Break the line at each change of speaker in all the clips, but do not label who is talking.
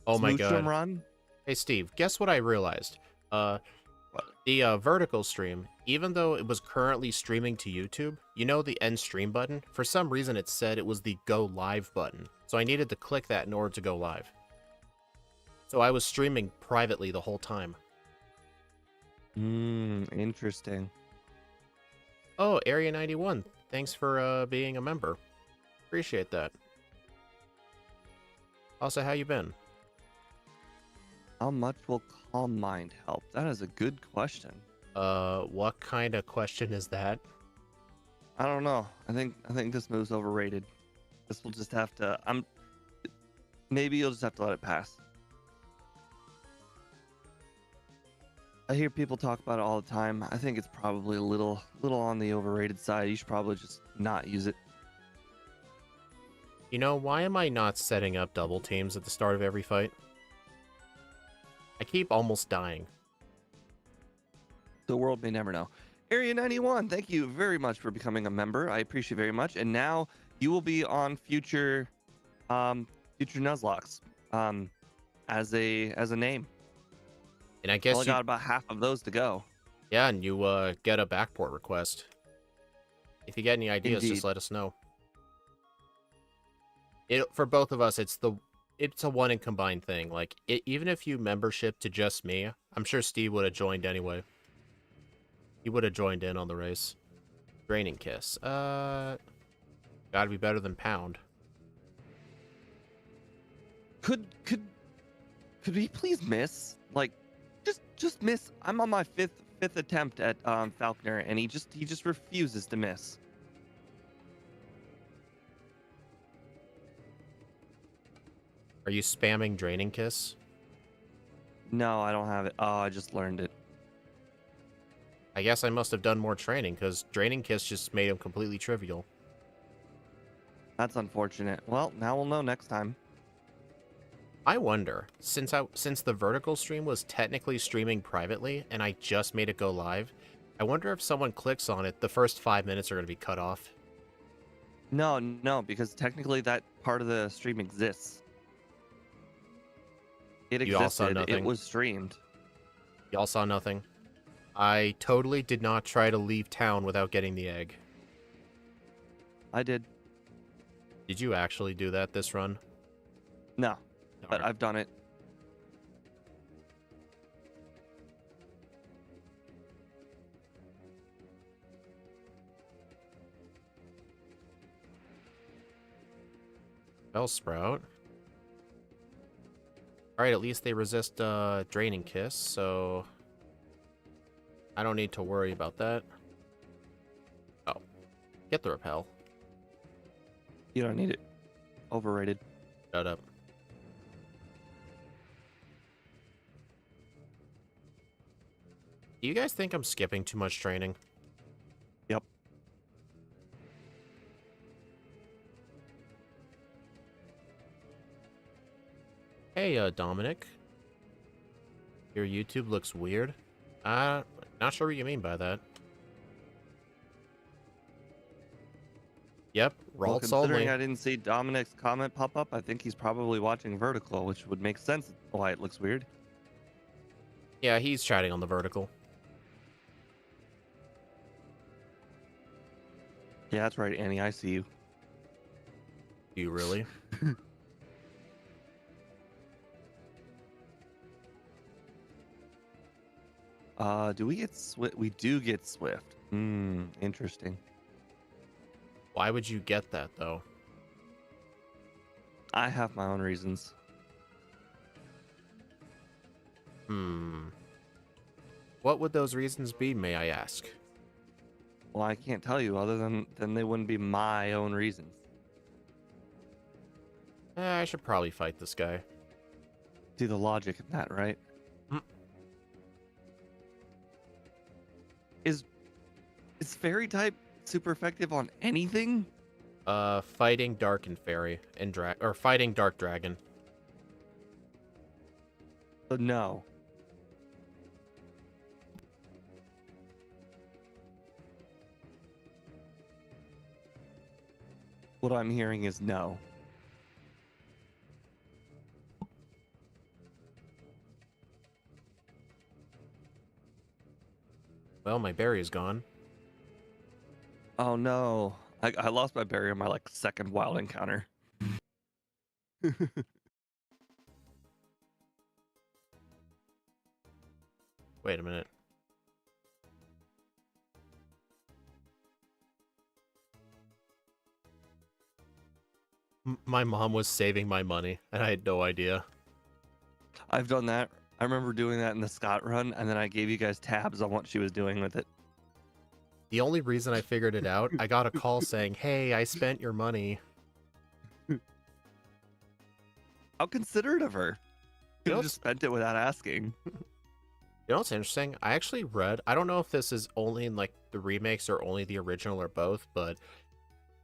Oh my
Smooch 'em
god.
run.
Hey Steve, guess what I realized?
What?
The vertical stream, even though it was currently streaming to YouTube, you know the end stream button? For some reason it said it was the go live button. So I needed to click that in order to go live. So I was streaming privately the whole time.
Interesting.
Oh, Area 91. Thanks for being a member. Appreciate that. Also, how you been?
How much will Calm Mind help? That is a good question.
What kind of question is that?
I don't know. I think this move's overrated. This will just have to. Maybe you'll just have to let it pass. I hear people talk about it all the time. I think it's probably a little on the overrated side. You should probably just not use it.
You know, why am I not setting up double teams at the start of every fight? I keep almost dying.
The world may never know. Area 91, thank you very much for becoming a member. I appreciate very much. And now you will be on future Nuzlocks as a name.
And I guess
Only got about half of those to go.
Yeah, and you get a backport request. If you get any ideas,
Indeed.
just let us know. For both of us, it's a one and combined thing. Like even if you membership to just me, I'm sure Steve would have joined anyway. He would have joined in on the race. Draining Kiss. Gotta be better than Pound.
Could we please miss? Like, just miss. I'm on my fifth attempt at Falconer, and he just refuses to miss.
Are you spamming Draining Kiss?
No, I don't have it. Oh, I just learned it.
I guess I must have done more training, because Draining Kiss just made him completely trivial.
That's unfortunate. Well, now we'll know next time.
I wonder, since the vertical stream was technically streaming privately, and I just made it go live, I wonder if someone clicks on it, the first 5 minutes are going to be cut off.
No, because technically that part of the stream exists. It
You all saw
existed. It
nothing.
was streamed.
Y'all saw nothing. I totally did not try to leave town without getting the egg.
I did.
Did you actually do that this run?
No, but
Darn.
I've done it.
Bellsprout. Alright, at least they resist Draining Kiss, so I don't need to worry about that. Oh. Get the repel.
You don't need it. Overrated.
Shut up. Do you guys think I'm skipping too much training?
Yep.
Hey, Dominic. Your YouTube looks weird. Not sure what you mean by that. Yep,
Well,
Ralts
considering
only.
I didn't see Dominic's comment pop up, I think he's probably watching vertical, which would make sense why it looks weird.
Yeah, he's chatting on the vertical.
Yeah, that's right, Annie. I see you.
Do you really?
Do we get Swift? We do get Swift. Interesting.
Why would you get that, though?
I have my own reasons.
What would those reasons be, may I ask?
Well, I can't tell you other than they wouldn't be my own reasons.
I should probably fight this guy.
See the logic in that, right? Is fairy type super effective on anything?
Fighting Dark and Fairy and fighting Dark Dragon.
No. What I'm hearing is no.
Well, my berry is gone.
Oh no. I lost my berry on my like second wild encounter.
Wait a minute. My mom was saving my money, and I had no idea.
I've done that. I remember doing that in the Scott run, and then I gave you guys tabs on what she was doing with it.
The only reason I figured it out, I got a call saying, "Hey, I spent your money."
How considerate of her.
You
Could
know,
have just spent it without asking.
you know what's interesting? I actually read, I don't know if this is only in like the remakes or only the original or both, but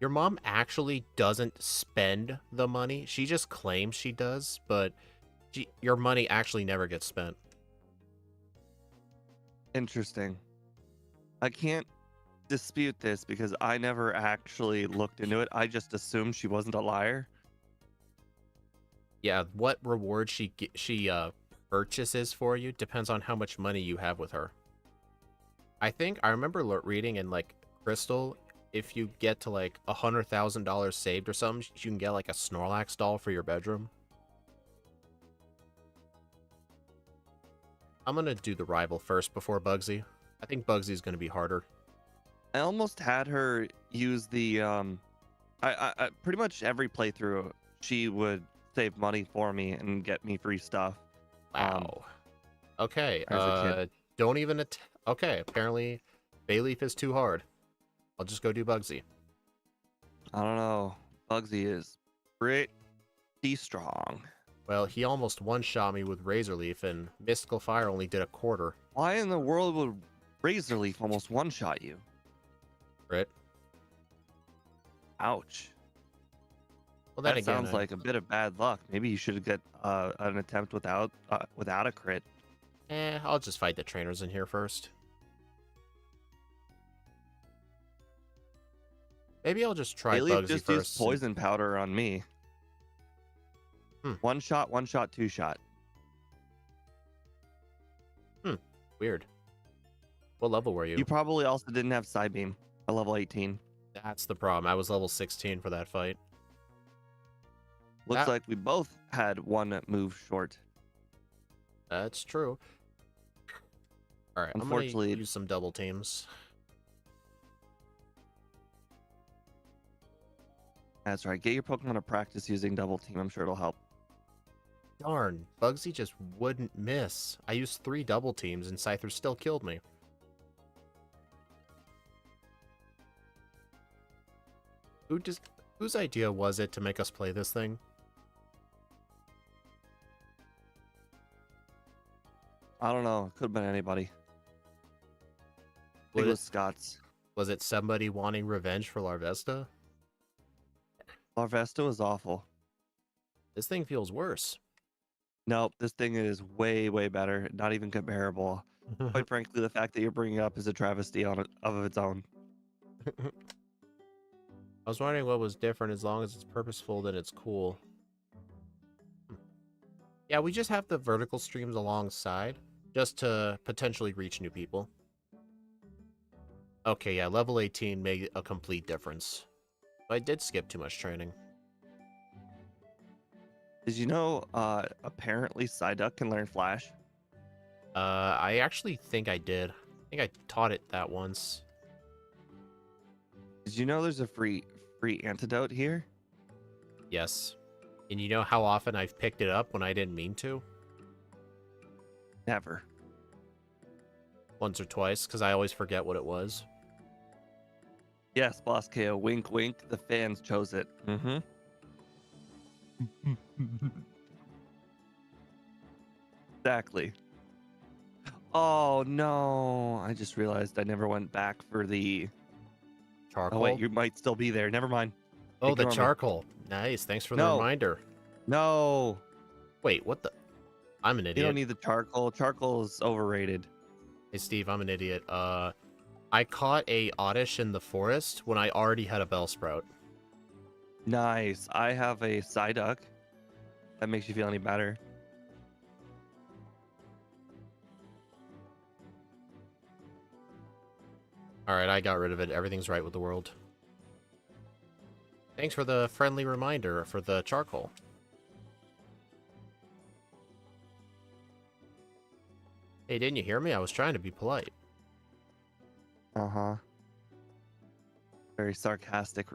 your mom actually doesn't spend the money. She just claims she does, but your money actually never gets spent.
Interesting. I can't dispute this because I never actually looked into it. I just assumed she wasn't a liar.
Yeah, what reward she purchases for you depends on how much money you have with her. I think I remember reading in like Crystal, if you get to like $100,000 saved or something, you can get like a Snorlax doll for your bedroom. I'm gonna do the rival first before Bugsy. I think Bugsy's gonna be harder.
I almost had her use the I pretty much every playthrough she would save money for me and get me free stuff.
Wow. Okay.
As a kid.
Don't even. Okay. Apparently, Bayleaf is too hard. I'll just go do Bugsy.
I don't know. Bugsy is pretty strong.
Well, he almost one-shot me with Razor Leaf, and Mystical Fire only did a quarter.
Why in the world would Razor Leaf almost one-shot you?
Right?
Ouch.
Well, then
That
again,
sounds like a bit of bad luck. Maybe you should get an attempt without a crit.
I'll just fight the trainers in here first. Maybe I'll just try
Bayleaf
Bugsy
just
first.
used poison powder on me. One shot, two shot.
Weird. What level were you?
You probably also didn't have Psybeam at level 18.
That's the problem. I was level 16 for that fight.
Looks like we both had one move short.
That's true. Alright,
Unfortunately,
I'm gonna use some double teams.
That's right. Get your Pokemon to practice using double team. I'm sure it'll help.
Darn, Bugsy just wouldn't miss. I used 3 double teams and Scyther still killed me. Whose idea was it to make us play this thing?
I don't know. Could have been anybody. I think it was Scott's.
Was it somebody wanting revenge for Larvesta?
Larvesta was awful.
This thing feels worse.
Nope, this thing is way, way better. Not even comparable. Quite frankly, the fact that you're bringing up is a travesty of its own.
I was wondering what was different. As long as it's purposeful, then it's cool. Yeah, we just have the vertical streams alongside, just to potentially reach new people. Okay, yeah, level 18 made a complete difference. I did skip too much training.
Did you know, apparently Psyduck can learn Flash?
I actually think I did. I think I taught it that once.
Did you know there's a free antidote here?
Yes. And you know how often I've picked it up when I didn't mean to?
Never.
Once or twice, because I always forget what it was.
Yes, Boss KO. Wink, wink. The fans chose it. Mm-hmm. Exactly. Oh no! I just realized I never went back for the
Charcoal?
Oh wait, you might still be there. Never mind.
Oh, the
Ignore me.
charcoal. Nice, thanks for the
No.
reminder.
No,
Wait, what the? I'm an
you
idiot.
don't need the charcoal. Charcoal is overrated.
Hey, Steve, I'm an idiot. I caught a Oddish in the forest when I already had a Bellsprout.
Nice. I have a Psyduck. That makes you feel any better.
Alright, I got rid of it. Everything's right with the world. Thanks for the friendly reminder for the charcoal. Hey, didn't you hear me? I was trying to be polite.
Uh-huh. Very sarcastic.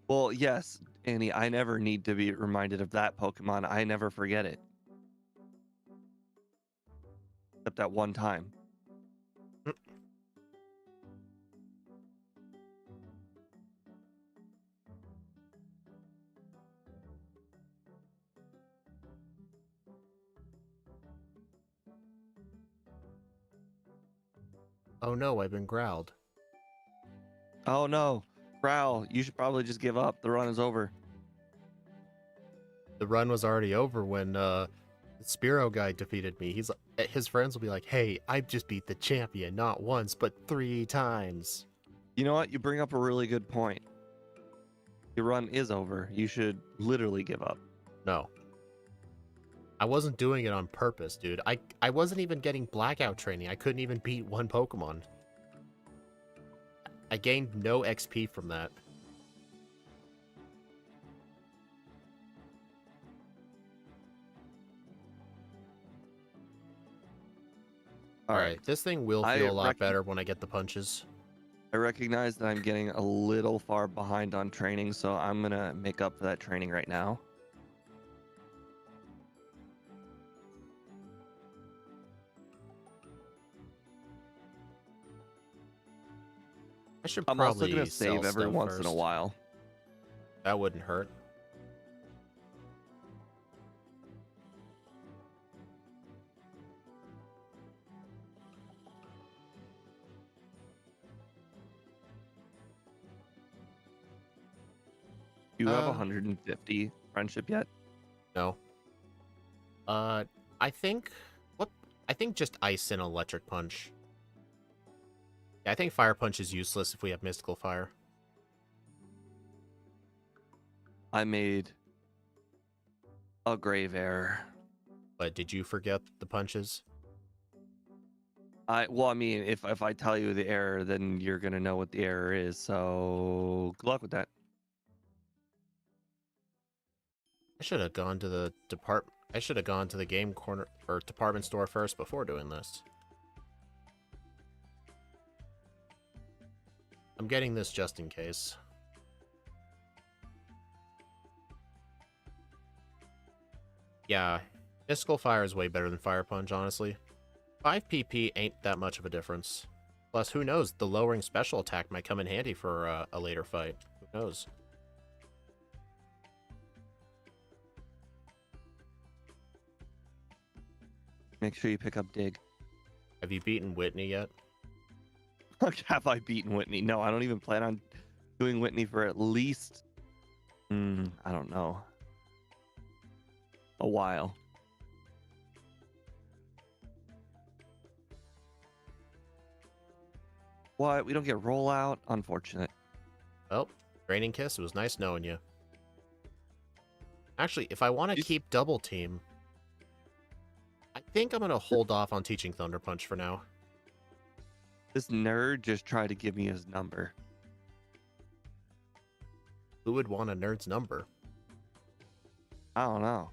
Well, yes, Annie, I never need to be reminded of that Pokemon. I never forget it. Except that one time.
Oh no, I've been growled.
Oh no. Growl, you should probably just give up. The run is over.
The run was already over when the Spearow guy defeated me. His friends will be like, "Hey, I just beat the champion not once but 3 times."
You know what? You bring up a really good point. Your run is over. You should literally give up.
No. I wasn't doing it on purpose, dude. I wasn't even getting blackout training. I couldn't even beat one Pokemon. I gained no XP from that.
All right.
Alright, this thing will feel a lot better when I get the punches.
I recognize that I'm getting a little far behind on training, so I'm going to make up for that training right now.
I should
I'm also
probably
going to
sell
save every
stuff
once in a
first.
while.
That wouldn't hurt.
Do you have 150 friendship yet?
No. I think I think just ice and electric punch. Yeah, I think fire punch is useless if we have mystical fire.
I made a grave error.
But did you forget the punches?
I mean, if I tell you the error, then you're gonna know what the error is. So good luck with that.
I should have gone to the game corner or department store first before doing this. I'm getting this just in case. Yeah, mystical fire is way better than fire punch, honestly. 5 PP ain't that much of a difference. Plus, who knows? The lowering special attack might come in handy for a later fight. Who knows?
Make sure you pick up Dig.
Have you beaten Whitney yet?
Have I beaten Whitney? No, I don't even plan on doing Whitney for at least, I don't know, a while. What? We don't get rollout? Unfortunate.
Well, Training Kiss, it was nice knowing you. Actually, if I want to keep Double Team, I think I'm going to hold off on teaching Thunder Punch for now.
This nerd just tried to give me his number.
Who would want a nerd's number?
I don't know.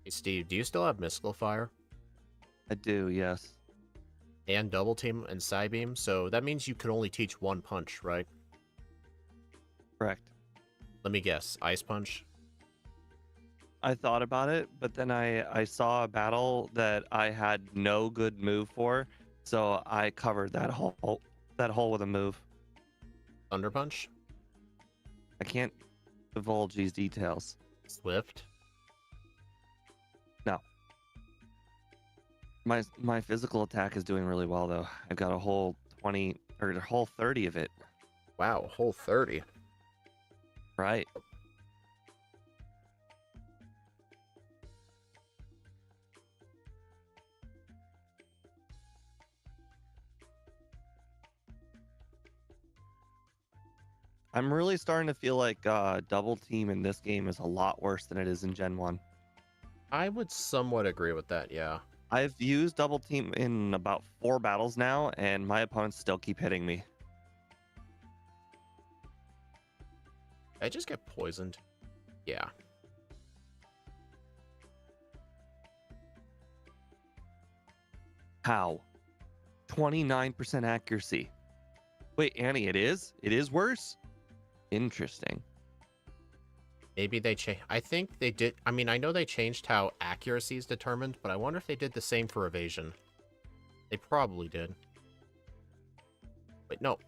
Hey, Steve, do you still have Mystical Fire?
I do, yes.
And Double Team and Psybeam, so that means you can only teach one punch, right?
Correct.
Let me guess, Ice Punch?
I thought about it, but then I saw a battle that I had no good move for, so I covered that hole with a move.
Thunder Punch?
I can't divulge these details.
Swift?
No. My physical attack is doing really well though. I've got a whole 20 or a whole 30 of it.
Wow, whole 30.
Right. I'm really starting to feel like double team in this game is a lot worse than it is in Gen 1.
I would somewhat agree with that, yeah.
I've used double team in about 4 battles now, and my opponents still keep hitting me.
I just get poisoned. Yeah.
How? 29% accuracy. Wait, Annie, it is? It is worse? Interesting.
Maybe they change. I think they did. I mean, I know they changed how accuracy is determined, but I wonder if they did the same for evasion. They probably did. Wait, no.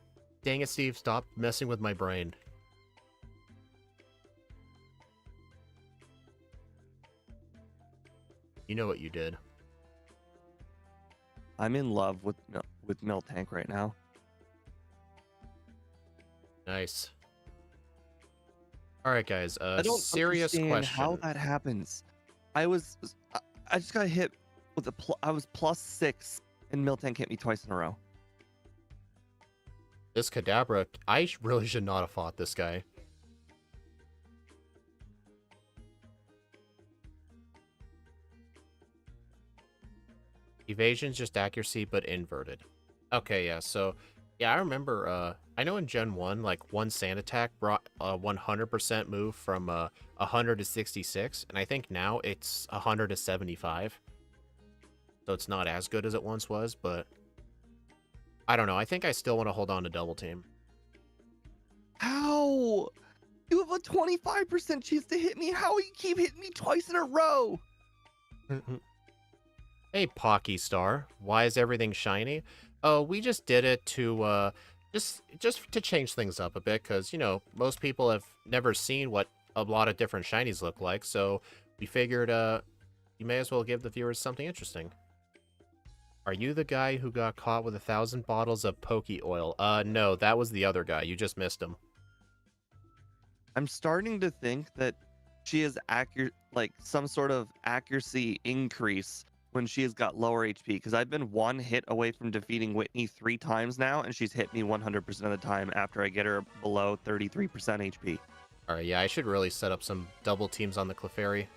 Dang it, Steve. Stop messing with my brain. You know what you did.
I'm in love with Miltank right now.
Nice. All right, guys.
I don't
Serious
understand how
question.
that happens. I just got hit with I was +6 and Miltank hit me twice in a row.
This Kadabra, I really should not have fought this guy. Evasion's just accuracy, but inverted. Okay, yeah, so, yeah, I remember, I know in Gen 1, like, one sand attack brought a 100% move from 100 to 66, and I think now it's 100 to 75. So it's not as good as it once was, but I don't know. I think I still want to hold on to double team.
How? You have a 25% chance to hit me. How you keep hitting me twice in a row?
Hey, Pocky Star, why is everything shiny? Oh, we just did it to just to change things up a bit, because you know most people have never seen what a lot of different shinies look like, so we figured you may as well give the viewers something interesting. Are you the guy who got caught with 1,000 bottles of Poke Oil? No, that was the other guy. You just missed him.
I'm starting to think that she is accurate, like some sort of accuracy increase when she has got lower HP. Because I've been one hit away from defeating Whitney 3 times now, and she's hit me 100% of the time after I get her below 33% HP.
Alright, yeah, I should really set up some double teams on the Clefairy.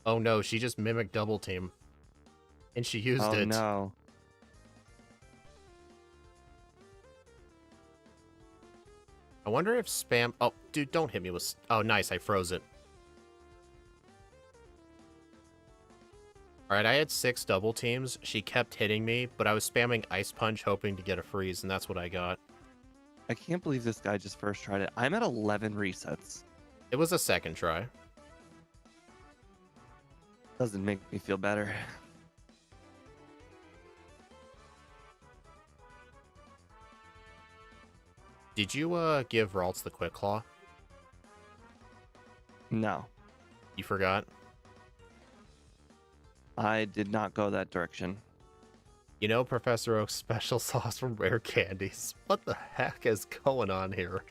Oh no, she just mimicked double team. And she used
Oh
it.
no.
I wonder if spam... Oh, dude, don't hit me with... Oh, nice, I froze it. Alright, I had 6 double teams. She kept hitting me, but I was spamming Ice Punch hoping to get a freeze, and that's what I got.
I can't believe this guy just first tried it. I'm at 11 resets.
It was a second try.
Doesn't make me feel better.
Did you, give Ralts the Quick Claw?
No,
You forgot?
I did not go that direction.
You know Professor Oak's special sauce from Rare Candies. What the heck is going on here?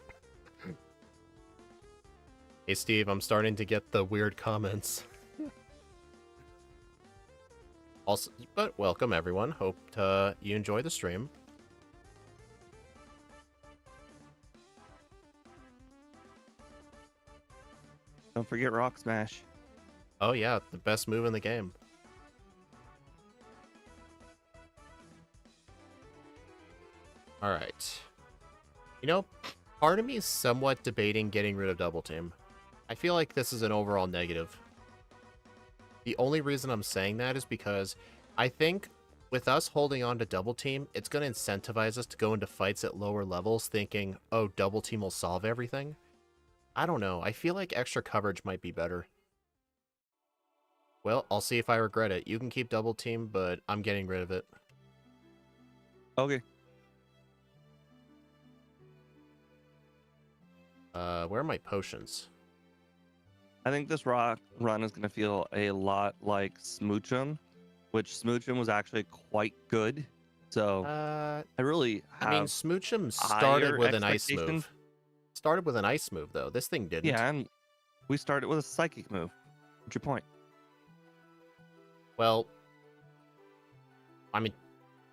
Hey Steve, I'm starting to get the weird comments. Also, but welcome everyone. Hope you enjoy the stream.
Don't forget Rock Smash.
Oh yeah, the best move in the game. Alright. You know, part of me is somewhat debating getting rid of Double Team. I feel like this is an overall negative. The only reason I'm saying that is because I think with us holding on to Double Team, it's going to incentivize us to go into fights at lower levels thinking, oh, Double Team will solve everything. I don't know. I feel like extra coverage might be better. Well, I'll see if I regret it. You can keep Double Team, but I'm getting rid of it.
Okay.
Where are my potions?
I think this rock run is going to feel a lot like Smoochum, which Smoochum was actually quite good. So I really have
I mean, Smoochum started
higher
with an ice
expectations.
move. Started with an ice move, though. This thing didn't.
Yeah, and we started with a psychic move. What's your point?
Well, I mean,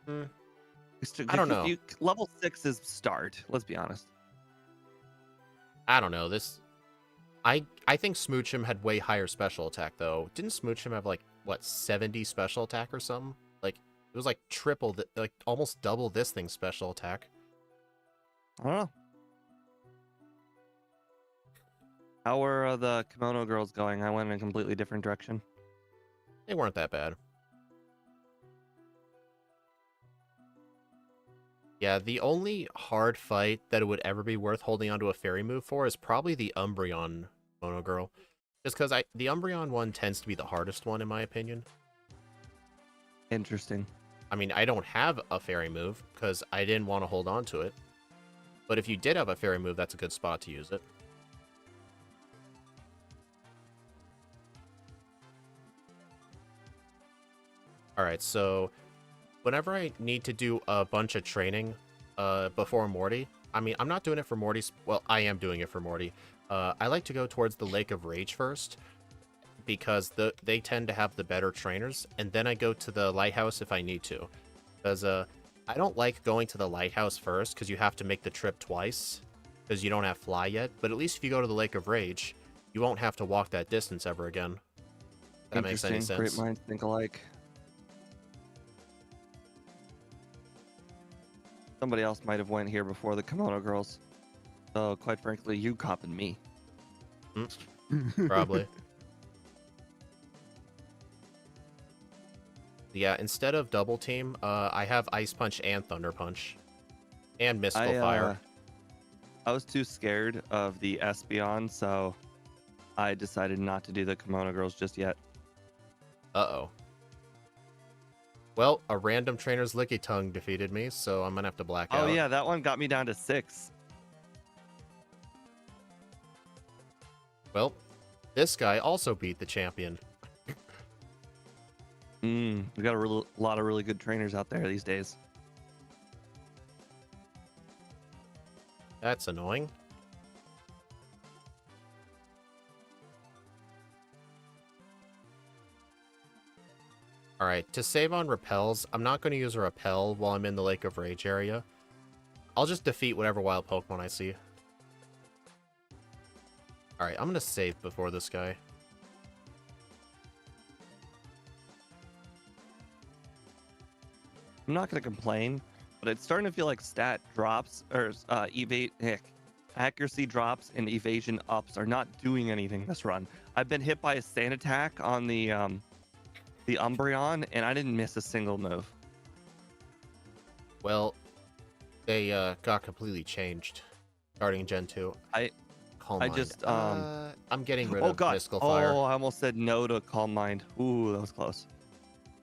I don't know.
Level 6 is start. Let's be honest.
I don't know. I think Smoochum had way higher special attack though. Didn't Smoochum have like what 70 special attack or something? Like it was like triple, like almost double this thing's special attack.
I don't know. How were the kimono girls going? I went in a completely different direction.
They weren't that bad. Yeah, the only hard fight that it would ever be worth holding onto a fairy move for is probably the Umbreon Mono Girl. Just because the Umbreon one tends to be the hardest one in my opinion.
Interesting.
I mean, I don't have a fairy move because I didn't want to hold on to it. But if you did have a fairy move, that's a good spot to use it. Alright, so whenever I need to do a bunch of training before Morty, I mean, I'm not doing it for Morty's... Well, I am doing it for Morty. I like to go towards the Lake of Rage first, because they tend to have the better trainers, and then I go to the Lighthouse if I need to. Because I don't like going to the Lighthouse first, because you have to make the trip twice, because you don't have Fly yet, but at least if you go to the Lake of Rage, you won't have to walk that distance ever again. If that makes any sense.
Great minds think alike. Somebody else might have went here before the kimono girls. So quite frankly, you copping me.
Probably. Yeah, instead of double team, I have Ice Punch and Thunder Punch. And Mystical Fire.
I was too scared of the Espeon, so I decided not to do the kimono girls just yet.
Uh-oh. Well, a random trainer's Licky Tongue defeated me, so I'm gonna have to black out.
Oh yeah, that one got me down to 6.
Well, this guy also beat the champion.
We got a lot of really good trainers out there these days.
That's annoying. Alright, to save on repels, I'm not going to use a repel while I'm in the Lake of Rage area. I'll just defeat whatever wild Pokemon I see. Alright, I'm going to save before this guy.
I'm not going to complain, but it's starting to feel like stat drops, or accuracy drops and evasion ups are not doing anything this run. I've been hit by a sand attack on the Umbreon, and I didn't miss a single move.
Well, they got completely changed starting Gen 2. Calm Mind. I'm getting rid of Mystical Fire.
Oh, I almost said no to Calm Mind. Ooh, that was close.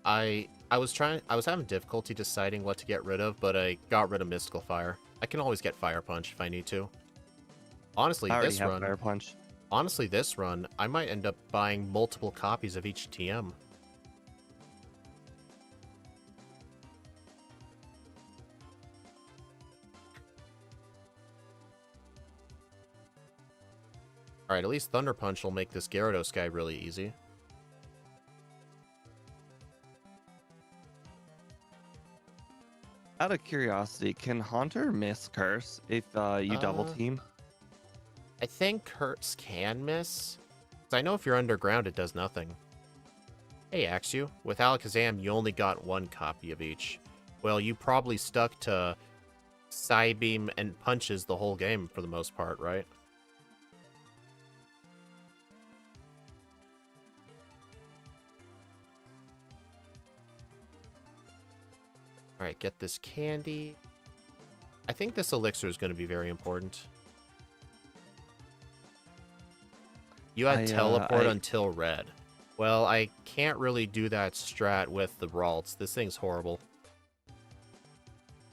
I was having difficulty deciding what to get rid of, but I got rid of Mystical Fire. I can always get Fire Punch if I need to. Honestly,
I already
this
have
run,
Fire Punch.
Honestly, this run, I might end up buying multiple copies of each TM. Alright, at least Thunder Punch will make this Gyarados guy really easy.
Out of curiosity, can Haunter miss Curse if you double team?
I think Curse can miss. 'Cause I know if you're underground, it does nothing. Hey, Axew, with Alakazam, you only got one copy of each. Well, you probably stuck to Psybeam and Punches the whole game for the most part, right? Alright, get this candy. I think this elixir is going to be very important. You had teleport until red. Well, I can't really do that strat with the Ralts. This thing's horrible.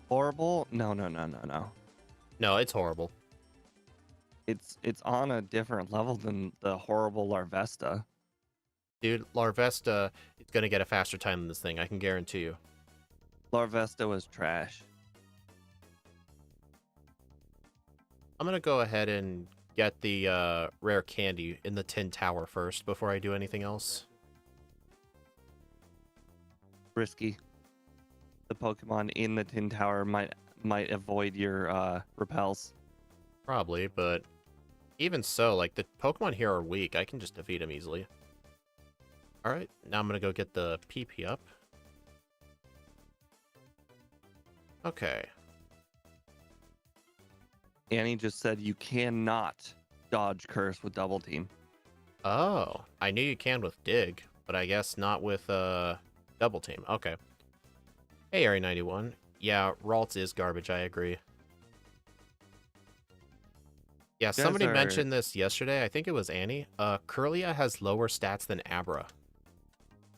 Horrible? No.
No, it's horrible.
It's on a different level than the horrible Larvesta.
Dude, Larvesta is going to get a faster time than this thing, I can guarantee you.
Larvesta was trash.
I'm going to go ahead and get the rare candy in the Tin Tower first before I do anything else.
Risky. The Pokemon in the Tin Tower might avoid your repels.
Probably, but Even so, like, the Pokemon here are weak. I can just defeat them easily. Alright, now I'm gonna go get the PP up. Okay.
Annie just said you cannot dodge curse with double team.
Oh, I knew you can with Dig, but I guess not with, Double Team. Okay. Hey, Area 91. Yeah, Ralts is garbage, I agree. Yeah, somebody mentioned this yesterday. I think it was Annie. Curlia has lower stats than Abra.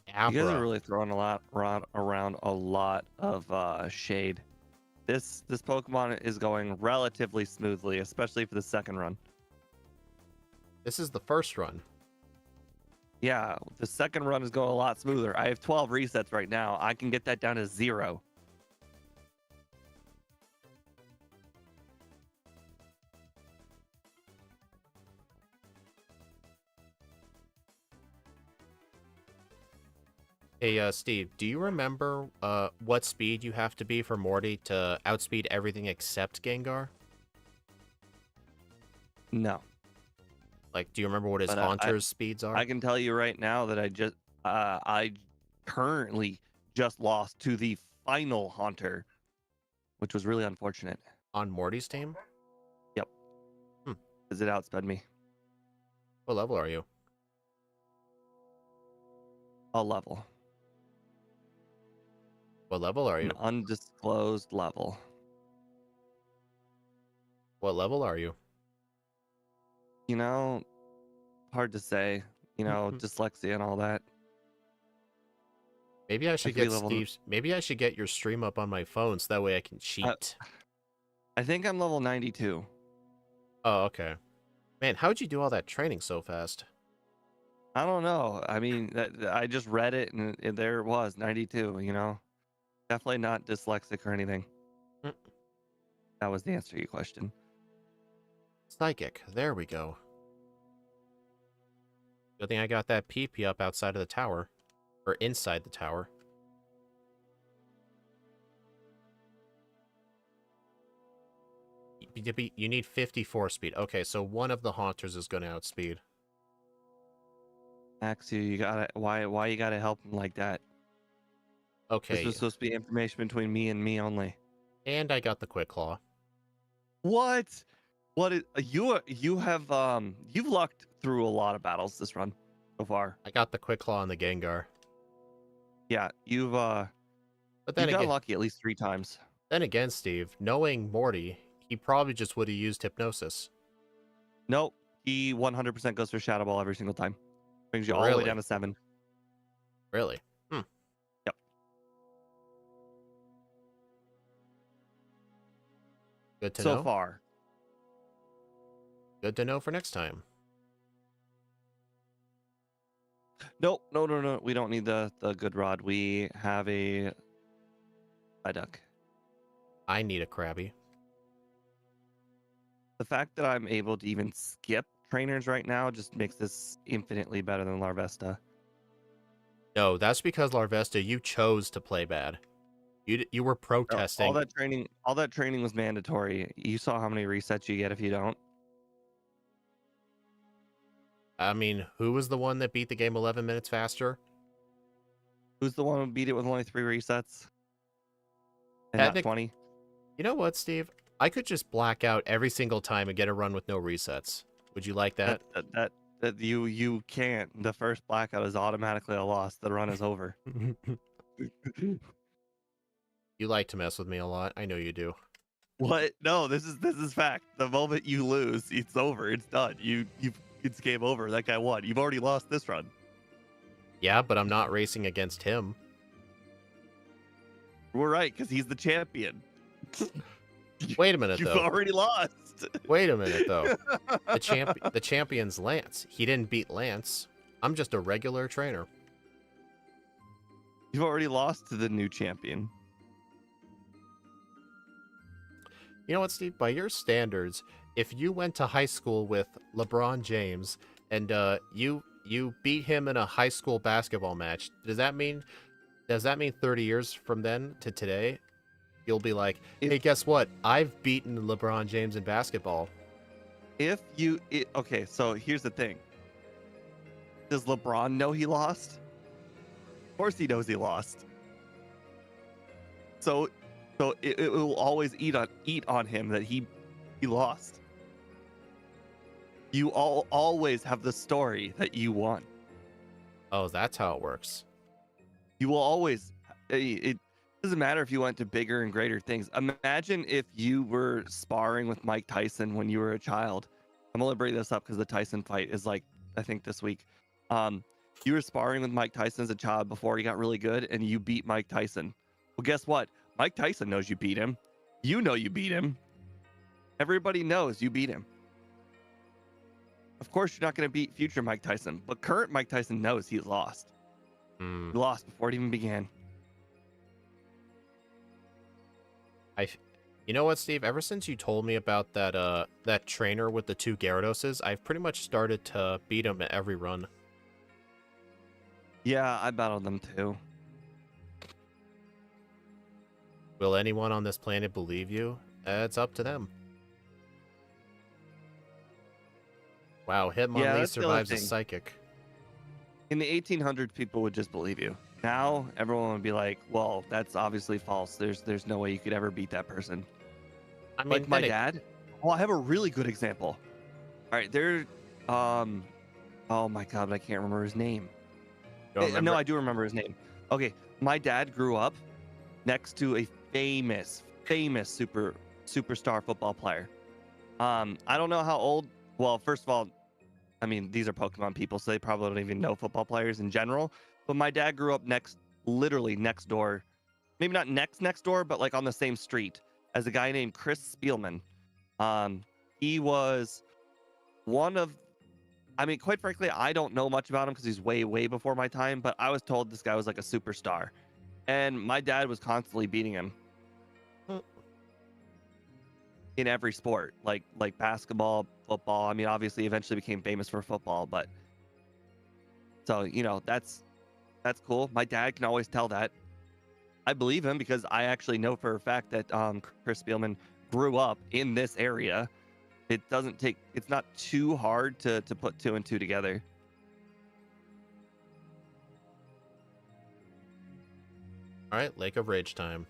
You guys are
Abra.
really throwing a lot around a lot of shade. This Pokemon is going relatively smoothly, especially for the second run.
This is the first run.
Yeah, the second run is going a lot smoother. I have 12 resets right now. I can get that down to 0.
Hey, Steve, do you remember what speed you have to be for Morty to outspeed everything except Gengar?
No.
Like, do you remember what his
But,
Haunter's speeds are?
I can tell you right now that I currently just lost to the final Haunter, which was really unfortunate.
On Morty's team?
Yep. Because it outsped me.
What level are you?
A level.
What level are you?
An undisclosed level.
What level are you?
You know, hard to say. You know, dyslexia and all that.
Maybe I should
could be
get
level-
Steve's. Maybe I should get your stream up on my phone so that way I can cheat.
I think I'm level 92.
Oh, okay. Man, how'd you do all that training so fast?
I don't know. I mean, I just read it and there it was, 92, you know? Definitely not dyslexic or anything.
Mm.
That was the answer to your question.
Psychic. There we go. Good thing I got that PP up outside of the tower. Or inside the tower. You need 54 speed. Okay, so one of the Haunters is going to outspeed.
Max, you gotta why you gotta help him like that?
Okay.
This was supposed to be information between me and me only.
And I got the Quick Claw.
What? What is you have you've lucked through a lot of battles this run so far.
I got the Quick Claw on the Gengar.
Yeah, you've
But then
got
again,
lucky at least 3 times.
then again, Steve, knowing Morty, he probably just would have used Hypnosis.
Nope, he 100% goes for Shadow Ball every single time. Brings you all the way
Really?
down to 7.
Really?
Yep.
Good to
So
know.
far.
Good to know for next time.
Nope, no. We don't need the good rod. We have a duck.
I need a Krabby.
The fact that I'm able to even skip trainers right now just makes this infinitely better than Larvesta.
No, that's because Larvesta, you chose to play bad. You were protesting.
All that training was mandatory. You saw how many resets you get if you don't.
I mean, who was the one that beat the game 11 minutes faster?
Who's the one who beat it with only 3 resets? And not 20?
You know what, Steve? I could just black out every single time and get a run with no resets. Would you like that?
That you can't. The first blackout is automatically a loss. The run is over.
You like to mess with me a lot. I know you do.
What? No, this is fact. The moment you lose, it's over. It's done. It's game over. That guy won. You've already lost this run.
Yeah, but I'm not racing against him.
We're right, because he's the champion.
Wait a minute,
You've
though.
already lost.
Wait a minute, though. The champion's Lance. He didn't beat Lance. I'm just a regular trainer.
You've already lost to the new champion.
You know what, Steve? By your standards, if you went to high school with LeBron James and you beat him in a high school basketball match, does that mean 30 years from then to today, you'll be like, hey, guess what? I've beaten LeBron James in basketball.
Okay, so here's the thing. Does LeBron know he lost? Of course he knows he lost. So it will always eat on him that he lost. You always have the story that you won.
Oh, that's how it works.
You will always. It doesn't matter if you went to bigger and greater things. Imagine if you were sparring with Mike Tyson when you were a child. I'm gonna bring this up because the Tyson fight is like, I think this week. You were sparring with Mike Tyson as a child before he got really good, and you beat Mike Tyson. Well, guess what? Mike Tyson knows you beat him. You know you beat him. Everybody knows you beat him. Of course, you're not going to beat future Mike Tyson, but current Mike Tyson knows he's lost. He lost before it even began.
You know what, Steve? Ever since you told me about that trainer with the 2 Gyarados, I've pretty much started to beat him at every run.
Yeah, I battled them too.
Will anyone on this planet believe you? It's up to them. Wow, Hitmonlee
That's the other
survives a
thing.
psychic.
In the 1800s, people would just believe you. Now, everyone would be like, well, that's obviously false. There's no way you could ever beat that person.
I mean,
Like my dad. Well, I have a really good example. All right, oh my god, but I can't remember his name. No, I do remember his name. Okay, my dad grew up next to a famous superstar football player. I don't know how old. Well, first of all, I mean, these are Pokemon people, so they probably don't even know football players in general. But my dad grew up literally next door. Maybe not next door, but like on the same street as a guy named Chris Spielman. He was one of, I mean, quite frankly, I don't know much about him because he's way before my time, but I was told this guy was like a superstar. And my dad was constantly beating him in every sport, like basketball, football. I mean, obviously, eventually became famous for football, but so that's cool. My dad can always tell that. I believe him because I actually know for a fact that Chris Spielman grew up in this area. It's not too hard to put 2 and 2 together.
All right, Lake of Rage time.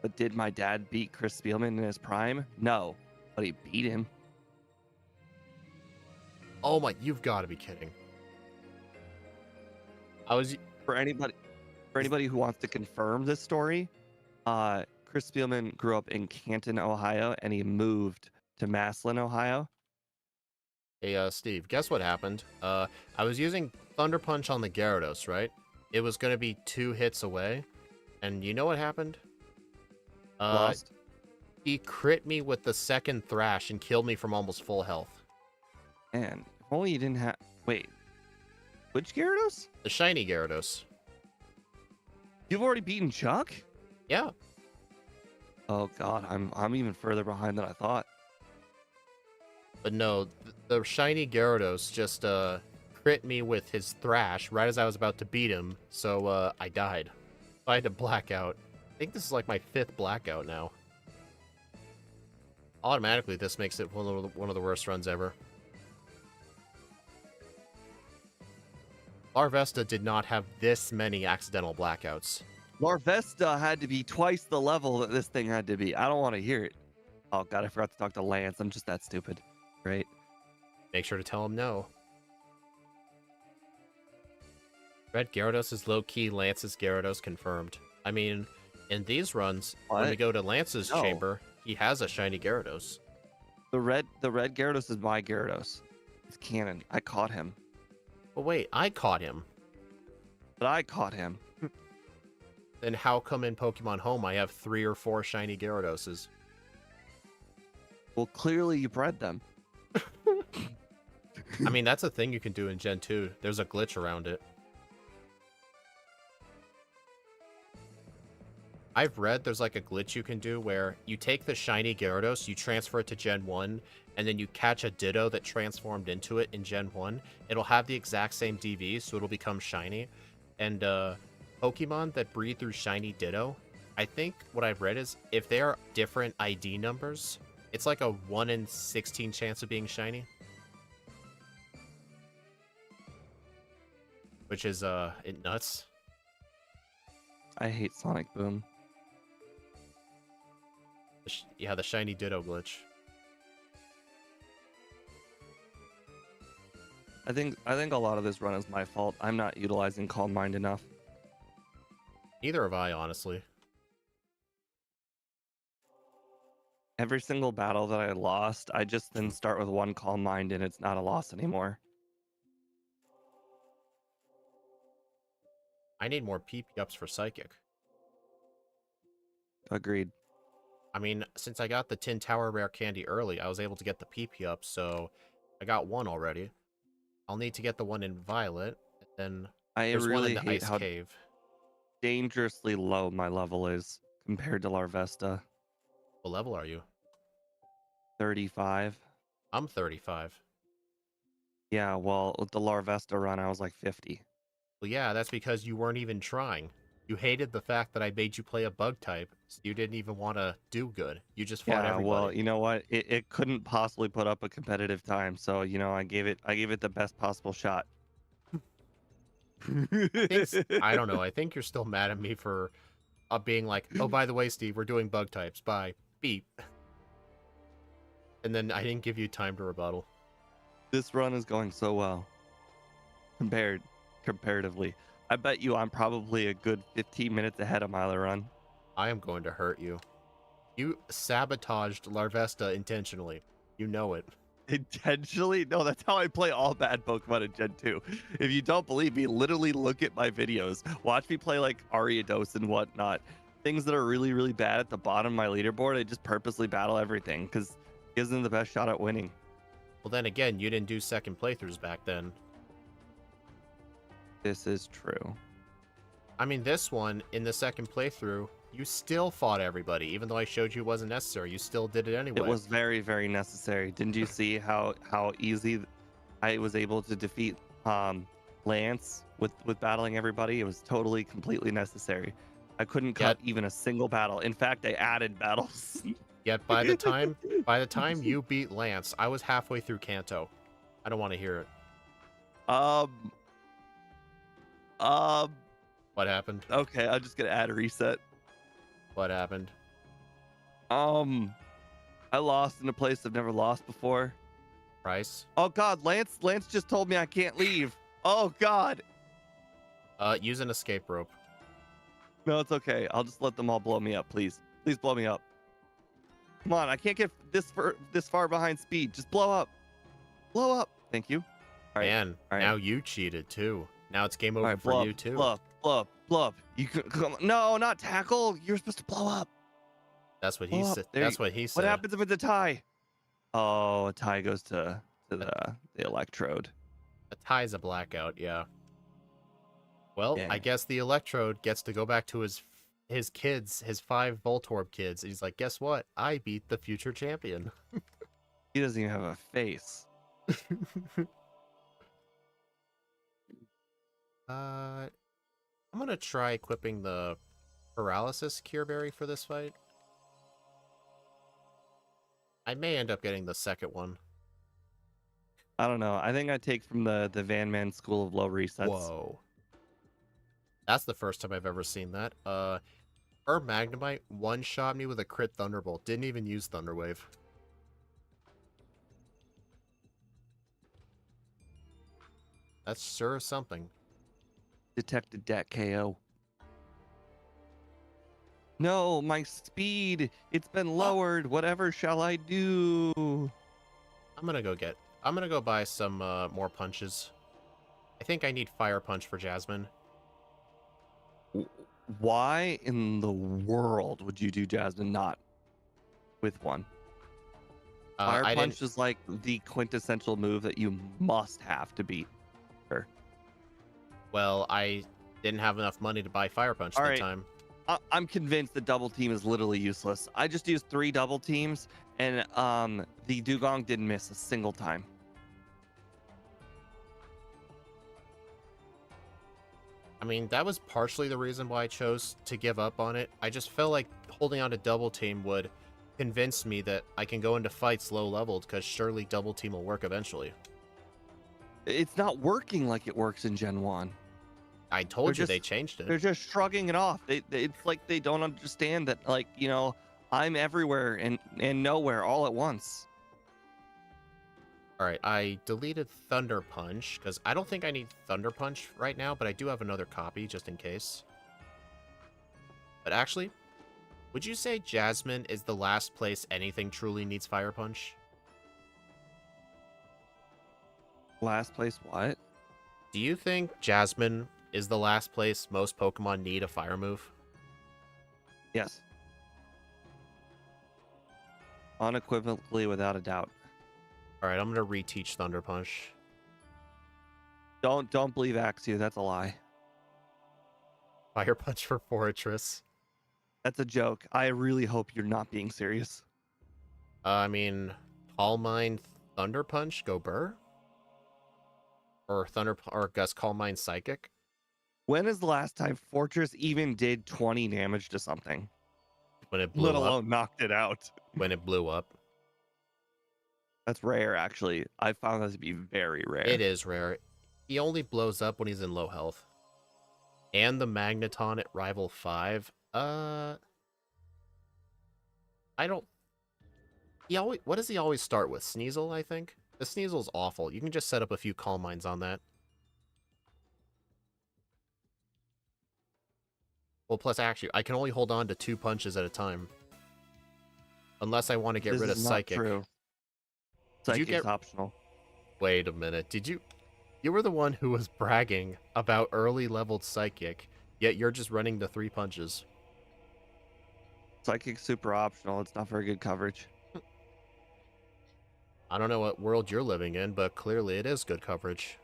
But did my dad beat Chris Spielman in his prime? No, but he beat him.
Oh my, you've got to be kidding.
For anybody who wants to confirm this story, Chris Spielman grew up in Canton, Ohio, and he moved to Massillon, Ohio.
Hey, Steve, guess what happened? I was using Thunder Punch on the Gyarados, right? It was going to be 2 hits away. And you know what happened?
Lost.
He crit me with the second Thrash and killed me from almost full health.
Man, if only you didn't have... Wait. Which Gyarados?
The shiny Gyarados.
You've already beaten Chuck?
Yeah.
Oh god, I'm even further behind than I thought.
But no, the shiny Gyarados just crit me with his Thrash right as I was about to beat him, so I died. I had to blackout. I think this is like my 5th blackout now. Automatically, this makes it one of the worst runs ever. Larvesta did not have this many accidental blackouts.
Larvesta had to be twice the level that this thing had to be. I don't want to hear it. Oh god, I forgot to talk to Lance. I'm just that stupid. Right?
Make sure to tell him no. Red Gyarados is low-key Lance's Gyarados confirmed. I mean, in these runs, when we go to Lance's chamber, he has a shiny Gyarados.
The red Gyarados is my Gyarados. It's canon. I caught him.
But wait, I caught him.
But I caught him.
Then how come in Pokemon Home I have 3 or 4 shiny Gyaradoses?
Well, clearly you bred them.
I mean, that's a thing you can do in Gen 2. There's a glitch around it. I've read there's like a glitch you can do where you take the shiny Gyarados, you transfer it to Gen 1, and then you catch a Ditto that transformed into it in Gen 1. It'll have the exact same DV, so it'll become shiny. And Pokemon that breed through shiny Ditto, I think what I've read is if they are different ID numbers, It's like a 1 in 16 chance of being shiny. Which is, it nuts.
I hate Sonic Boom.
Yeah, the shiny Ditto glitch.
I think a lot of this run is my fault. I'm not utilizing Calm Mind enough.
Neither have I, honestly.
Every single battle that I lost, I just then start with one Calm Mind and it's not a loss anymore.
I need more PP ups for Psychic.
Agreed.
I mean, since I got the Tin Tower Rare Candy early, I was able to get the PP up, so I got one already. I'll need to get the one in Violet, and then
I
there's one in
really
the
hate
Ice
how
Cave.
dangerously low my level is compared to Larvesta.
What level are you?
35.
I'm 35.
Yeah, well, with the Larvesta run, I was like 50.
Well, yeah, that's because you weren't even trying. You hated the fact that I made you play a bug type, so you didn't even want to do good. You just fought
Yeah, well,
everybody.
you know what? It couldn't possibly put up a competitive time, so you know, I gave it the best possible shot.
I don't know. I think you're still mad at me for being like, oh, by the way, Steve, we're doing bug types. Bye. Beep. And then I didn't give you time to rebuttal.
This run is going so well. Comparatively. I bet you I'm probably a good 15 minutes ahead of my other run.
I am going to hurt you. You sabotaged Larvesta intentionally. You know it.
Intentionally? No, that's how I play all bad Pokemon in Gen 2. If you don't believe me, literally look at my videos. Watch me play like Ariados and whatnot. Things that are really, really bad at the bottom of my leaderboard, I just purposely battle everything because it gives them the best shot at winning.
Well, then again, you didn't do second playthroughs back then.
This is true.
I mean, this one, in the second playthrough, you still fought everybody. Even though I showed you it wasn't necessary, you still did it anyway.
It was very, very necessary. Didn't you see how easy I was able to defeat Lance with battling everybody? It was totally, completely necessary. I couldn't cut even a single battle. In fact, I added battles.
Yet by the time you beat Lance, I was halfway through Kanto. I don't want to hear it. What happened?
Okay, I'm just gonna add a reset.
What happened?
I lost in a place I've never lost before.
Price?
Oh God, Lance just told me I can't leave. Oh God.
Use an escape rope.
No, it's okay. I'll just let them all blow me up, please. Please blow me up. Come on, I can't get this far behind Speed. Just blow up. Blow up. Thank you.
All right. Man, now you cheated too. Now it's game over for you too.
Blow up. You can come. No, not tackle. You're supposed to blow up.
That's what he said. That's what he said.
What happens if it's a tie? Oh, a tie goes to the electrode.
A tie's a blackout, yeah. Well,
Yeah.
I guess the electrode gets to go back to his kids, his 5 Voltorb kids. And he's like, guess what? I beat the future champion.
He doesn't even have a face.
I'm gonna try equipping the paralysis cure berry for this fight. I may end up getting the second one.
I don't know. I think I take from the Van Man School of Low Resets.
Whoa. That's the first time I've ever seen that. Her Magnemite one-shot me with a crit Thunderbolt. Didn't even use Thunderwave. That's sure something.
Detected dat KO. No, my speed. It's been lowered. Whatever shall I do?
I'm gonna go buy some more punches. I think I need Fire Punch for Jasmine.
Why in the world would you do Jasmine not with one? Fire Punch is like the quintessential move that you must have to beat her.
Well, I didn't have enough money to buy Fire Punch that time.
I'm convinced the double team is literally useless. I just used 3 double teams, and the Dugong didn't miss a single time.
I mean, that was partially the reason why I chose to give up on it. I just felt like holding on to double team would convinced me that I can go into fights low leveled because surely double team will work eventually.
It's not working like it works in Gen 1.
I
They're
told you they
just
changed it.
they're just shrugging it off. It's like they don't understand that, like, I'm everywhere and nowhere all at once.
All right, I deleted Thunder Punch because I don't think I need Thunder Punch right now, but I do have another copy just in case. But actually, would you say Jasmine is the last place anything truly needs Fire Punch?
Last place what?
Do you think Jasmine is the last place most Pokemon need a fire move?
Yes. Unequivocally, without a doubt.
All right, I'm gonna reteach Thunder Punch.
Don't believe Axew. That's a lie.
Fire Punch for Fortress.
That's a joke. I really hope you're not being serious.
I mean, Calm Mind Thunder Punch, go Burr? Or Gus Calm Mind Psychic?
When is the last time Fortress even did 20 damage to something?
When it
Let
blew up.
alone knocked it out.
When it blew up.
That's rare, actually. I found that to be very rare.
It is rare. He only blows up when he's in low health. And the Magneton at Rival 5. I don't... What does he always start with? Sneasel, I think? The Sneasel's awful. You can just set up a few Calm Minds on that. Well, plus, actually, I can only hold on to 2 punches at a time. Unless I want to get rid of Psychic.
True. Psychic's optional.
Wait a minute. Did you... You were the one who was bragging about early leveled Psychic, yet you're just running the 3 punches.
Psychic's super optional. It's not very good coverage.
I don't know what world you're living in, but clearly it is good coverage.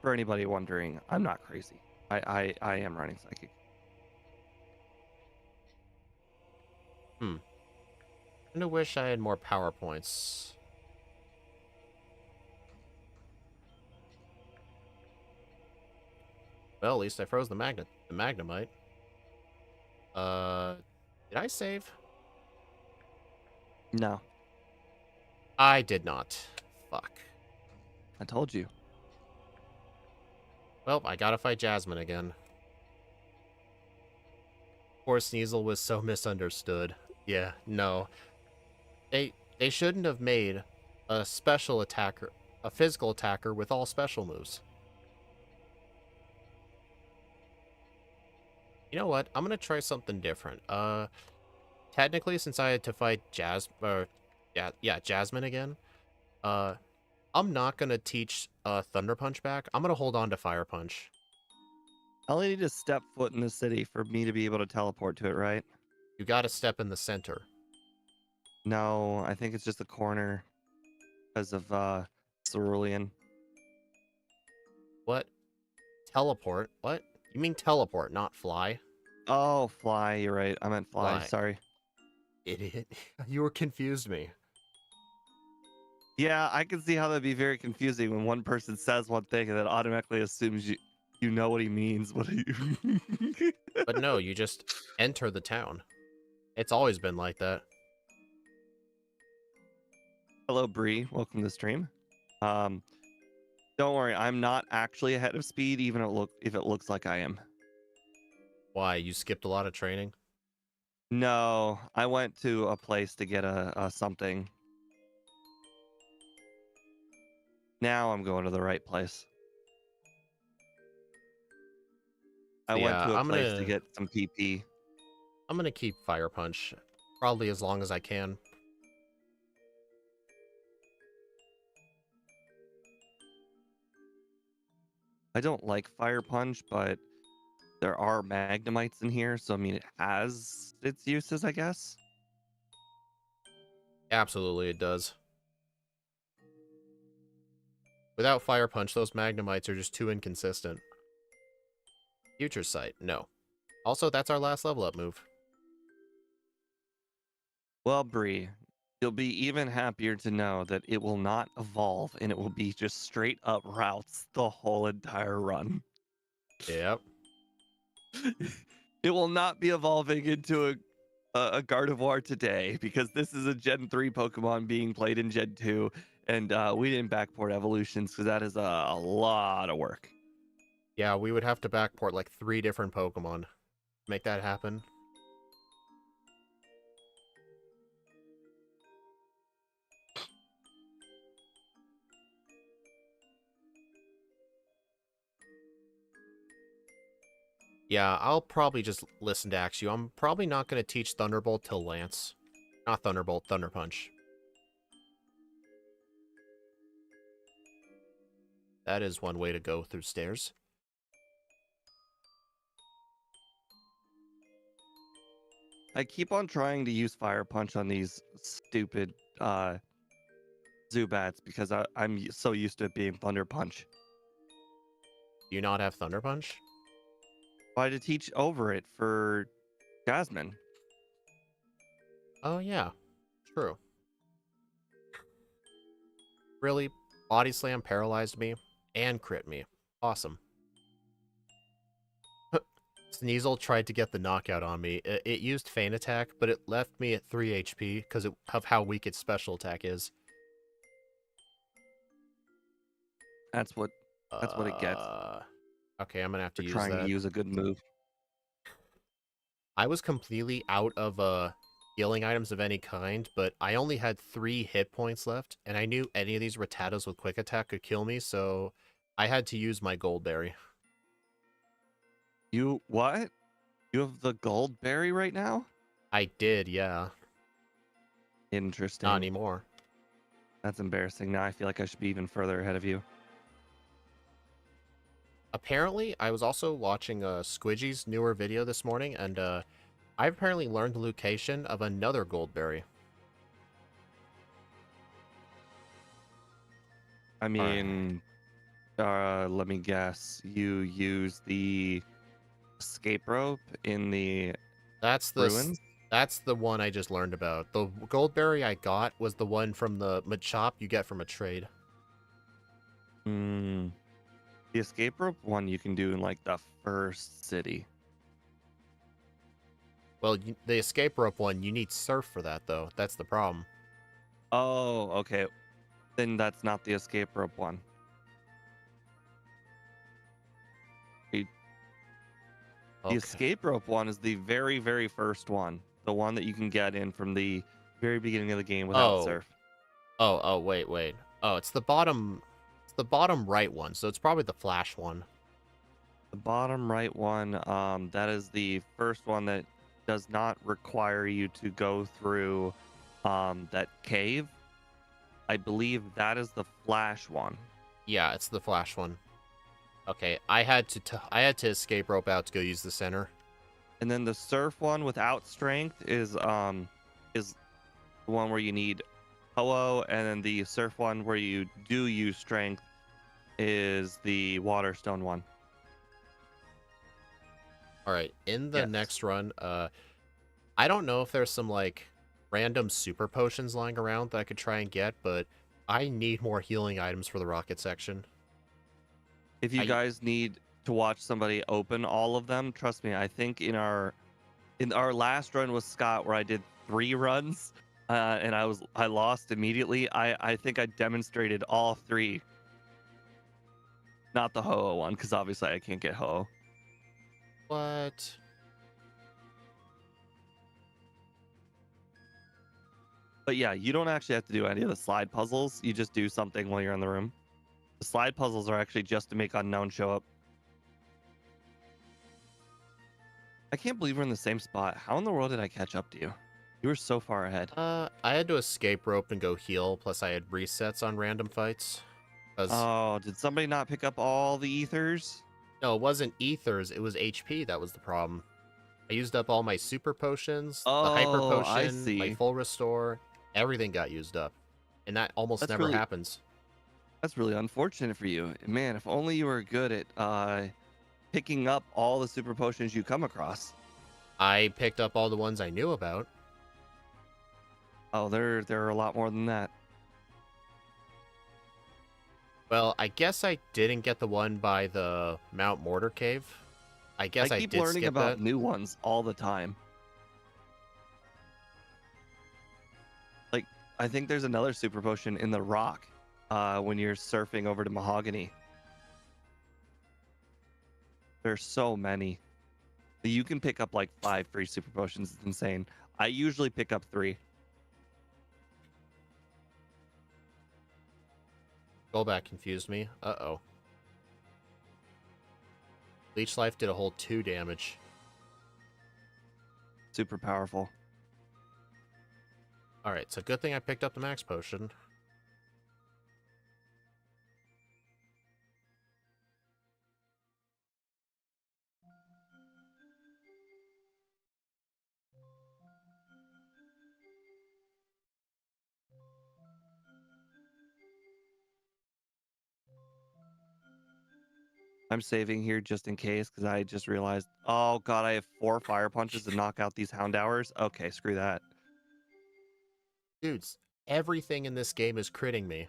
For anybody wondering, I'm not crazy. I am running Psychic.
I kind of wish I had more PowerPoints. Well, at least I froze the Magnemite. Did I save?
No.
I did not. Fuck.
I told you.
Well, I gotta fight Jasmine again. Poor Sneasel was so misunderstood. Yeah, no. They shouldn't have made a special attacker, a physical attacker with all special moves. You know what? I'm gonna try something different. Technically, since I had to fight Jasmine again, I'm not gonna teach Thunder Punch back. I'm gonna hold on to Fire Punch.
I only need to step foot in the city for me to be able to teleport to it, right?
You gotta step in the center.
No, I think it's just the corner because of Cerulean.
What? Teleport? What? You mean teleport, not fly?
Oh, fly. You're right. I meant fly.
Fly.
Sorry.
Idiot. You were confused me.
Yeah, I can see how that'd be very confusing when one person says one thing and then automatically assumes you know what he means. What are you?
But no, you just enter the town. It's always been like that.
Hello, Bree. Welcome to the stream. Don't worry, I'm not actually ahead of speed, even if it looks like I am.
Why? You skipped a lot of training?
No, I went to a place to get a something. Now I'm going to the right place. I went to a place to get some PP.
I'm gonna keep Fire Punch, probably as long as I can.
I don't like Fire Punch, but there are Magnemites in here, so I mean, it has its uses, I guess.
Absolutely, it does. Without Fire Punch, those Magnemites are just too inconsistent. Future Sight, no. Also, that's our last level up move.
Well, Bree, you'll be even happier to know that it will not evolve and it will be just straight up routes the whole entire run.
Yep.
It will not be evolving into a Gardevoir today because this is a Gen 3 Pokemon being played in Gen 2, and we didn't backport evolutions because that is a lot of work.
Yeah, we would have to backport like 3 different Pokemon to make that happen. Yeah, I'll probably just listen to Axew. I'm probably not going to teach Thunderbolt till Lance. Not Thunderbolt, Thunder Punch. That is one way to go through stairs.
I keep on trying to use Fire Punch on these stupid Zubats because I'm so used to it being Thunder Punch.
Do you not have Thunder Punch?
I had to teach over it for Jasmine.
Oh, yeah. True. Really? Body Slam paralyzed me and crit me. Awesome. Sneasel tried to get the knockout on me. It used Feint Attack, but it left me at 3 HP because of how weak its special attack is.
That's what it gets
Okay, I'm gonna have
for
to use
trying to
that.
use a good move.
I was completely out of healing items of any kind, but I only had 3 hit points left, and I knew any of these Rattatas with Quick Attack could kill me, so I had to use my Gold Berry.
You what? You have the gold berry right now?
I did, yeah. Not
Interesting.
anymore.
That's embarrassing. Now I feel like I should be even further ahead of you.
Apparently, I was also watching Squidgy's newer video this morning, and I apparently learned the location of another Goldberry.
I mean, let me guess. You use the escape rope in the
That's
ruins?
that's the one I just learned about. The Goldberry I got was the one from the Machop you get from a trade.
Hmm. The escape rope one you can do in like the first city.
Well, the escape rope one, you need Surf for that, though. That's the problem.
Oh, okay. Then that's not the escape rope one. The
Okay.
escape rope one is the very, very first one. The one that you can get in from the very beginning of the game without surf.
Oh, wait. Oh, it's the bottom right one, so it's probably the Flash one.
The bottom right one, that is the first one that does not require you to go through that cave. I believe that is the Flash one.
Yeah, it's the Flash one. Okay, I had to escape rope out to go use the center.
And then the surf one without strength is the one where you need Ho-Oh, and then the surf one where you do use strength is the Waterstone one.
All right, in the
Yes.
next run, I don't know if there's some like random super potions lying around that I could try and get, but I need more healing items for the rocket section.
If you guys need to watch somebody open all of them, trust me, I think in our last run with Scott where I did 3 runs and I lost immediately, I think I demonstrated all 3. Not the Ho-Oh one, because obviously I can't get Ho-Oh.
What?
But yeah, you don't actually have to do any of the slide puzzles. You just do something while you're in the room. The slide puzzles are actually just to make unknown show up. I can't believe we're in the same spot. How in the world did I catch up to you? You were so far ahead.
I had to escape rope and go heal, plus I had resets on random fights.
Oh, did somebody not pick up all the ethers?
No, it wasn't ethers, it was HP that was the problem. I used up all my super potions, the hyper
Oh, I
potion, my
see.
full restore, everything got used up. And that almost never happens.
That's really unfortunate for you. Man, if only you were good at picking up all the super potions you come across.
I picked up all the ones I knew about.
Oh, there are a lot more than that.
Well, I guess I didn't get the one by the Mount Mortar cave. I
I
guess I
keep
did
learning
skip
about
that.
new ones all the time. Like, I think there's another super potion in the rock when you're surfing over to Mahogany. There's so many. You can pick up like 5 free super potions. It's insane. I usually pick up 3.
Golbat confused me. Uh-oh. Leech Life did a whole 2 damage.
Super powerful.
Alright, so good thing I picked up the max potion.
I'm saving here just in case because I just realized, oh god, I have 4 fire punches to knock out these Houndours. Okay, screw that.
Dudes, everything in this game is critting me.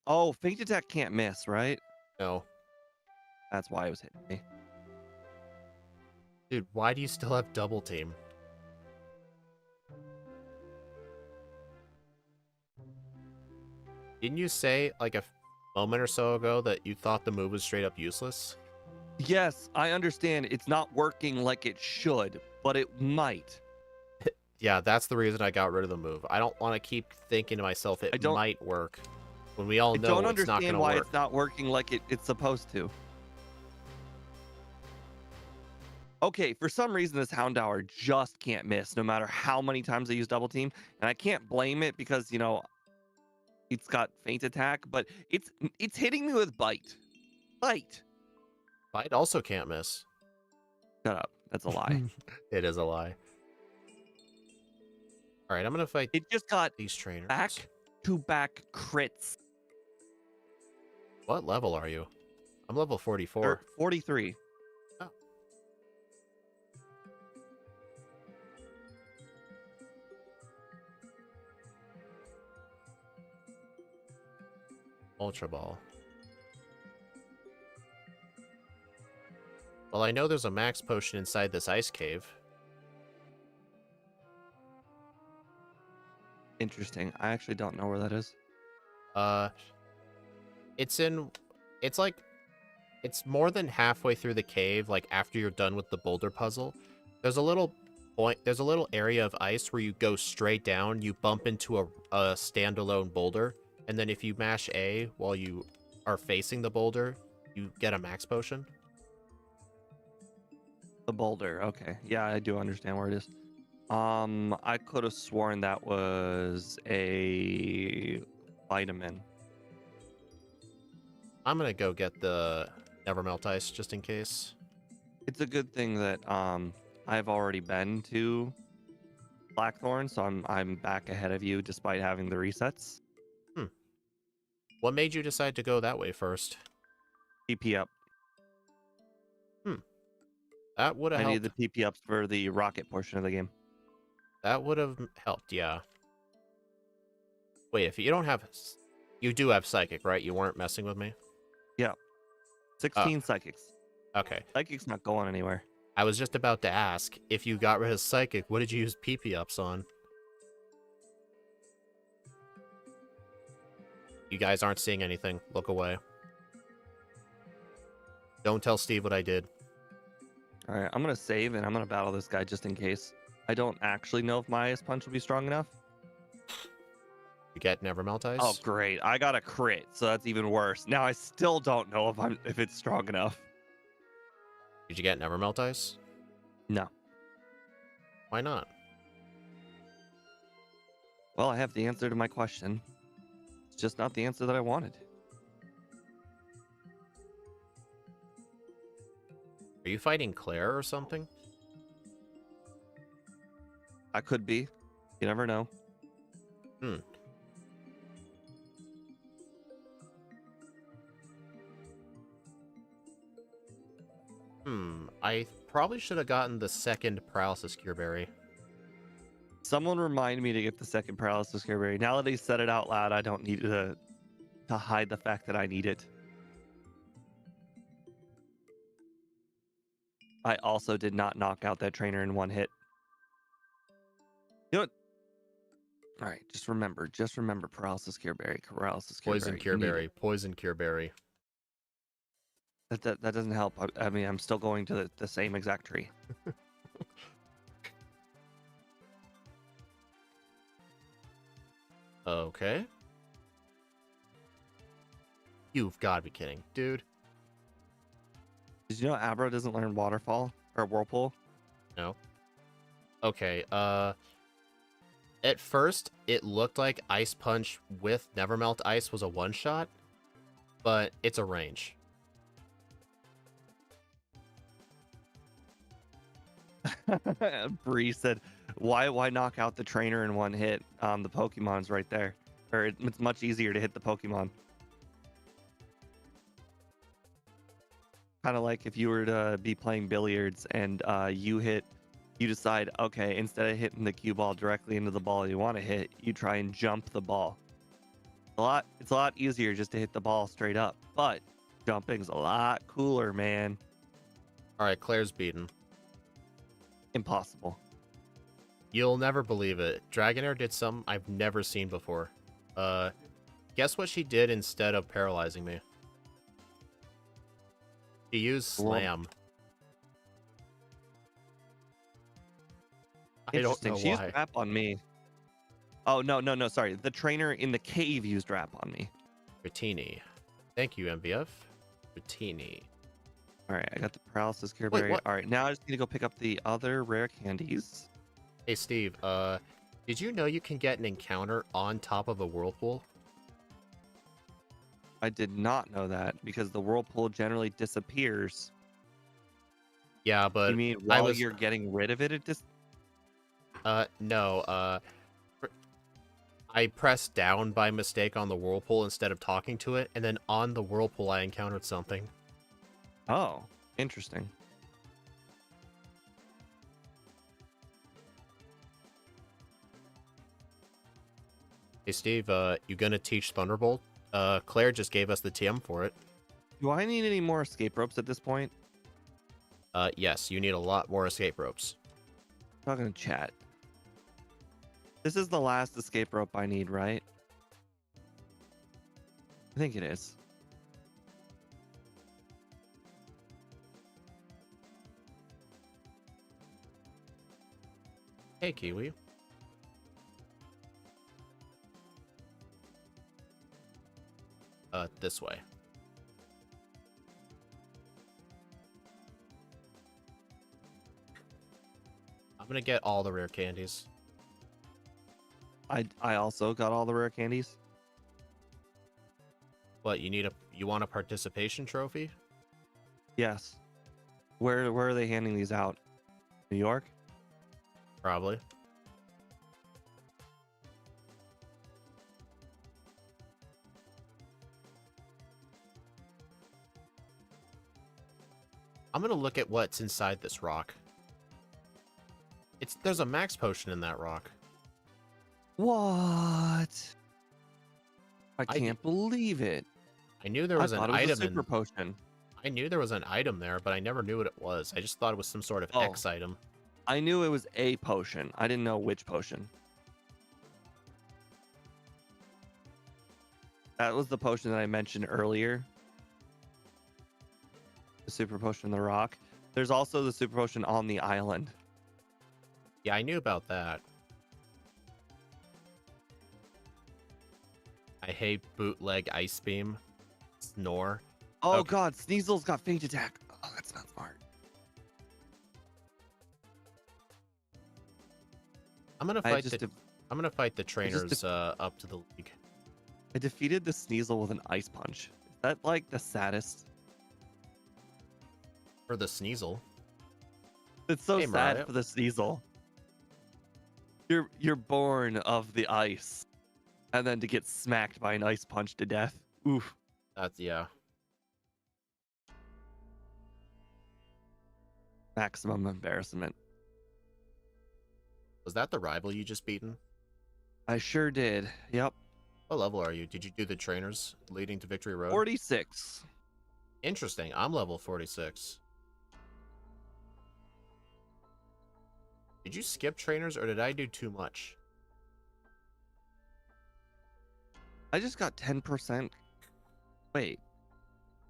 Oh, Feint Attack can't miss, right?
No.
That's why it was hitting me.
Dude, why do you still have Double Team? Didn't you say, like, a moment or so ago that you thought the move was straight up useless?
Yes, I understand it's not working like it should, but it might.
Yeah, that's the reason I got rid of the move. I don't want to keep thinking to myself it might work when we all
I
know
don't
it's not going
understand
to
why
work.
it's not working like it's supposed to. Okay, for some reason this Houndour just can't miss no matter how many times I use double team, and I can't blame it because, you know, it's got Feint Attack, but it's hitting me with Bite. Bite.
Bite also can't miss.
Shut up. That's a lie.
It is a lie. All right, I'm going to fight
It just got
these trainers.
back-to-back crits.
What level are you? I'm level 44.
43.
Oh. Ultra Ball. Well, I know there's a max potion inside this ice cave.
Interesting. I actually don't know where that is.
It's in... It's like... It's more than halfway through the cave, like after you're done with the boulder puzzle. There's a little point, there's a little area of ice where you go straight down, you bump into a standalone boulder, and then if you mash A while you are facing the boulder, you get a max potion.
The boulder. Okay. Yeah, I do understand where it is. I could have sworn that was a vitamin.
I'm gonna go get the Nevermelt Ice just in case.
It's a good thing that I've already been to Blackthorn, so I'm back ahead of you despite having the resets.
What made you decide to go that way first?
PP up.
That would have
I
helped.
need the PP ups for the rocket portion of the game.
That would have helped, yeah. Wait, if you don't have... You do have Psychic, right? You weren't messing with me?
Yeah. 16 psychics.
Okay.
Psychic's not going anywhere.
I was just about to ask, if you got rid of Psychic, what did you use PP ups on? You guys aren't seeing anything. Look away. Don't tell Steve what I did.
All right, I'm going to save and I'm going to battle this guy just in case. I don't actually know if my Ice Punch will be strong enough.
You get Nevermelt Ice?
Oh, great. I got a crit, so that's even worse. Now I still don't know if it's strong enough.
Did you get Nevermelt Ice?
No.
Why not?
Well, I have the answer to my question. It's just not the answer that I wanted.
Are you fighting Claire or something?
I could be. You never know.
I probably should have gotten the second Paralysis Cure Berry.
Someone remind me to get the second Paralysis Cure Berry. Now that he said it out loud, I don't need to hide the fact that I need it. I also did not knock out that trainer in one hit. You know what? All right, just remember paralysis cure berry, paralysis cure
Poison
berry.
cure
You need
berry.
it.
Poison cure berry.
That doesn't help. I mean, I'm still going to the same exact tree.
Okay. You've got to be kidding, dude.
Did you know Abra doesn't learn waterfall or whirlpool?
No. Okay, at first, it looked like Ice Punch with Nevermelt Ice was a one-shot, but it's a range.
Bree said, "Why knock out the trainer in one hit? The Pokemon's right there, or it's much easier to hit the Pokemon. Kind of like if you were to be playing billiards and you decide, okay, instead of hitting the cue ball directly into the ball you want to hit, you try and jump the ball. It's a lot easier just to hit the ball straight up, but jumping's a lot cooler, man.
All right, Claire's beaten.
Impossible.
You'll never believe it. Dragonair did something I've never seen before. Guess what she did instead of paralyzing me? She used Slam. I don't
Interesting.
know
She used
why.
Wrap on me. Oh, no. Sorry. The trainer in the cave used Wrap on me.
Ratini. Thank you, MVF. Ratini.
All right. I got the paralysis cure
Wait,
berry.
what?
All right. Now I just need to go pick up the other rare candies.
Hey, Steve, did you know you can get an encounter on top of a whirlpool?
I did not know that because the whirlpool generally disappears.
Yeah, but
You mean
I
while
was...
you're getting rid of it, it just...
No, I pressed down by mistake on the whirlpool instead of talking to it, and then on the whirlpool I encountered something.
Oh, interesting.
Hey, Steve, you gonna teach Thunderbolt? Claire just gave us the TM for it.
Do I need any more escape ropes at this point?
Yes, you need a lot more escape ropes.
Talking to chat. This is the last escape rope I need, right? I think it is.
Hey, Kiwi. This way. I'm gonna get all the rare candies.
I also got all the rare candies.
What, you want a participation trophy?
Yes. Where are they handing these out? New York?
Probably. I'm gonna look at what's inside this rock. There's a max potion in that rock.
What? I can't believe it.
I knew there was
I
an
thought it was
item
a super potion.
I knew there was an item there, but I never knew what it was. I just thought it was some sort of X item.
I knew it was a potion. I didn't know which potion. That was the potion that I mentioned earlier. The super potion in the rock. There's also the super potion on the island.
Yeah, I knew about that. I hate bootleg ice beam. Snore.
Oh
Okay.
god, Sneasel's got faint attack. Oh, that's not smart.
I'm gonna fight the trainers up to the league.
I defeated the Sneasel with an ice punch. Is that like the saddest?
For the Sneasel.
It's so
Hey,
sad
Mariah.
for the Sneasel. You're born of the ice, and then to get smacked by an ice punch to death. Oof.
Yeah.
Maximum embarrassment.
Was that the rival you just beaten?
I sure did. Yep.
What level are you? Did you do the trainers leading to Victory Road?
46.
Interesting. I'm level 46. Did you skip trainers or did I do too much?
I just got 10%. Wait,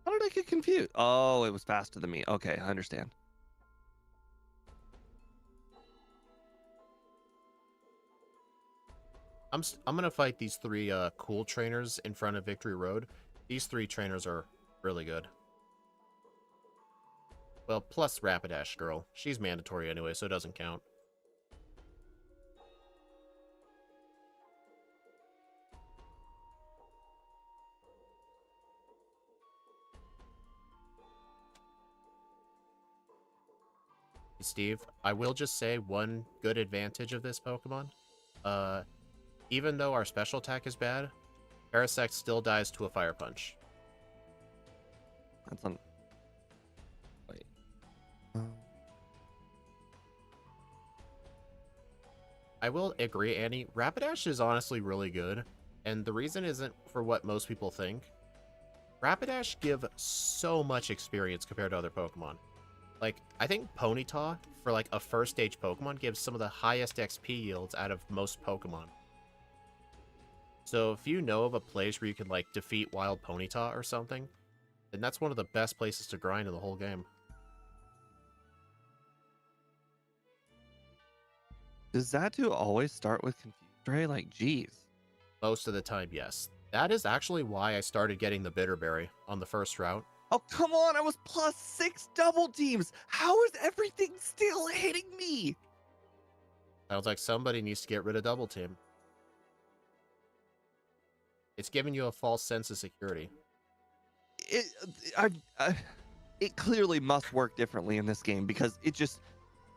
how did I get confused? Oh, it was faster than me. Okay, I understand.
I'm gonna fight these three cool trainers in front of Victory Road. These three trainers are really good. Well, plus Rapidash Girl. She's mandatory anyway, so it doesn't count. Steve, I will just say one good advantage of this Pokemon. Even though our special attack is bad, Parasect still dies to a Fire Punch.
That's on. Wait.
I will agree, Annie. Rapidash is honestly really good, and the reason isn't for what most people think. Rapidash give so much experience compared to other Pokemon. Like, I think Ponyta, for like a first stage Pokemon, gives some of the highest XP yields out of most Pokemon. So if you know of a place where you can like defeat Wild Ponyta or something, then that's one of the best places to grind in the whole game.
Does Zatu always start with Confused Ray? Like, geez.
Most of the time, yes. That is actually why I started getting the Bitterberry on the first route.
Oh, come on. I was +6 double teams. How is everything still hitting me?
Sounds like somebody needs to get rid of Double Team. It's giving you a false sense of security.
It clearly must work differently in this game because it just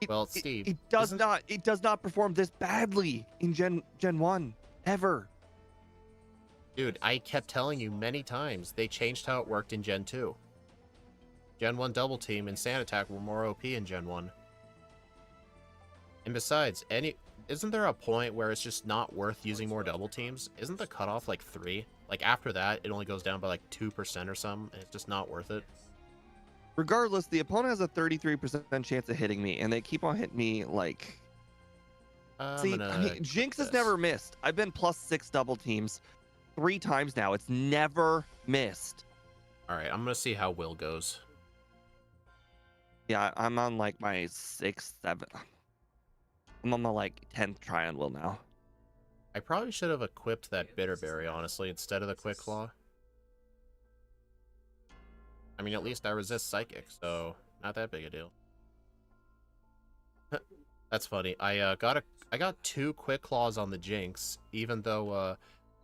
Well, Steve,
it does not perform this badly in Gen 1 ever.
Dude, I kept telling you many times they changed how it worked in Gen 2. Gen 1 Double Team and Sand Attack were more OP in Gen 1. And besides, isn't there a point where it's just not worth using more double teams? Isn't the cutoff like 3? Like after that, it only goes down by like 2% or something, and it's just not worth it.
Regardless, the opponent has a 33% chance of hitting me, and they keep on hitting me like. See, Jinx has never missed. I've been +6 double teams 3 times now. It's never missed.
Alright, I'm gonna see how Will goes.
Yeah, I'm on like my 6th, 7th. I'm on my like 10th try on Will now.
I probably should have equipped that Bitterberry, honestly, instead of the Quick Claw. I mean, at least I resist Psychic, so not that big a deal. That's funny. I got 2 Quick Claws on the Jinx, even though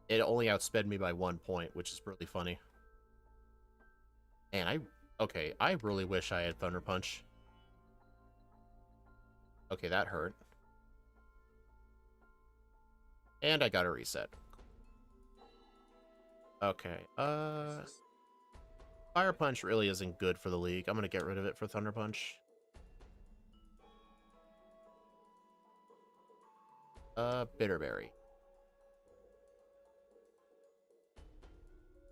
it only outsped me by 1 point, which is really funny. And I really wish I had Thunder Punch. Okay, that hurt. And I got a reset. Okay, Fire Punch really isn't good for the league. I'm gonna get rid of it for Thunder Punch. Bitterberry.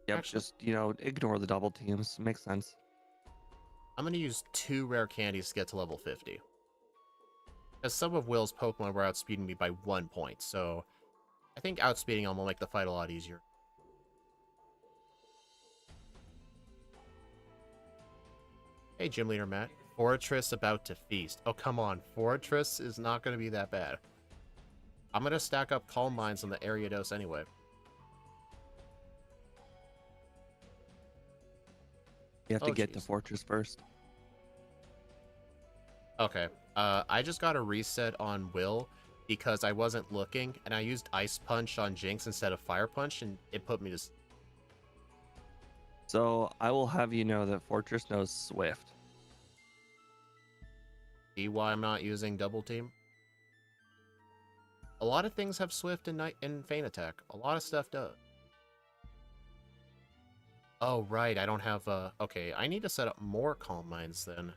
Yep,
Actually,
just, ignore the double teams. Makes sense.
I'm gonna use 2 rare candies to get to level 50. Because some of Will's Pokemon were outspeeding me by 1 point, so I think outspeeding them will make the fight a lot easier. Hey, Gym Leader Matt. Fortress about to feast. Oh, come on. Fortress is not going to be that bad. I'm going to stack up Calm Minds on the Ariados anyway.
You have to get to Fortress first.
Okay. I just got a reset on Will because I wasn't looking, and I used Ice Punch on Jinx instead of Fire Punch, and it put me to...
So I will have you know that Fortress knows Swift.
See why I'm not using Double Team? A lot of things have Swift and Feint Attack. A lot of stuff does. Oh, right. I don't have... Okay, I need to set up more Calm Minds then.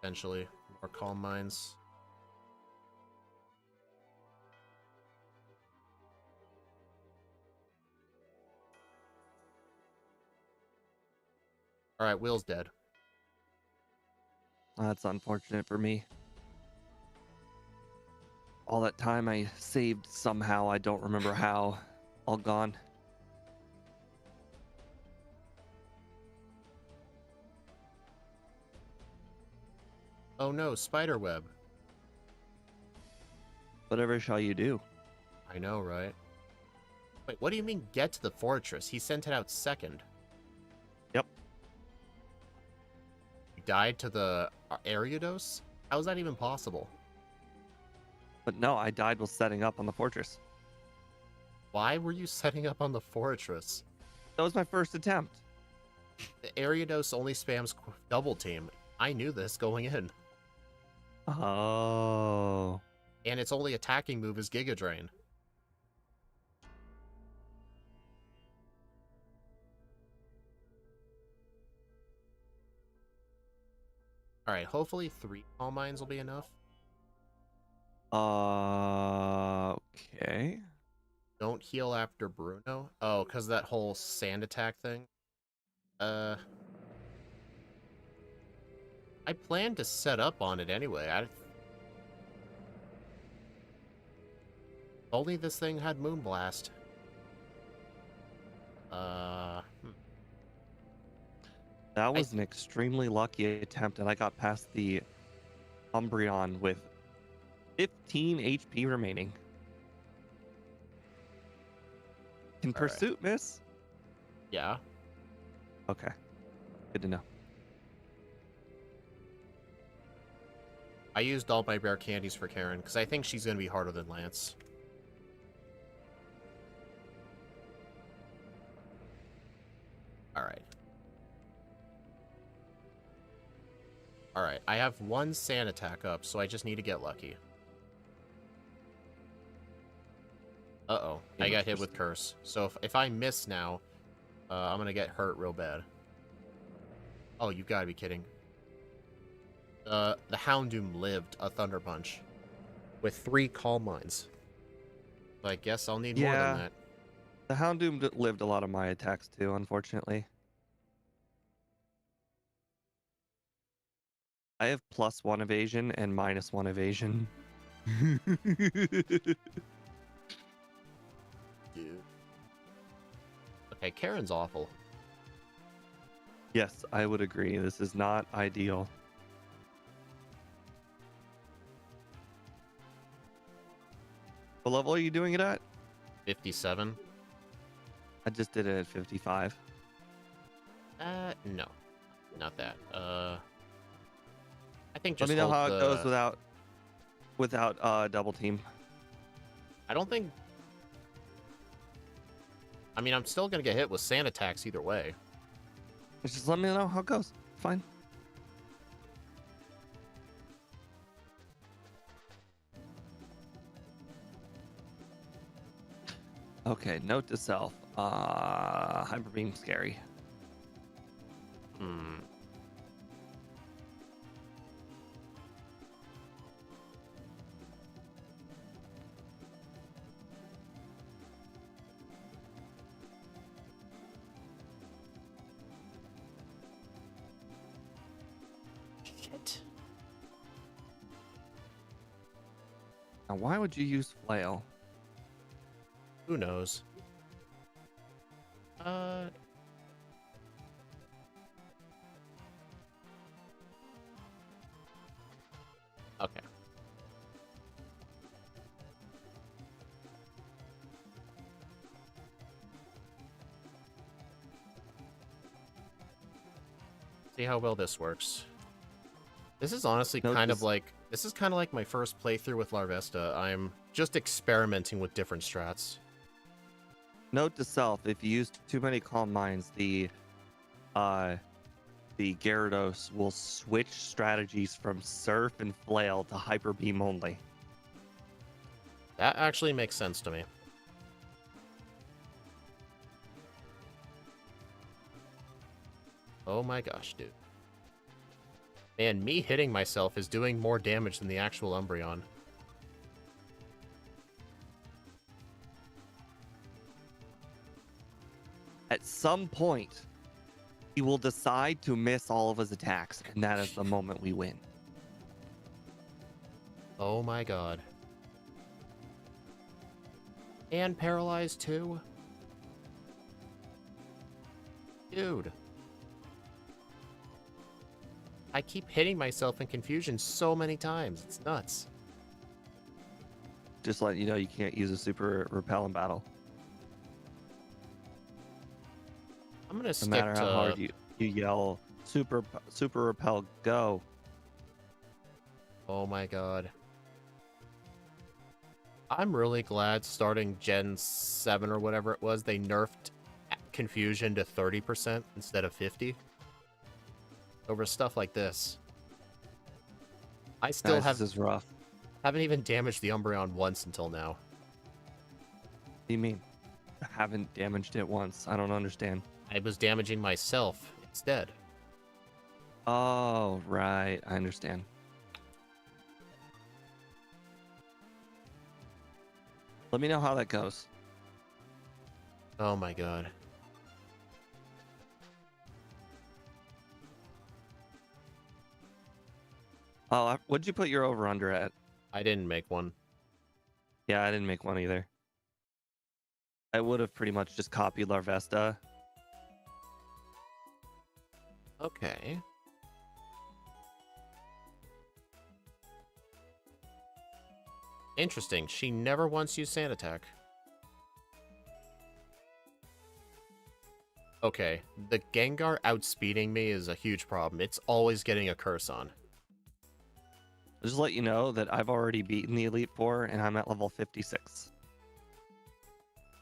Eventually. More Calm Minds. Alright, Will's dead.
That's unfortunate for me. All that time I saved somehow, I don't remember how, all gone.
Oh no, spiderweb.
Whatever shall you do?
I know, right? Wait, what do you mean get to the fortress? He sent it out second.
Yep.
You died to the Ariados? How is that even possible?
But no, I died while setting up on the fortress.
Why were you setting up on the fortress?
That was my first attempt.
The Ariados only spams double team. I knew this going in.
Oh.
And its only attacking move is Giga Drain. Alright, hopefully 3 Calm Minds will be enough.
Okay.
Don't heal after Bruno. Oh, because that whole sand attack thing. I planned to set up on it anyway. Only this thing had Moonblast.
That was an extremely lucky attempt, and I got past the Umbreon with 15 HP remaining. Can
All right.
Pursuit miss?
Yeah.
Okay. Good to know.
I used all my rare candies for Karen, because I think she's going to be harder than Lance. Alright. Alright, I have 1 sand attack up, so I just need to get lucky. Uh-oh, I got hit with Curse. So if I miss now, I'm going to get hurt real bad. Oh, you gotta be kidding. The Houndoom lived a Thunder Punch with 3 Calm Minds. So I guess I'll need more than that.
The Houndoom lived a lot of my attacks too, unfortunately. I have +1 evasion and -1 evasion.
Dude. Okay, Karen's awful.
Yes, I would agree. This is not ideal. What level are you doing it at?
57.
I just did it at 55.
No. Not that. I think
Let
just
me know how
hold
it goes without double team.
I don't think... I mean, I'm still gonna get hit with sand attacks either way.
Just let me know how it goes. Fine. Okay, note to self. Hyper Beam scary.
Hmm. Shit.
Now, why would you use flail?
Who knows? Okay. See how well this works. This is honestly kind of like my first playthrough with Larvesta. I'm just experimenting with different strats.
Note to self: if you use too many Calm Minds, the Gyarados will switch strategies from Surf and Flail to Hyper Beam only.
That actually makes sense to me. Oh my gosh, dude. Man, me hitting myself is doing more damage than the actual Umbreon.
At some point, he will decide to miss all of his attacks, and that is the moment we win.
Oh my god. And paralyzed too? Dude. I keep hitting myself in confusion so many times. It's nuts.
Just letting you know you can't use a super repel in battle.
I'm gonna
No
stick
matter how hard
to...
you yell, super repel, go.
Oh my god. I'm really glad starting Gen 7 or whatever it was, they nerfed confusion to 30% instead of 50. Over stuff like this. I still
Guys, this is rough.
haven't even damaged the Umbreon once until now.
What do you mean? I haven't damaged it once. I don't understand.
I was damaging myself instead.
Oh, right. I understand. Let me know how that goes.
Oh my god.
Oh, what'd you put your over-under at?
I didn't make one.
Yeah, I didn't make one either. I would have pretty much just copied Larvesta.
Okay. Interesting. She never once used Sand Attack. Okay. The Gengar outspeeding me is a huge problem. It's always getting a curse on.
I'll just let you know that I've already beaten the Elite Four and I'm at level 56.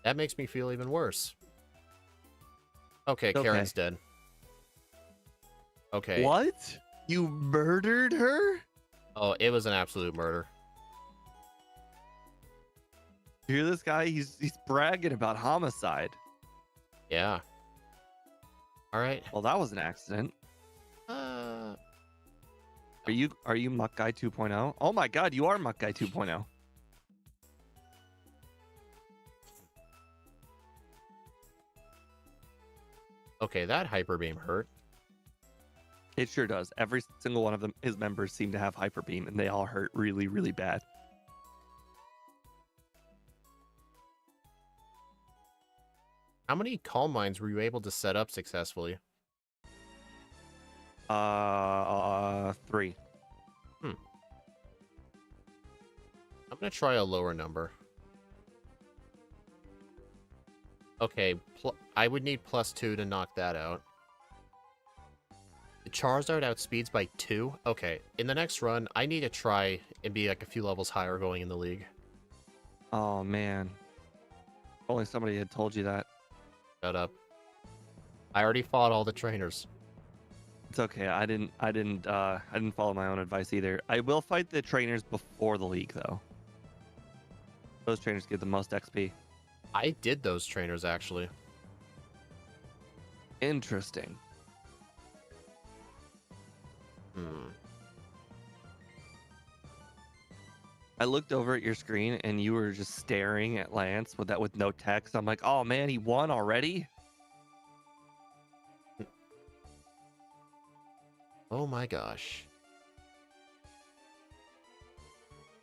That makes me feel even worse. Okay,
Okay.
Karen's dead. Okay.
What? You murdered her?
Oh, it was an absolute murder.
You hear this guy? He's bragging about homicide.
Yeah. Alright.
Well, that was an accident. Are you Muck Guy 2.0? Oh my god, you are Muck Guy 2.0.
Okay, that Hyper Beam hurt.
It sure does. Every single one of them, his members seem to have Hyper Beam, and they all hurt really, really bad.
How many Calm Minds were you able to set up successfully?
3.
I'm gonna try a lower number. Okay, I would need +2 to knock that out. The Charizard outspeeds by 2? Okay, in the next run, I need to try and be like a few levels higher going in the league.
Oh man. If only somebody had told you that.
Shut up. I already fought all the trainers.
It's okay. I didn't follow my own advice either. I will fight the trainers before the league though. Those trainers get the most XP.
I did those trainers, actually.
Interesting. I looked over at your screen and you were just staring at Lance with no text. I'm like, oh man, he won already?
Oh my gosh.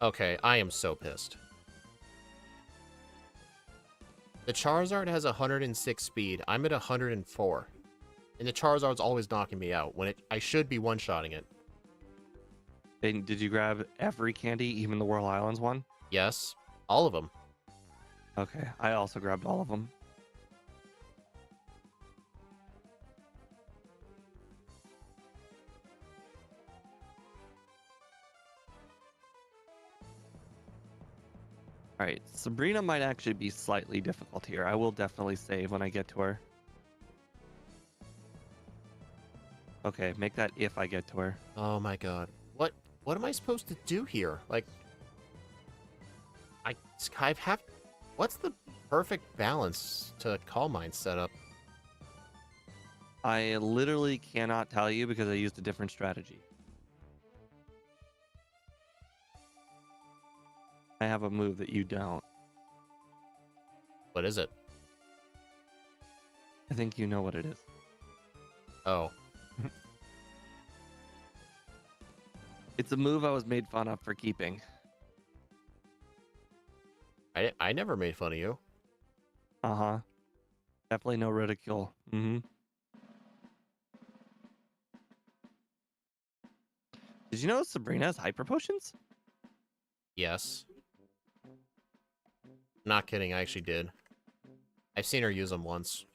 Okay, I am so pissed. The Charizard has 106 speed. I'm at 104. And the Charizard's always knocking me out when I should be one-shotting it.
And did you grab every candy, even the Whirl Islands one?
Yes, all of them.
Okay, I also grabbed all of them. All right, Sabrina might actually be slightly difficult here. I will definitely save when I get to her. Okay, make that if I get to her.
Oh my god. What am I supposed to do here? Like, I have... What's the perfect balance to Calm Mind setup?
I literally cannot tell you because I used a different strategy. I have a move that you don't.
What is it?
I think you know what it is.
Oh.
It's a move I was made fun of for keeping.
I never made fun of you.
Uh-huh. Definitely no ridicule. Mm-hmm. Did you know Sabrina has hyper potions?
Yes. Not kidding, I actually did. I've seen her use them once.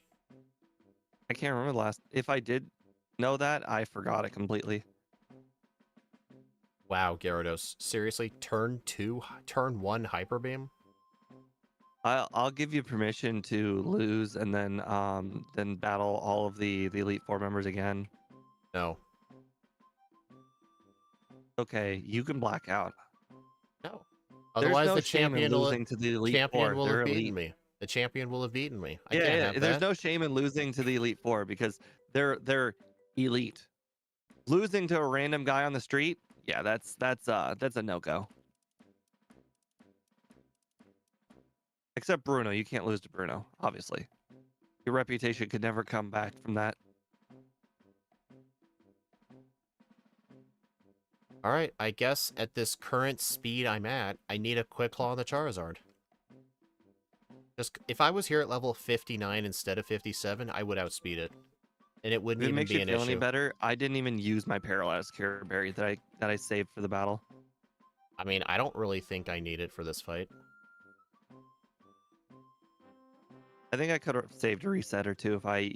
I can't remember the last. If I did know that, I forgot it completely.
Wow, Gyarados. Seriously? Turn 1 Hyper Beam?
I'll give you permission to lose and then battle all of the Elite Four members again.
No.
Okay, you can black out.
No.
There's
Otherwise,
no
the
shame in losing to the Elite
champion
Four.
will
They're
have beaten
elite.
me. The champion will have beaten me. I can't
Yeah,
have
there's
that.
no shame in losing to the Elite Four because they're elite. Losing to a random guy on the street, yeah, that's a no-go. Except Bruno, you can't lose to Bruno, obviously. Your reputation could never come back from that.
Alright, I guess at this current speed I'm at, I need a Quick Claw on the Charizard. Just, if I was here at level 59 instead of 57, I would outspeed it. And it wouldn't
If it
even
makes
be
you
an
feel any
issue.
better, I didn't even use my paralyzed Cure Berry that I saved for the battle.
I mean, I don't really think I need it for this fight.
I think I could have saved a reset or two if I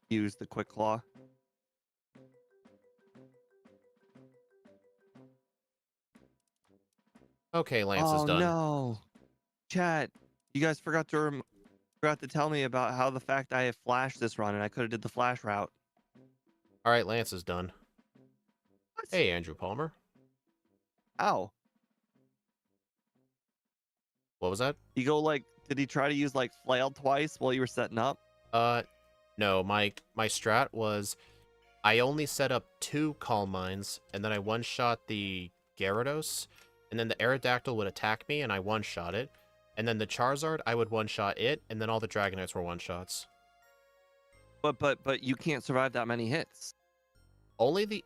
used the Quick Claw.
Okay, Lance is
Oh
done.
no, chat! You guys forgot to tell me about how the fact I have flash this run and I could have did the flash route.
Alright, Lance is done.
What?
Hey, Andrew Palmer.
Ow!
What was that?
You go like, did he try to use like flail twice while you were setting up?
No, my strat was I only set up 2 Calm Minds, and then I one-shot the Gyarados, and then the Aerodactyl would attack me, and I one-shot it. And then the Charizard, I would one-shot it, and then all the Dragonites were one-shots.
But you can't survive that many hits.
Only the...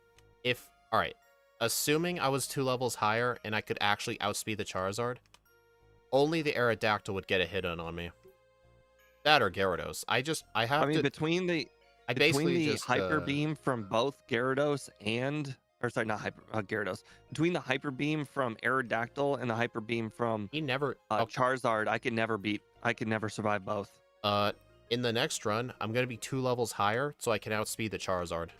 Alright. Assuming I was 2 levels higher, and I could actually outspeed the Charizard, only the Aerodactyl would get a hit on me. That or Gyarados. I mean,
between the hyper beam from both Gyarados and, or sorry, not hyper Gyarados. Between the hyper beam from Aerodactyl and the hyper beam from Charizard, I could never survive both.
In the next run, I'm gonna be 2 levels higher, so I can outspeed the Charizard.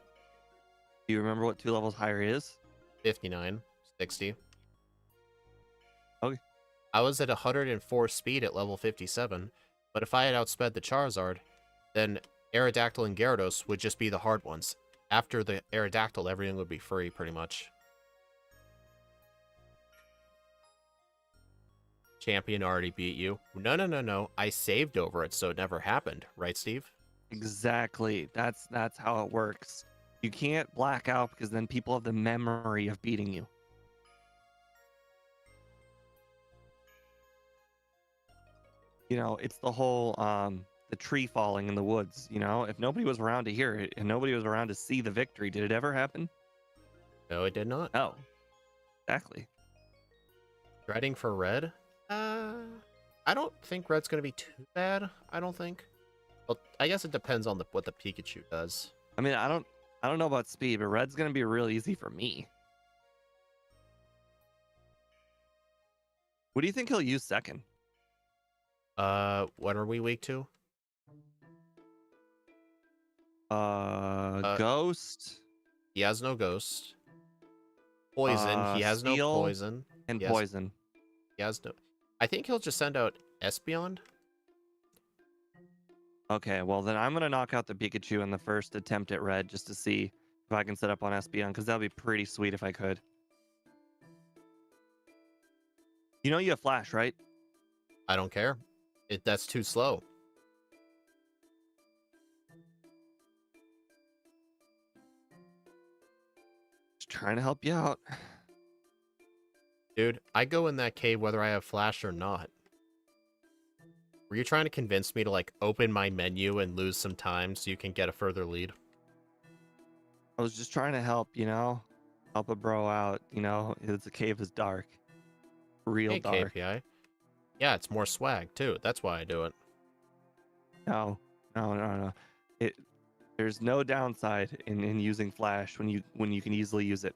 Do you remember what 2 levels higher is?
59, 60.
Okay.
I was at 104 speed at level 57, but if I had outsped the Charizard, then Aerodactyl and Gyarados would just be the hard ones. After the Aerodactyl, everything would be free, pretty much. Champion already beat you. No. I saved over it, so it never happened. Right, Steve?
Exactly. That's how it works. You can't black out because then people have the memory of beating you. You know, it's the whole the tree falling in the woods, you know? If nobody was around to hear it and nobody was around to see the victory, did it ever happen?
No, it did not.
No. Exactly.
Dreading for red? I don't think red's gonna be too bad. I don't think. Well, I guess it depends on what the Pikachu does.
I mean, I don't know about speed, but red's gonna be real easy for me. What do you think he'll use second?
What are we weak to?
Ghost.
He has no ghost. Poison. He has no poison.
And poison.
He has no. I think he'll just send out Espeon.
Okay, well then I'm gonna knock out the Pikachu in the first attempt at red just to see if I can set up on Espeon, because that'd be pretty sweet if I could. You know you have flash, right?
I don't care. That's too slow.
Just trying to help you out.
Dude, I go in that cave whether I have flash or not. Were you trying to convince me to, like, open my menu and lose some time so you can get a further lead?
I was just trying to help, you know? Help a bro out, you know? The cave is dark. Real
Hey,
dark.
KPI. Yeah, it's more swag too. That's why I do it.
No, no. It there's no downside in using Flash when you can easily use it.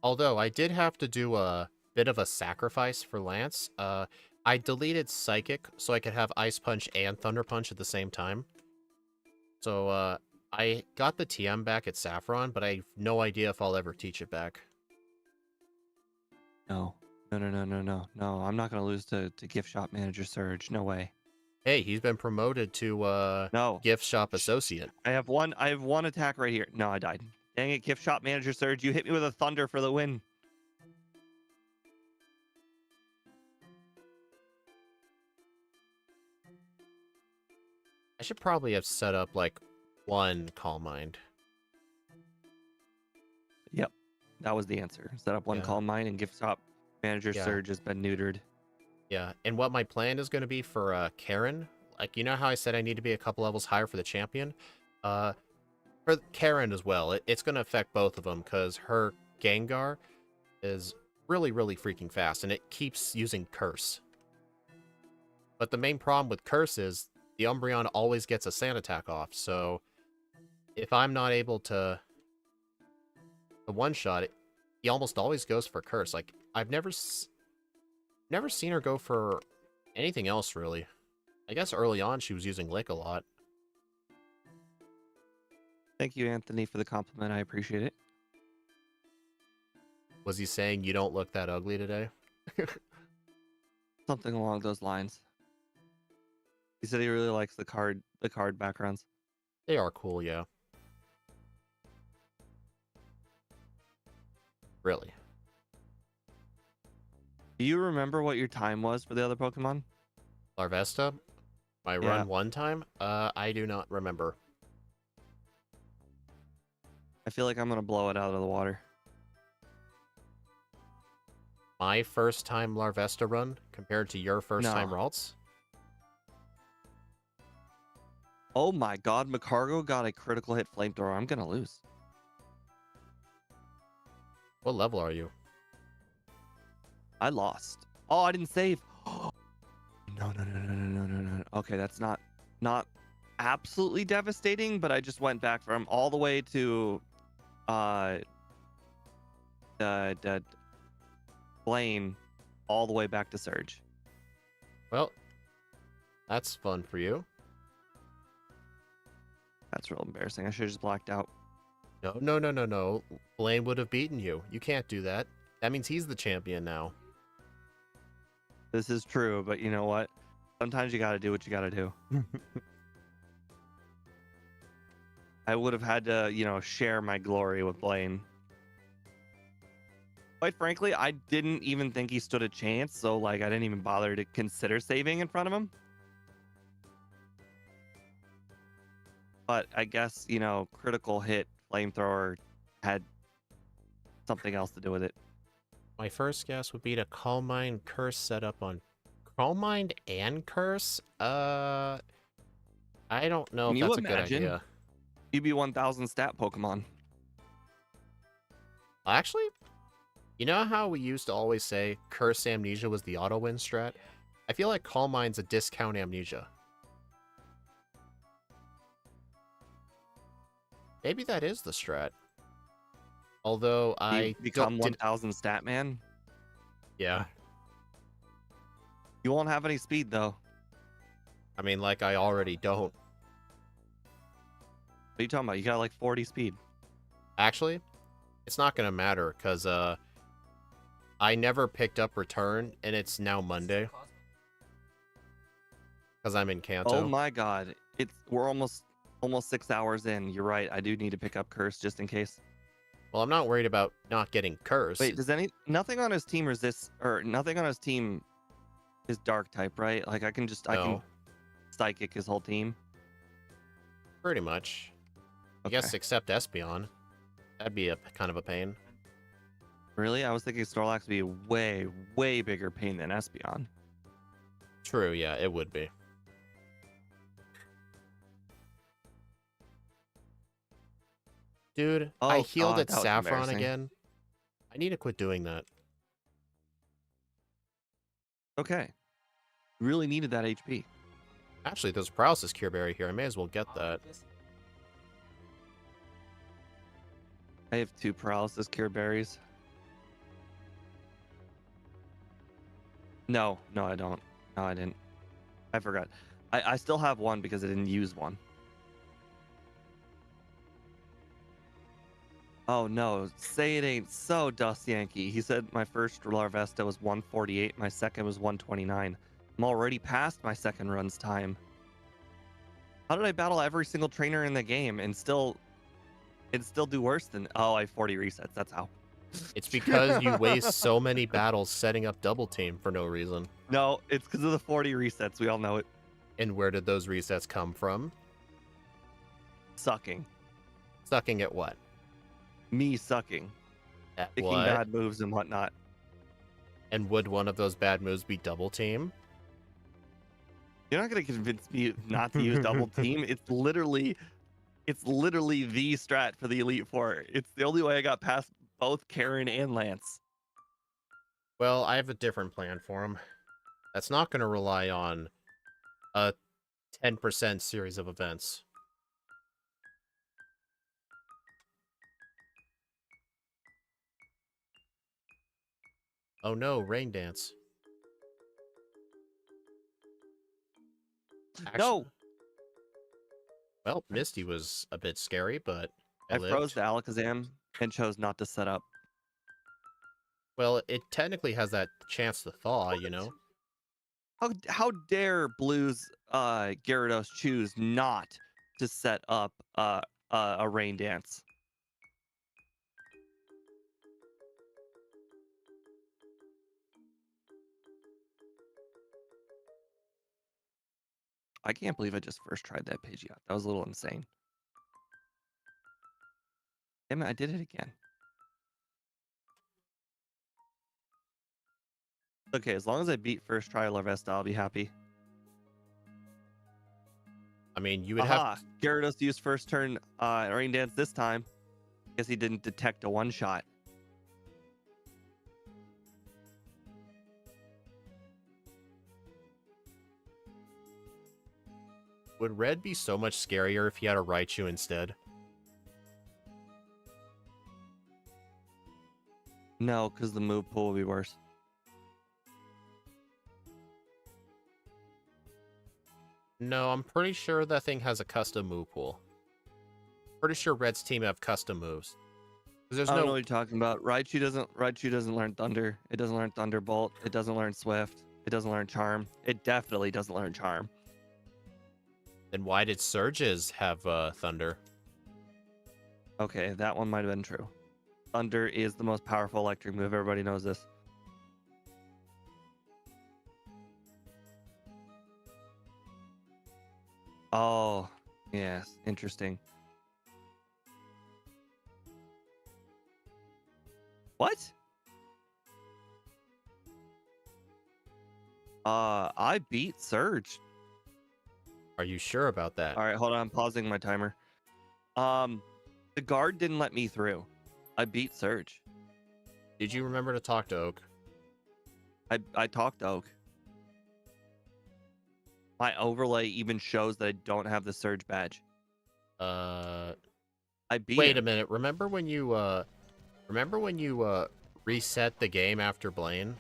Although I did have to do a bit of a sacrifice for Lance. I deleted Psychic so I could have Ice Punch and Thunder Punch at the same time. So I got the TM back at Saffron, but I have no idea if I'll ever teach it back.
No. No. I'm not gonna lose to Gift Shop Manager Surge. No way.
Hey, he's been promoted to
No.
Gift Shop Associate.
I have one attack right here. No, I died. Dang it, Gift Shop Manager Surge. You hit me with a thunder for the win.
I should probably have set up like one Calm Mind.
Yep. That was the answer. Set up one
Yeah.
Calm Mind and Gift Shop Manager
Yeah.
Surge has been neutered.
Yeah, and what my plan is going to be for Karen, like, you know how I said I need to be a couple levels higher for the champion? For Karen as well, it's going to affect both of them, because her Gengar is really, really freaking fast, and it keeps using Curse. But the main problem with Curse is the Umbreon always gets a Sand Attack off, so if I'm not able to one-shot it, he almost always goes for Curse. Like, I've never seen her go for anything else, really. I guess early on she was using Lick a lot.
Thank you, Anthony, for the compliment. I appreciate it.
Was he saying you don't look that ugly today?
Something along those lines. He said he really likes the card backgrounds.
They are cool, yeah. Really.
Do you remember what your time was for the other Pokemon?
Larvesta? My run one time? I do not remember.
I feel like I'm gonna blow it out of the water.
My first time Larvesta run compared to your first time
No.
Ralts?
Oh my god, Macargo got a critical hit flamethrower. I'm gonna lose.
What level are you?
I lost. Oh, I didn't save. No. Okay, that's not absolutely devastating, but I just went back from all the way to Blaine all the way back to Surge.
Well, that's fun for you.
That's real embarrassing. I should have just blacked out.
No. Blaine would have beaten you. You can't do that. That means he's the champion now.
This is true, but you know what? Sometimes you gotta do what you gotta do. I would have had to, share my glory with Blaine. Quite frankly, I didn't even think he stood a chance, so like I didn't even bother to consider saving in front of him. But I guess, critical hit flamethrower had something else to do with it.
My first guess would be to Calm Mind Curse set up on Calm Mind and Curse. I don't know
Can
if
you
that's a good
imagine?
idea.
UB 1000 stat Pokemon.
Actually, you know how we used to always say Curse Amnesia was the auto win strat? I feel like Calm Mind's a discount Amnesia. Maybe that is the strat. Although I
become 1000 stat man.
Yeah.
You won't have any speed though.
I mean, like, I already don't.
What are you talking about? You got like 40 speed.
Actually, it's not gonna matter, because I never picked up Return, and it's now Monday. Because I'm in Kanto.
Oh my god. We're almost 6 hours in. You're right. I do need to pick up Curse just in case.
Well, I'm not worried about not getting Curse.
Wait, nothing on his team resist, or nothing on his team is dark type, right? Like I can psychic his whole team.
Pretty much.
Okay.
I guess except Espeon. That'd be a kind of a pain.
Really? I was thinking Snorlax would be a way, way bigger pain than Espeon.
True, yeah, it would be. Dude, I healed
God,
at
that was
Saffron
embarrassing.
again. I need to quit doing that.
Okay. Really needed that HP.
Actually, there's a paralysis cure berry here. I may as well get that.
I have 2 paralysis cure berries. No, I don't. No, I didn't. I forgot. I still have one because I didn't use one. Oh no, say it ain't so, Dust Yankee. He said my first Larvesta was 148, my second was 129. I'm already past my second run's time. How did I battle every single trainer in the game and still do worse than I have 40 resets, that's how.
It's because you waste so many battles setting up double team for no reason.
No, it's because of the 40 resets, we all know it.
And where did those resets come from?
Sucking.
Sucking at what?
Me sucking.
At
Picking
what?
bad moves and whatnot.
And would one of those bad moves be double team?
You're not gonna convince me not to use double team. It's literally the strat for the Elite Four. It's the only way I got past both Karen and Lance.
Well, I have a different plan for him. That's not going to rely on a 10% series of events. Oh no, rain dance.
No,
Well, Misty was a bit scary, but
I
lived.
froze the Alakazam and chose not to set up.
Well, it technically has that chance to thaw, you know?
How dare Blues Gyarados choose not to set up a rain dance? I can't believe I just first tried that Pidgeot. That was a little insane. Damn it, I did it again. Okay, as long as I beat first try Larvesta, I'll be happy.
I mean, you would
Aha!
have...
Gyarados used first turn rain dance this time. Guess he didn't detect a one shot.
Would Red be so much scarier if he had a Raichu instead?
No, because the move pool will be worse.
No, I'm pretty sure that thing has a custom move pool. Pretty sure Red's team have custom moves. There's
I don't know
no...
what you're talking about. Raichu doesn't learn Thunder. It doesn't learn Thunderbolt. It doesn't learn Swift. It doesn't learn Charm. It definitely doesn't learn Charm.
Then why did Surges have Thunder?
Okay, that one might have been true. Thunder is the most powerful electric move. Everybody knows this. Oh, yes. Interesting. What? I beat Surge.
Are you sure about that?
All right, hold on. I'm pausing my timer. The guard didn't let me through. I beat Surge.
Did you remember to talk to Oak?
I talked to Oak. My overlay even shows that I don't have the Surge badge. I beat
Wait
him.
a minute. Remember when you reset the game after Blaine?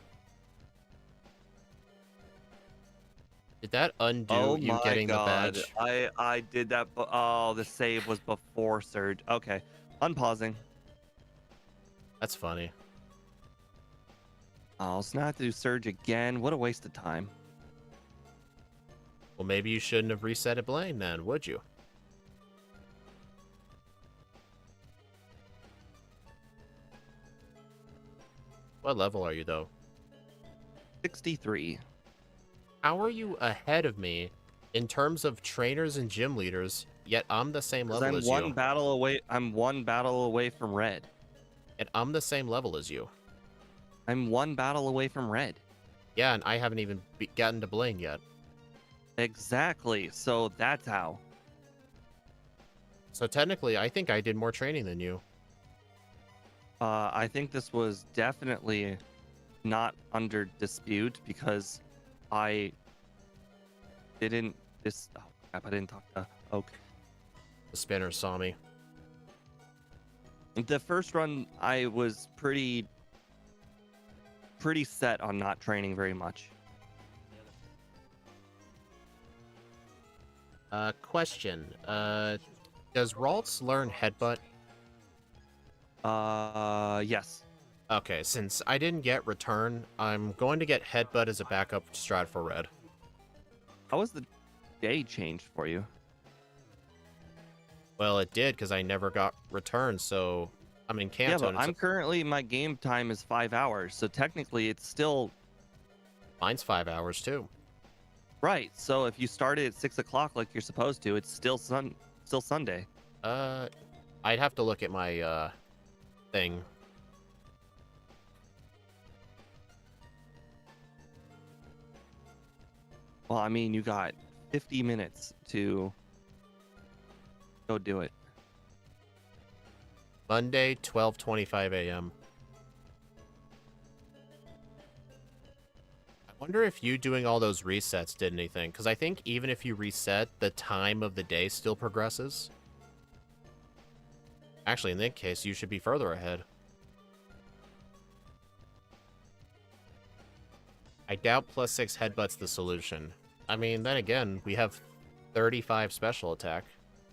Did that undo you getting the badge?
I did that. Oh, the save was before Surge. Okay, unpausing.
That's funny.
Oh, so now I have to do Surge again. What a waste of time.
Well, maybe you shouldn't have reset it Blaine then, would you? What level are you, though?
63.
How are you ahead of me in terms of trainers and gym leaders, yet I'm the same level as you?
I'm one battle away from Red.
And I'm the same level as you.
I'm one battle away from Red.
Yeah, and I haven't even gotten to Blaine yet.
Exactly. So that's how.
So technically, I think I did more training than you.
I think this was definitely not under dispute because I didn't. Oh crap! I didn't talk to Oak.
The spinner saw me.
The first run, I was pretty set on not training very much.
Question. Does Ralts learn headbutt?
Yes.
Okay, since I didn't get return, I'm going to get headbutt as a backup strat for red.
How was the day changed for you?
Well, it did because I never got return, so I'm in Kanto.
Yeah, but
and
I'm currently, my game time is 5 hours, so technically it's still
mine's 5 hours too.
right. So if you started at 6 o'clock like you're supposed to, it's still Sunday.
I'd have to look at my thing.
Well, I mean, you got 50 minutes to go do it.
Monday, 12:25 a.m. I wonder if you doing all those resets did anything, because I think even if you reset, the time of the day still progresses. Actually, in that case, you should be further ahead. I doubt +6 headbutt's the solution. I mean, then again, we have 35 special attack.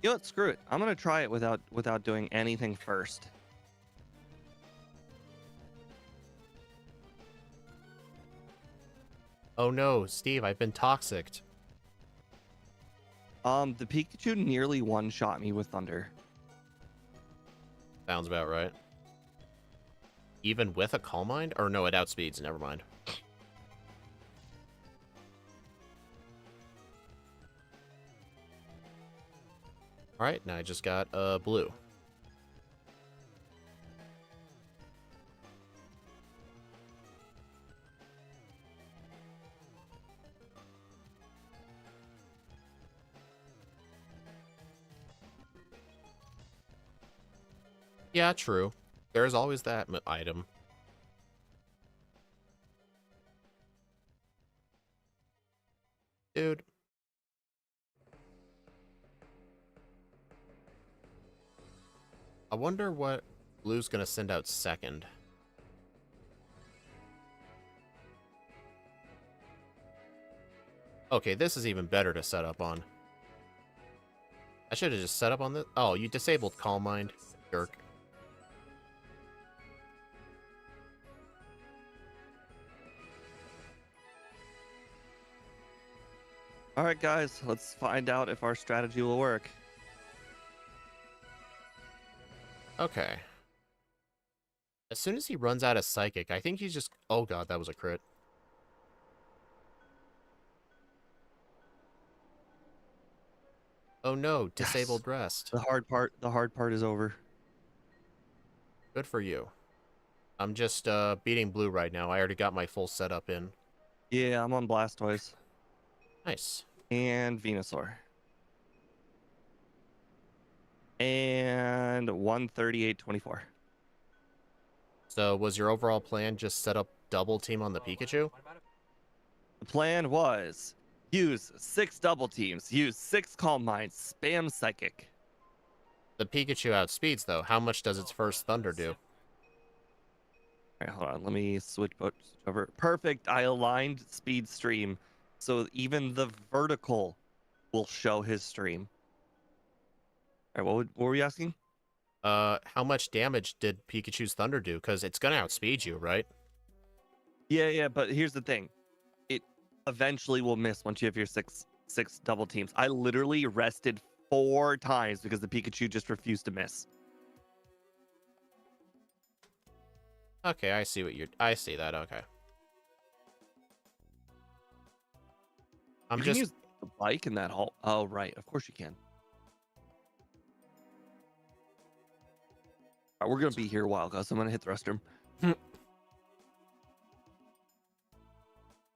You know what? Screw it. I'm gonna try it without doing anything first.
Oh no, Steve, I've been toxicked.
The Pikachu nearly one-shot me with Thunder.
Sounds about right. Even with a Calm Mind? Or no, it outspeeds, never mind. Alright, now I just got blue. Yeah, true. There's always that item. Dude. I wonder what blue's gonna send out second. Okay, this is even better to set up on. I should have just set up on this. Oh, you disabled Calm Mind. Jerk.
All right, guys, let's find out if our strategy will work.
Okay. As soon as he runs out of Psychic, I think he's just... Oh god, that was a crit. Oh no, disabled
Yes.
rest.
The hard part is over.
Good for you. I'm just beating blue right now. I already got my full setup in.
Yeah, I'm on Blastoise.
Nice.
And Venusaur. And 138.24.
So was your overall plan just set up double team on the Pikachu?
The plan was use 6 double teams, use 6 Calm Minds, spam Psychic.
The Pikachu outspeeds though. How much does its first Thunder do?
All right, hold on. Let me switch over. Perfect. I aligned speed stream so even the vertical will show his stream. All right, what were you asking?
How much damage did Pikachu's Thunder do? Because it's gonna outspeed you, right?
Yeah, but here's the thing. It eventually will miss once you have your six double teams. I literally rested 4 times because the Pikachu just refused to miss.
Okay, I see what you're... I see that, okay. I'm
You
just...
can use the bike in that hall. Oh, right. Of course you can. All right, we're going to be here a while, guys. I'm going to hit the restroom.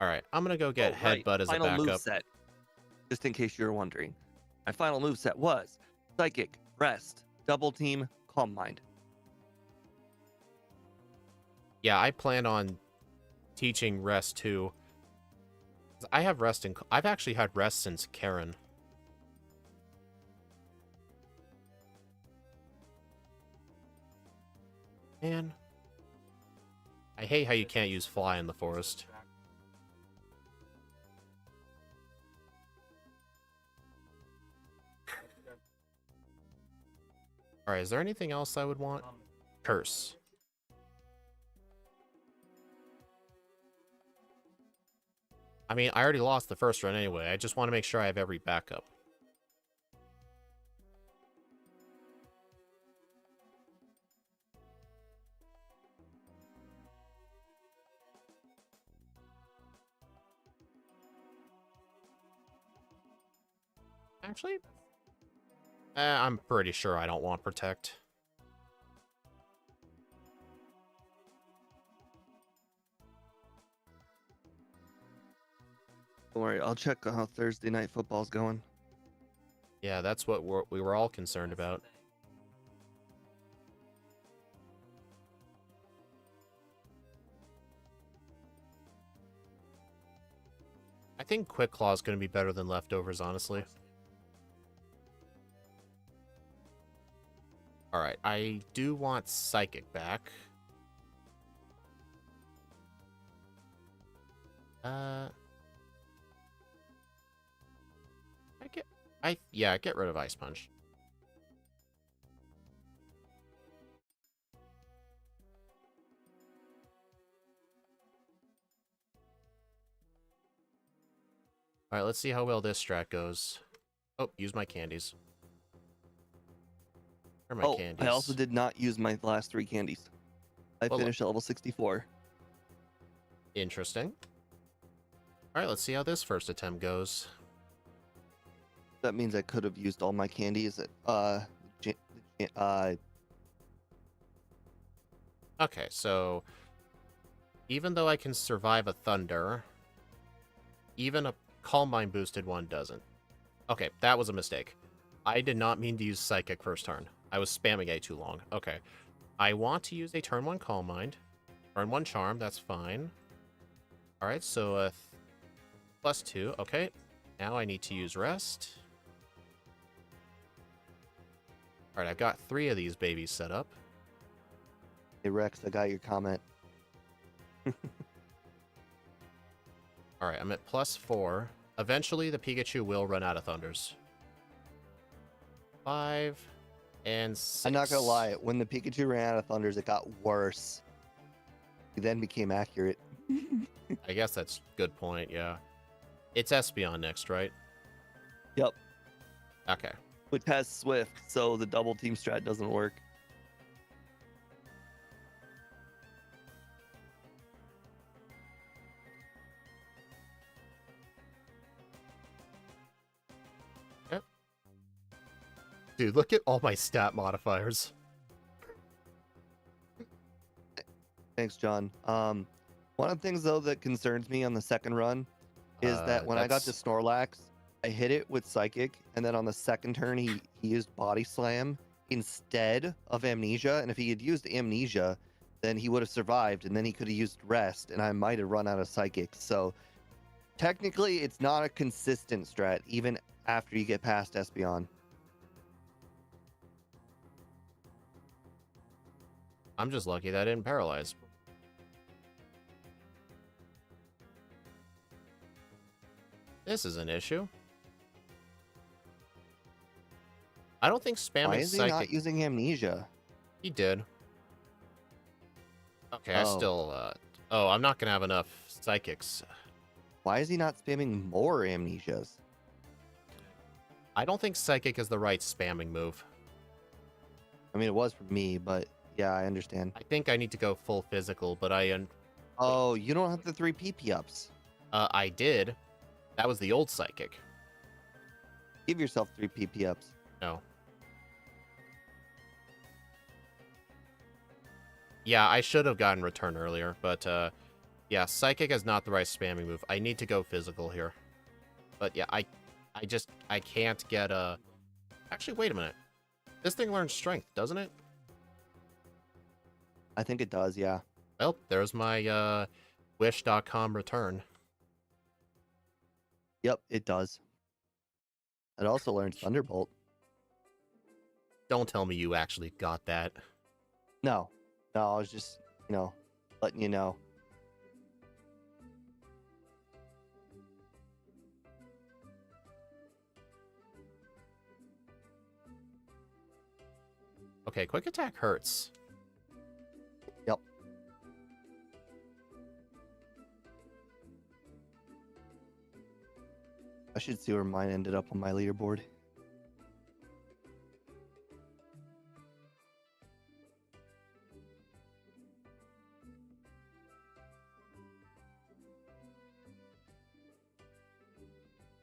Alright, I'm gonna go get Headbutt as a
final
backup.
move set, just in case you're wondering. My final move set was Psychic, Rest, Double Team, Calm Mind.
Yeah, I plan on teaching Rest too. I have rest in... I've actually had rest since Karen. Man. I hate how you can't use fly in the forest. Alright, is there anything else I would want? Curse. I mean, I already lost the first run anyway. I just want to make sure I have every backup. Actually, I'm pretty sure I don't want Protect.
Don't worry, I'll check how Thursday night football's going.
Yeah, that's what we were all concerned about. I think Quick Claw is going to be better than Leftovers, honestly. Alright, I do want Psychic back. Yeah, get rid of Ice Punch. Alright, let's see how well this strat goes. Oh, use my candies. Where are my candies?
I also did not use my last 3 candies. I finished at level 64.
Interesting. Alright, let's see how this first attempt goes.
That means I could have used all my candies at,
Okay, so... even though I can survive a Thunder, even a Calm Mind boosted one doesn't. Okay, that was a mistake. I did not mean to use Psychic first turn. I was spamming A too long. Okay. I want to use a turn 1 Calm Mind. Turn 1 Charm, that's fine. Alright, so +2. Okay. Now I need to use Rest. Alright, I've got 3 of these babies set up.
Hey Rex, I got your comment.
Alright, I'm at +4. Eventually, the Pikachu will run out of Thunders. 5 and 6.
I'm not gonna lie, when the Pikachu ran out of Thunders, it got worse. It then became accurate.
I guess that's a good point, yeah. It's Espeon next, right?
Yep.
Okay.
Which has Swift, so the double team strat doesn't work.
Yep. Dude, look at all my stat modifiers.
Thanks, John. One of the things though that concerns me on the second run is that when I got to Snorlax, I hit it with Psychic, and then on the second turn he used Body Slam instead of Amnesia, and if he had used Amnesia, then he would have survived, and then he could have used Rest, and I might have run out of Psychic. So technically, it's not a consistent strat, even after you get past Espeon.
I'm just lucky that I didn't paralyze. This is an issue. I don't think spamming
Why is he
Psychic...
not using Amnesia?
He did. Okay, I
Oh.
still... Oh, I'm not gonna have enough Psychics.
Why is he not spamming more Amnesias?
I don't think Psychic is the right spamming move.
I mean, it was for me, but yeah, I understand.
I think I need to go full physical, but
Oh, you don't have the 3 PP ups.
I did. That was the old Psychic.
Give yourself 3 PP ups.
No. Yeah, I should have gotten Return earlier, but yeah, Psychic is not the right spamming move. I need to go physical here. But yeah, I can't get a... Actually, wait a minute. This thing learns Strength, doesn't it?
I think it does, yeah.
Well, there's my Wish.com return.
Yep, it does. It also learns Thunderbolt.
Don't tell me you actually got that.
No, I was just, letting you know.
Okay, quick attack hurts.
Yep. I should see where mine ended up on my leaderboard.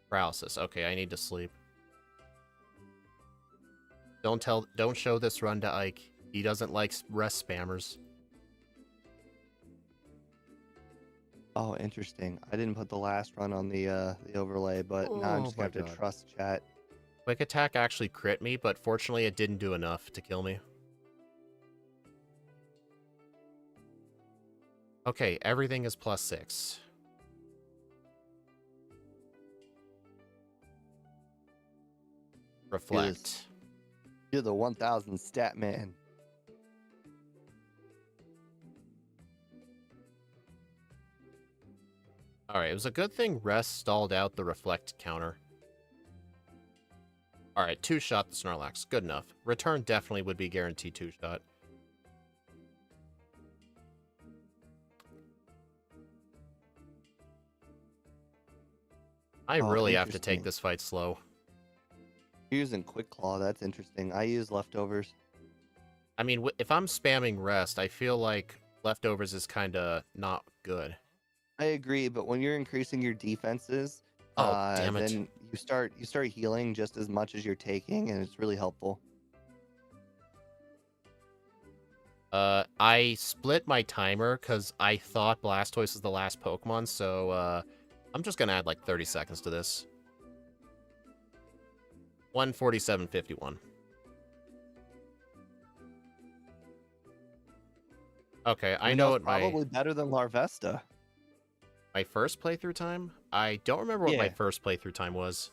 Paralysis. Okay, I need to sleep. Don't show this run to Ike. He doesn't like rest spammers.
Oh, interesting. I didn't put the last run on the overlay, but now I'm
Oh
just gonna
my
have to
God.
trust chat.
Quick attack actually crit me, but fortunately it didn't do enough to kill me. Okay, everything is +6. Reflect.
You're the 1000 stat man.
Alright, it was a good thing rest stalled out the reflect counter. Alright, 2-shot the Snorlax. Good enough. Return definitely would be guaranteed 2-shot. I really have to take
Interesting.
this fight slow.
You're using Quick Claw. That's interesting. I use leftovers.
I mean, if I'm spamming rest, I feel like leftovers is kind of not good.
I agree, but when you're increasing your defenses,
Oh, damn it.
then you start healing just as much as you're taking, and it's really helpful.
I split my timer because I thought Blastoise was the last Pokemon, so, I'm just gonna add like 30 seconds to this. 1:47:51. Okay, I know
That's
what
probably better than Larvesta.
my first playthrough time? I don't remember what my
Yeah.
first playthrough time was.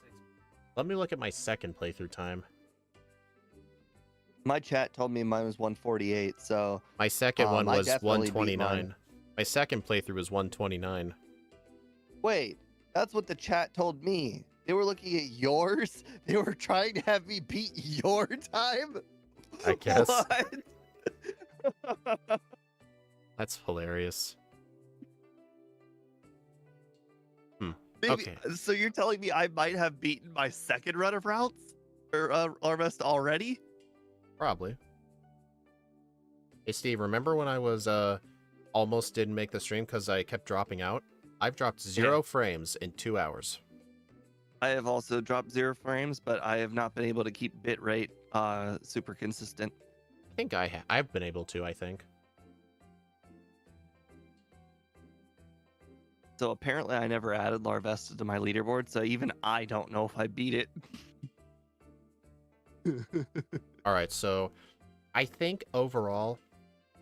Let me look at my second playthrough time.
My chat told me mine was 148, so
My second one
I
was
definitely beat mine.
129. My second playthrough was 129.
Wait, that's what the chat told me. They were looking at yours. They were trying to have me beat your time.
I guess.
What?
That's hilarious.
Maybe,
Okay.
so you're telling me I might have beaten my second run of Ralts or Larvesta already?
Probably. Hey, Steve, remember when I was, almost didn't make the stream because I kept dropping out? I've dropped 0 frames in 2 hours.
I have also dropped 0 frames, but I have not been able to keep bitrate super consistent.
I think I've been able to, I think.
So apparently I never added Larvesta to my leaderboard, so even I don't know if I beat it.
Alright, so I think overall,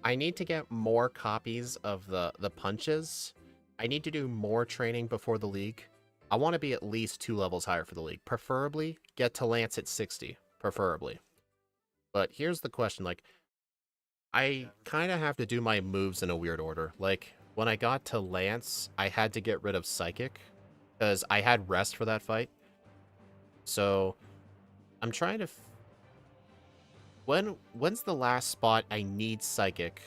I need to get more copies of the punches. I need to do more training before the league. I want to be at least 2 levels higher for the league. Preferably, get to Lance at 60. Preferably. But here's the question, like, I kind of have to do my moves in a weird order. Like, when I got to Lance, I had to get rid of Psychic, because I had rest for that fight. So, I'm trying to... When's the last spot I need Psychic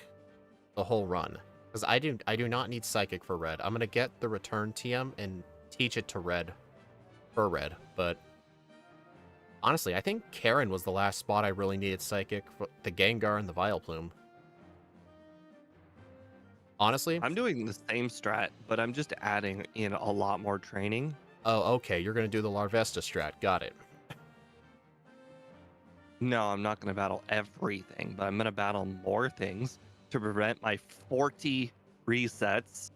the whole run? Because I do not need Psychic for Red. I'm going to get the Return TM and teach it to Red. For Red, but... Honestly, I think Karen was the last spot I really needed Psychic for the Gengar and the Vileplume. Honestly?
I'm doing the same strat, but I'm just adding in a lot more training.
Oh, okay, you're going to do the Larvesta strat. Got it.
No, I'm not going to battle everything, but I'm going to battle more things to prevent my 40 resets.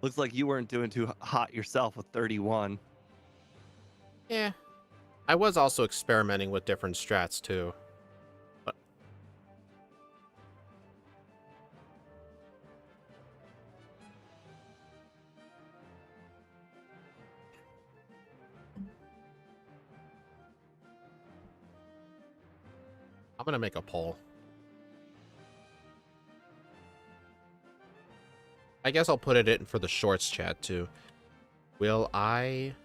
Looks like you weren't doing too hot yourself with 31.
Yeah. I was also experimenting with different strats, too. But... gonna make a poll. I guess I'll put it in for the shorts chat too. Will I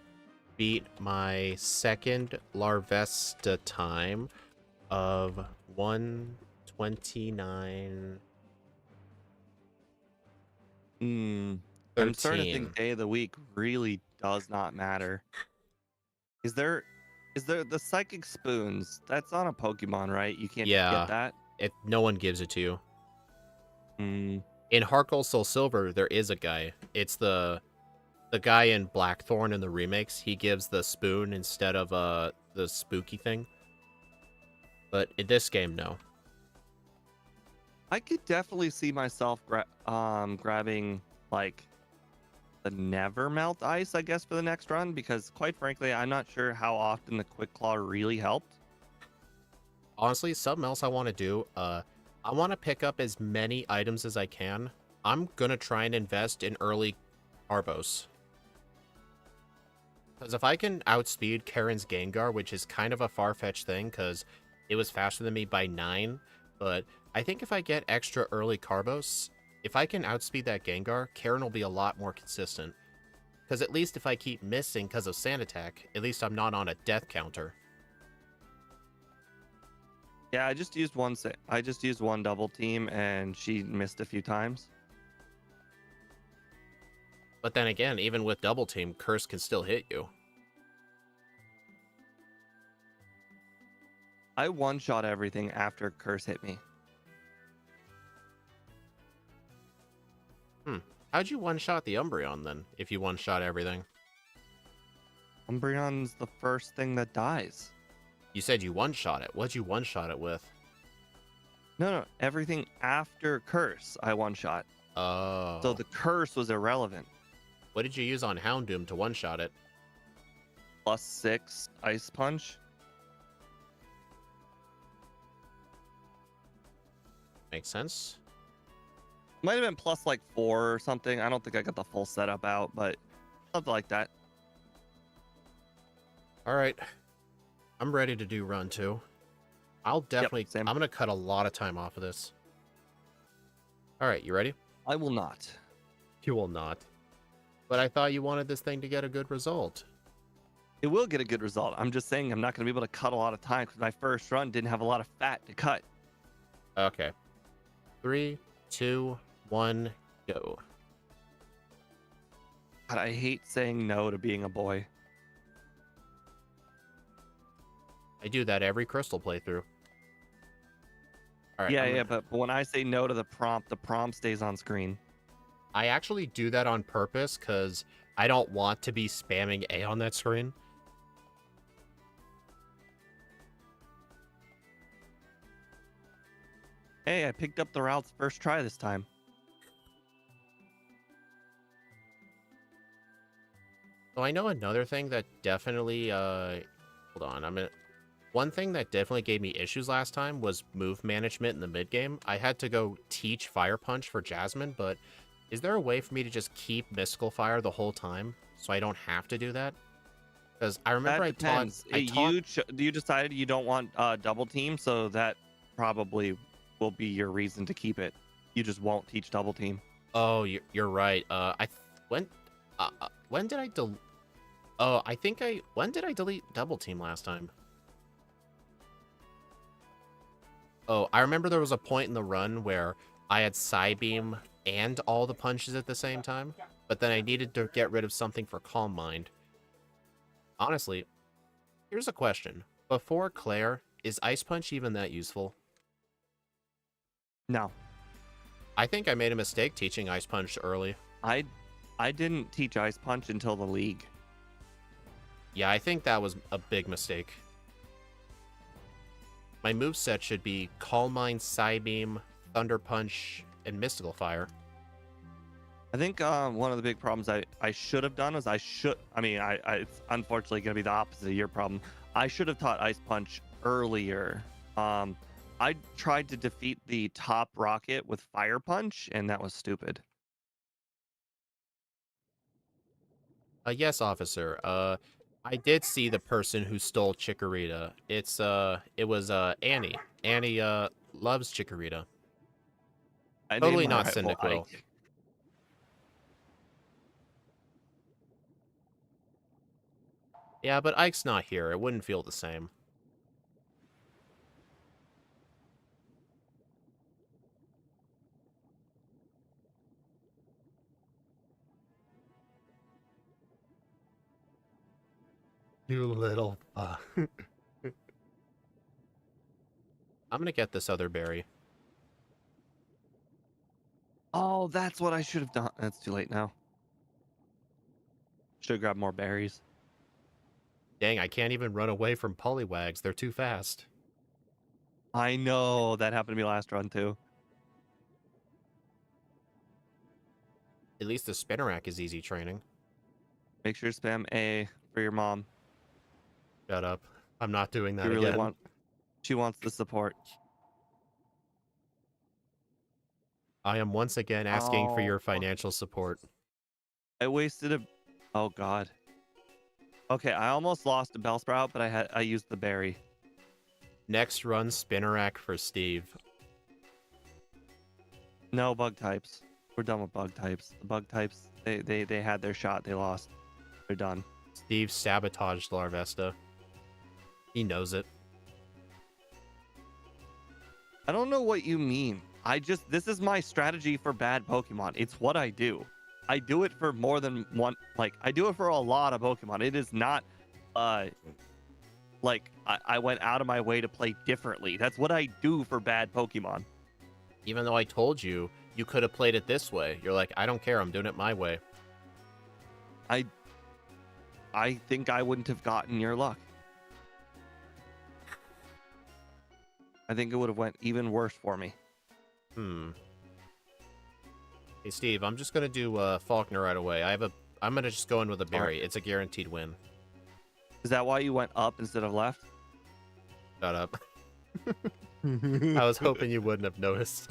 beat my second Larvesta time of 129?
I'm starting to
13.
think day of the week really does not matter. Is there the psychic spoons? That's on a Pokemon, right? You can't just
Yeah,
get that.
no one gives it to you.
Mm,
In Heart Gold Soul Silver, there is a guy. It's the guy in Blackthorn in the remakes. He gives the spoon instead of the spooky thing. But in this game, no.
I could definitely see myself grabbing like the never melt ice, I guess, for the next run, because quite frankly, I'm not sure how often the Quick Claw really helped.
Honestly, something else I want to do, I want to pick up as many items as I can. I'm gonna try and invest in early Arbos. Because if I can outspeed Karen's Gengar, which is kind of a far-fetched thing, because it was faster than me by 9, but I think if I get extra early Carbos, if I can outspeed that Gengar, Karen will be a lot more consistent. Because at least if I keep missing because of Sand Attack, at least I'm not on a death counter.
Yeah, I just used one double team and she missed a few times.
But then again, even with Double Team, Curse can still hit you.
I one-shot everything after Curse hit me.
How'd you one-shot the Umbreon then, if you one-shot everything?
Umbreon's the first thing that dies.
You said you one-shot it. What'd you one-shot it with?
No, everything after Curse, I one-shot.
Oh.
So the Curse was irrelevant.
What did you use on Houndoom to one-shot it?
+6 Ice Punch.
Makes sense.
Might have been plus like 4 or something. I don't think I got the full setup out, but something like that.
Alright. I'm ready to do run 2. I'll definitely...
same.
I'm going to cut a lot of time off of this. Alright, you ready?
I will not.
You will not. But I thought you wanted this thing to get a good result.
It will get a good result. I'm just saying I'm not going to be able to cut a lot of time because my first run didn't have a lot of fat to cut.
Okay. 3, 2, 1, go.
God, I hate saying no to being a boy.
I do that every Crystal playthrough. All right,
Yeah, but when I say no to the prompt stays on screen.
I actually do that on purpose because I don't want to be spamming A on that screen.
Hey, I picked up the Ralts first try this time.
So I know another thing that definitely, hold on, one thing that definitely gave me issues last time was move management in the mid game. I had to go teach Fire Punch for Jasmine, but is there a way for me to just keep Mystical Fire the whole time so I don't have to do that? Because I remember
That depends. You decided you don't want double team, so that probably will be your reason to keep it. You just won't teach double team.
Oh, you're right. When did I when did I delete Double Team last time? Oh, I remember there was a point in the run where I had Psybeam and all the punches at the same time, but then I needed to get rid of something for Calm Mind. Honestly, here's a question. Before Claire, is Ice Punch even that useful?
No.
I think I made a mistake teaching Ice Punch early.
I didn't teach Ice Punch until the league.
Yeah, I think that was a big mistake. My moveset should be Calm Mind, Psybeam, Thunder Punch, and Mystical Fire.
I think one of the big problems I should have done is it's unfortunately going to be the opposite of your problem. I should have taught Ice Punch earlier. I tried to defeat the top rocket with Fire Punch, and that was stupid.
Yes, officer. I did see the person who stole Chikorita. It was Annie. Annie loves Chikorita.
I named
Totally
my
not
rival
Cyndaquil.
Ike.
Yeah, but Ike's not here. It wouldn't feel the same. You little I'm gonna get this other berry.
Oh, that's what I should have done. That's too late now. Should have grabbed more berries.
Dang, I can't even run away from Poliwags. They're too fast.
I know that happened to me last run too.
At least the Spinnerack is easy training.
Make sure to spam A for your mom.
Shut up. I'm not doing
She
that
really
again.
she wants the support.
I am once again asking for your
Oh.
financial support.
I wasted a. Oh God. Okay, I almost lost a Bellsprout, but I used the berry.
Next run, Spinnerack for Steve.
No bug types. We're done with bug types. The bug types, they had their shot. They lost. They're done.
Steve sabotaged Larvesta. He knows it.
I don't know what you mean. This is my strategy for bad Pokemon. It's what I do. I do it for more than one. Like, I do it for a lot of Pokemon. It is not, like, I went out of my way to play differently. That's what I do for bad Pokemon.
Even though I told you, you could have played it this way. You're like, I don't care. I'm doing it my way.
I think I wouldn't have gotten your luck. I think it would have went even worse for me.
Hey, Steve, I'm just going to do Faulkner right away. I'm going to just go in with a berry. It's a guaranteed win.
Is that why you went up instead of left?
Shut up. I was hoping you wouldn't have noticed.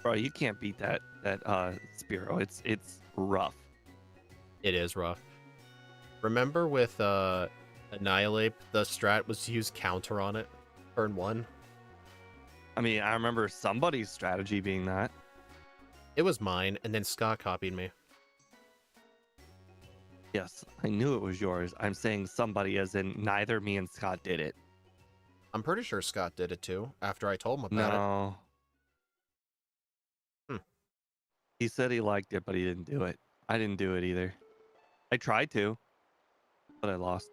Bro, you can't beat that Spearow. It's rough.
It is rough. Remember with Annihilate, the strat was to use counter on it? Turn 1?
I mean, I remember somebody's strategy being that.
It was mine, and then Scott copied me.
Yes, I knew it was yours. I'm saying somebody as in neither me and Scott did it.
I'm pretty sure Scott did it too, after I told him about
No. He said he liked it, but he didn't do it. I didn't do it either. I tried to, but I lost.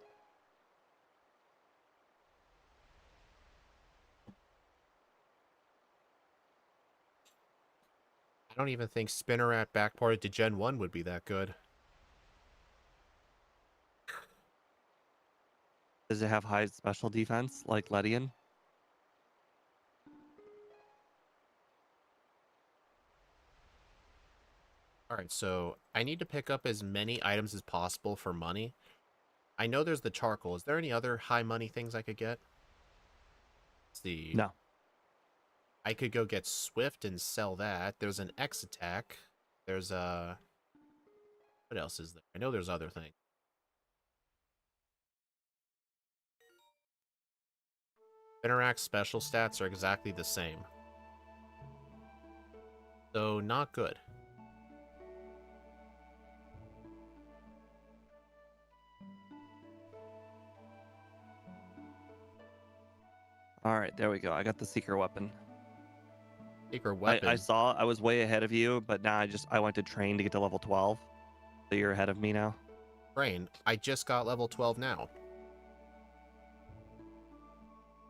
I don't even think Spinnerack backported to Gen 1 would be that good.
Does it have high special defense like Ledian?
Alright, so I need to pick up as many items as possible for money. I know there's the charcoal. Is there any other high money things I could get? Let's see.
No.
I could go get Swift and sell that. There's an X attack. There's a... What else is there? I know there's other things. Spinnerack's special stats are exactly the same. So, not good.
All right, there we go. I got the secret weapon.
Secret weapon.
I saw I was way ahead of you, but now I went to train to get to level 12. So you're ahead of me now.
Brain. I just got level 12 now.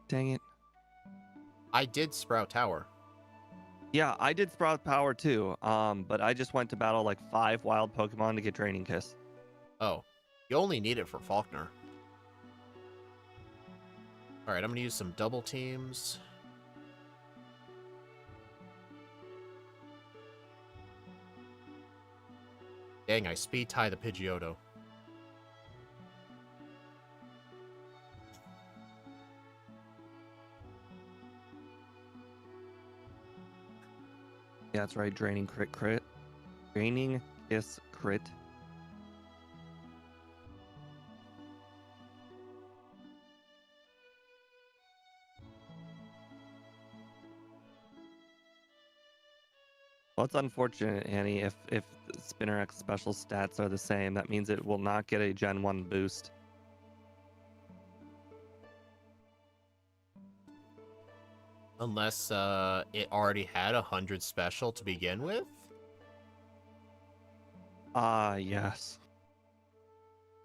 Dang it.
I did Sprout Tower.
Yeah, I did Sprout Power too. But I just went to battle like 5 wild Pokemon to get Training Kiss.
Oh. You only need it for Faulkner. Alright, I'm gonna use some double teams. Dang, I speed tie the Pidgeotto.
Yeah, that's right. Draining crit. Draining kiss crit. Well, it's unfortunate, Annie. If the Spinner X special stats are the same, that means it will not get a Gen 1 boost.
Unless it already had 100 special to begin with.
Ah, yes.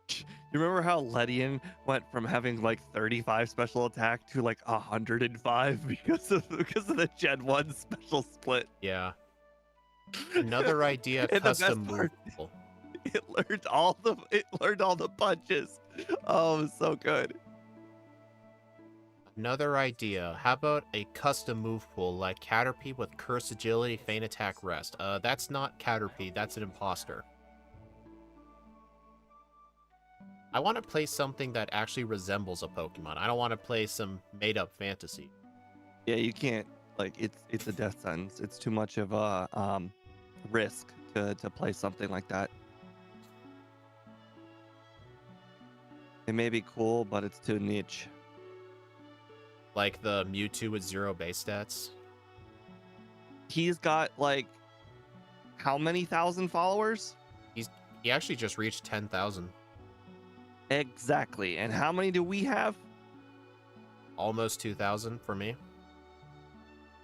You remember how Ledian went from having like 35 special attack to like 105 because of the Gen 1 special split?
Yeah. Another idea,
And the
custom
best
move
part,
pool.
it learned all the punches. Oh, it was so good.
Another idea. How about a custom move pool like Caterpie with Curse Agility, Feint Attack, Rest? That's not Caterpie, that's an imposter. I want to play something that actually resembles a Pokemon. I don't want to play some made-up fantasy.
Yeah, you can't, like, it's a death sentence. It's too much of a risk to play something like that. It may be cool, but it's too niche.
Like the Mewtwo with 0 base stats.
He's got like how many thousand followers?
He actually just reached 10,000.
Exactly. And how many do we have?
Almost 2,000 for me.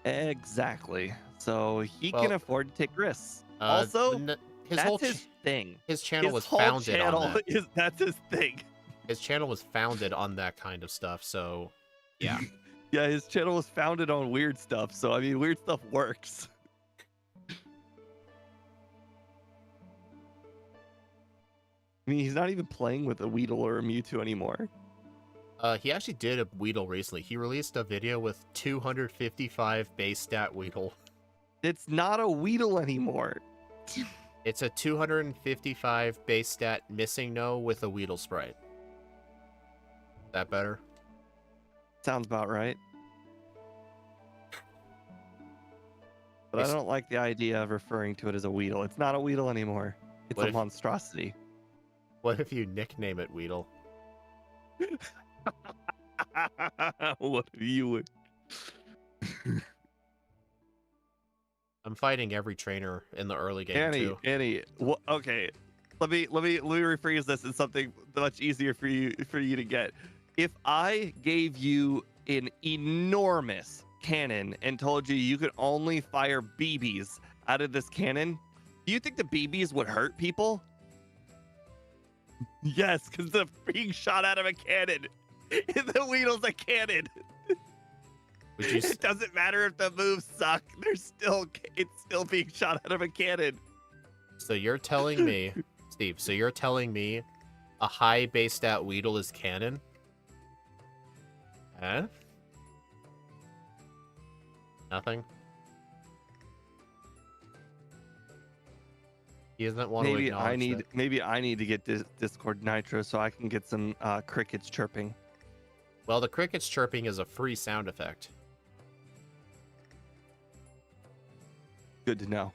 Exactly. So he
Well,
can afford to take risks. Also,
his
that's
whole
his thing.
his channel
His
was
whole
founded
channel
on that.
that's his thing.
His channel was founded on that kind of stuff, so yeah.
Yeah, his channel was founded on weird stuff. So I mean, weird stuff works. I mean, he's not even playing with a Weedle or a Mewtwo anymore.
He actually did a Weedle recently. He released a video with 255 base stat Weedle.
It's not a Weedle anymore.
It's a 255 base stat Missing No with a Weedle sprite. That better?
Sounds about right. But I don't like the idea of referring to it as a Weedle. It's not a Weedle anymore. It's
What
a
if-
monstrosity.
What if you nickname it Weedle?
What do you would?
I'm fighting every trainer in the early game too.
Annie. Okay, let me rephrase this in something much easier for you to get. If I gave you an enormous cannon and told you you could only fire BBs out of this cannon, do you think the BBs would hurt people? Yes, because they're being shot out of a cannon. The Weedle's a cannon.
Would you
It doesn't matter if the moves suck. It's still being shot out of a cannon.
So you're telling me, Steve, so you're telling me a high base stat Weedle is canon? Huh? Nothing? He doesn't want to acknowledge that.
Maybe I need to get Discord Nitro so I can get some crickets chirping.
Well, the crickets chirping is a free sound effect.
Good to know.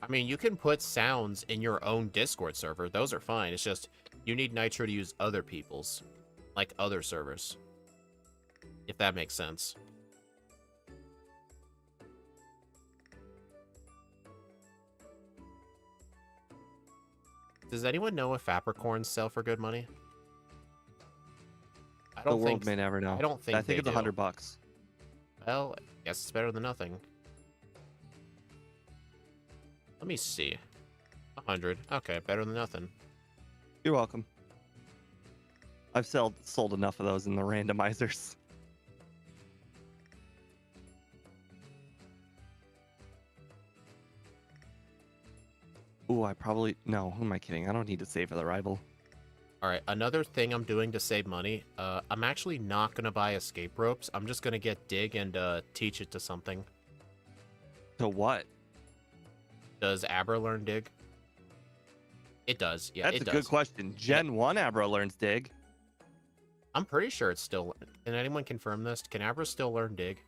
I mean, you can put sounds in your own Discord server. Those are fine. It's just you need Nitro to use other people's, like other servers. If that makes sense. Does anyone know if apricorns sell for good money? I
The
don't
world
think.
may never know.
I don't think.
I think it's
they do.
$100.
Well, I guess it's better than nothing. Let me see. 100. Okay, better than nothing.
You're welcome. I've sold enough of those in the randomizers. Ooh, no, who am I kidding? I don't need to save for the rival.
All right, another thing I'm doing to save money. I'm actually not gonna buy escape ropes. I'm just gonna get Dig and teach it to something.
To what?
Does Abra learn Dig? It does. Yeah,
That's
it
a
does.
good question. Gen 1 Abra learns Dig.
I'm pretty sure it's still. Can anyone confirm this? Can Abra still learn Dig?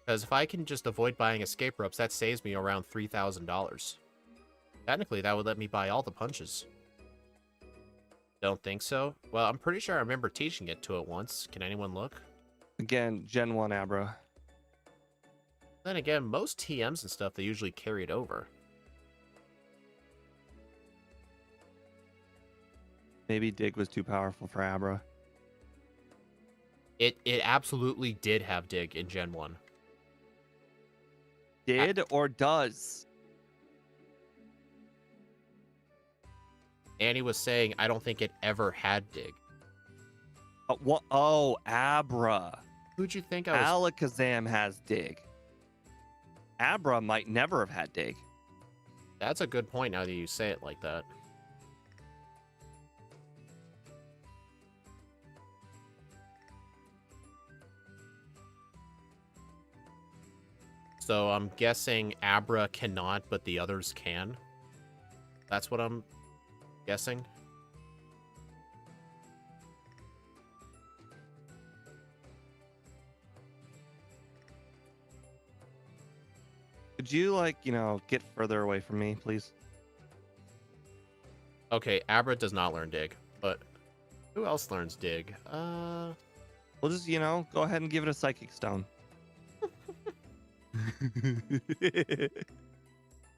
Because if I can just avoid buying escape ropes, that saves me around $3,000. Technically, that would let me buy all the punches. Don't think so? Well, I'm pretty sure I remember teaching it to it once. Can anyone look?
Again, Gen 1 Abra.
Then again, most TMs and stuff, they usually carry it over.
Maybe Dig was too powerful for Abra.
It absolutely did have dig in Gen 1.
Did or does?
Annie was saying, I don't think it ever had dig.
What? Oh, Abra.
Who'd you think I was?
Alakazam has Dig. Abra might never have had Dig.
That's a good point now that you say it like that. So I'm guessing Abra cannot, but the others can. That's what I'm guessing.
Could you, like, get further away from me, please?
Okay, Abra does not learn dig, but who else learns dig?
We'll just, go ahead and give it a Psychic Stone.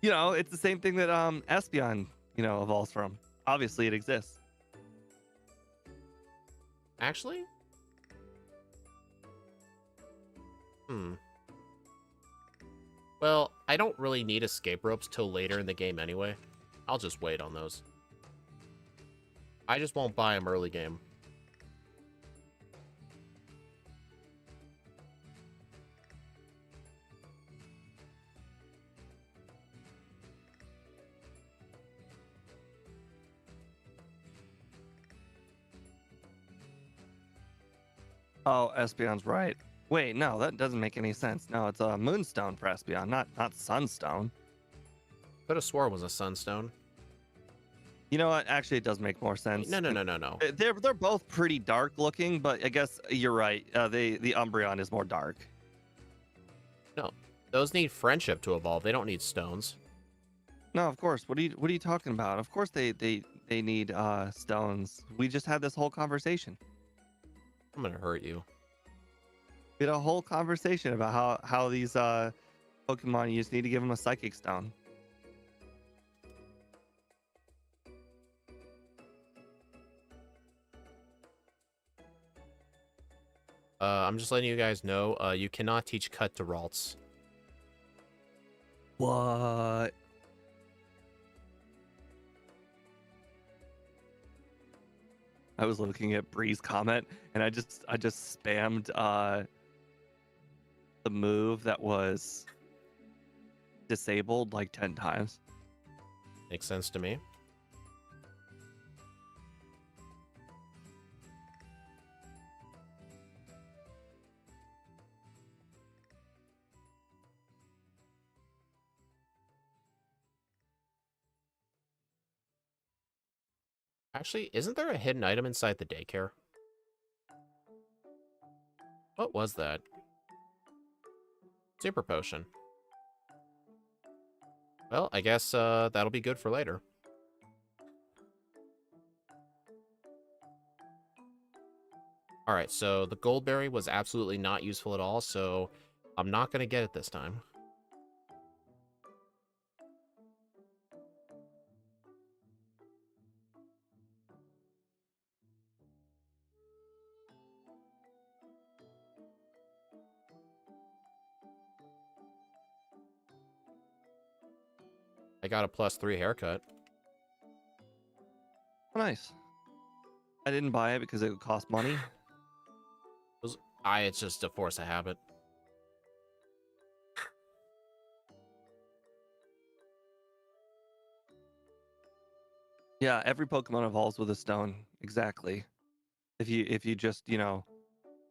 It's the same thing that Espeon, evolves from. Obviously, it exists.
Actually? Well, I don't really need escape ropes till later in the game anyway. I'll just wait on those. I just won't buy them early game.
Oh, Espeon's right. Wait, no, that doesn't make any sense. No, it's a Moonstone for Espeon, not Sunstone.
Could have swore it was a sunstone.
You know what? Actually, it does make more sense.
No.
They're both pretty dark looking, but I guess you're right. The Umbreon is more dark.
No, those need friendship to evolve. They don't need stones.
No, of course. What are you talking about? Of course they need stones. We just had this whole conversation.
I'm gonna hurt you.
We had a whole conversation about how these Pokemon, you just need to give them a Psychic Stone.
I'm just letting you guys know, you cannot teach cut to Ralts.
What? I was looking at Bree's comment and I just spammed the move that was disabled like 10 times.
Makes sense to me. Actually, isn't there a hidden item inside the daycare? What was that? Super potion. Well, I guess that'll be good for later. Alright, so the Goldberry was absolutely not useful at all, so I'm not going to get it this time. I got a +3 haircut.
Oh, nice. I didn't buy it because it would cost money.
It's just a force of habit.
Yeah, every Pokemon evolves with a stone. Exactly. If you just, try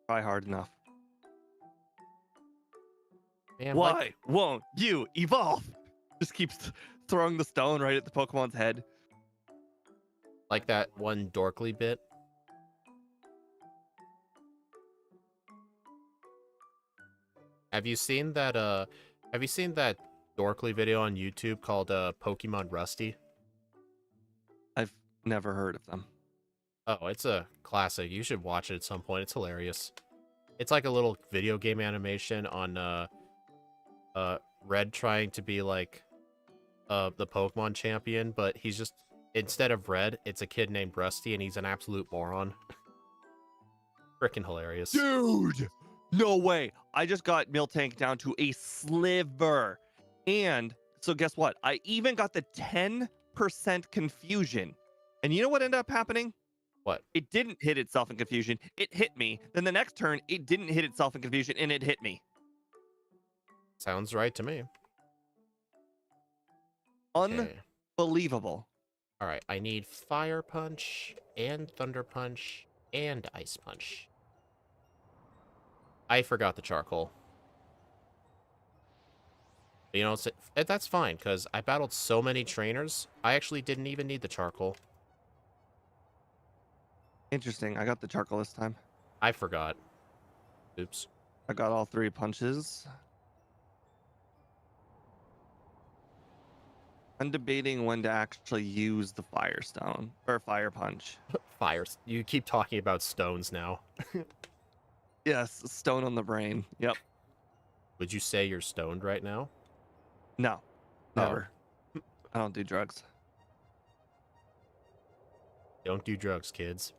hard enough.
Man,
Why won't you evolve? Just keeps throwing the stone right at the Pokemon's head.
Like that one Dorkly bit. Have you seen that Dorkly video on YouTube called Pokemon Rusty?
I've never heard of them.
Oh, it's a classic. You should watch it at some point. It's hilarious. It's like a little video game animation on Red trying to be like the Pokemon champion, but he's just, instead of Red, it's a kid named Rusty and he's an absolute moron. Freaking hilarious.
Dude, no way. I just got Miltank down to a sliver. And so guess what? I even got the 10% confusion. And you know what ended up happening?
What?
It didn't hit itself in confusion. It hit me. Then the next turn, it didn't hit itself in confusion and it hit me.
Sounds right to me. Okay.
Unbelievable.
All right, I need Fire Punch and Thunder Punch and Ice Punch. I forgot the charcoal. You know, that's fine, because I battled so many trainers, I actually didn't even need the charcoal.
Interesting. I got the charcoal this time.
I forgot. Oops.
I got all 3 punches. I'm debating when to actually use the Firestone or Fire Punch.
Fires. You keep talking about stones now.
Yes, stone on the brain. Yep.
Would you say you're stoned right now?
No,
Oh.
never. I don't do drugs.
Don't do drugs, kids.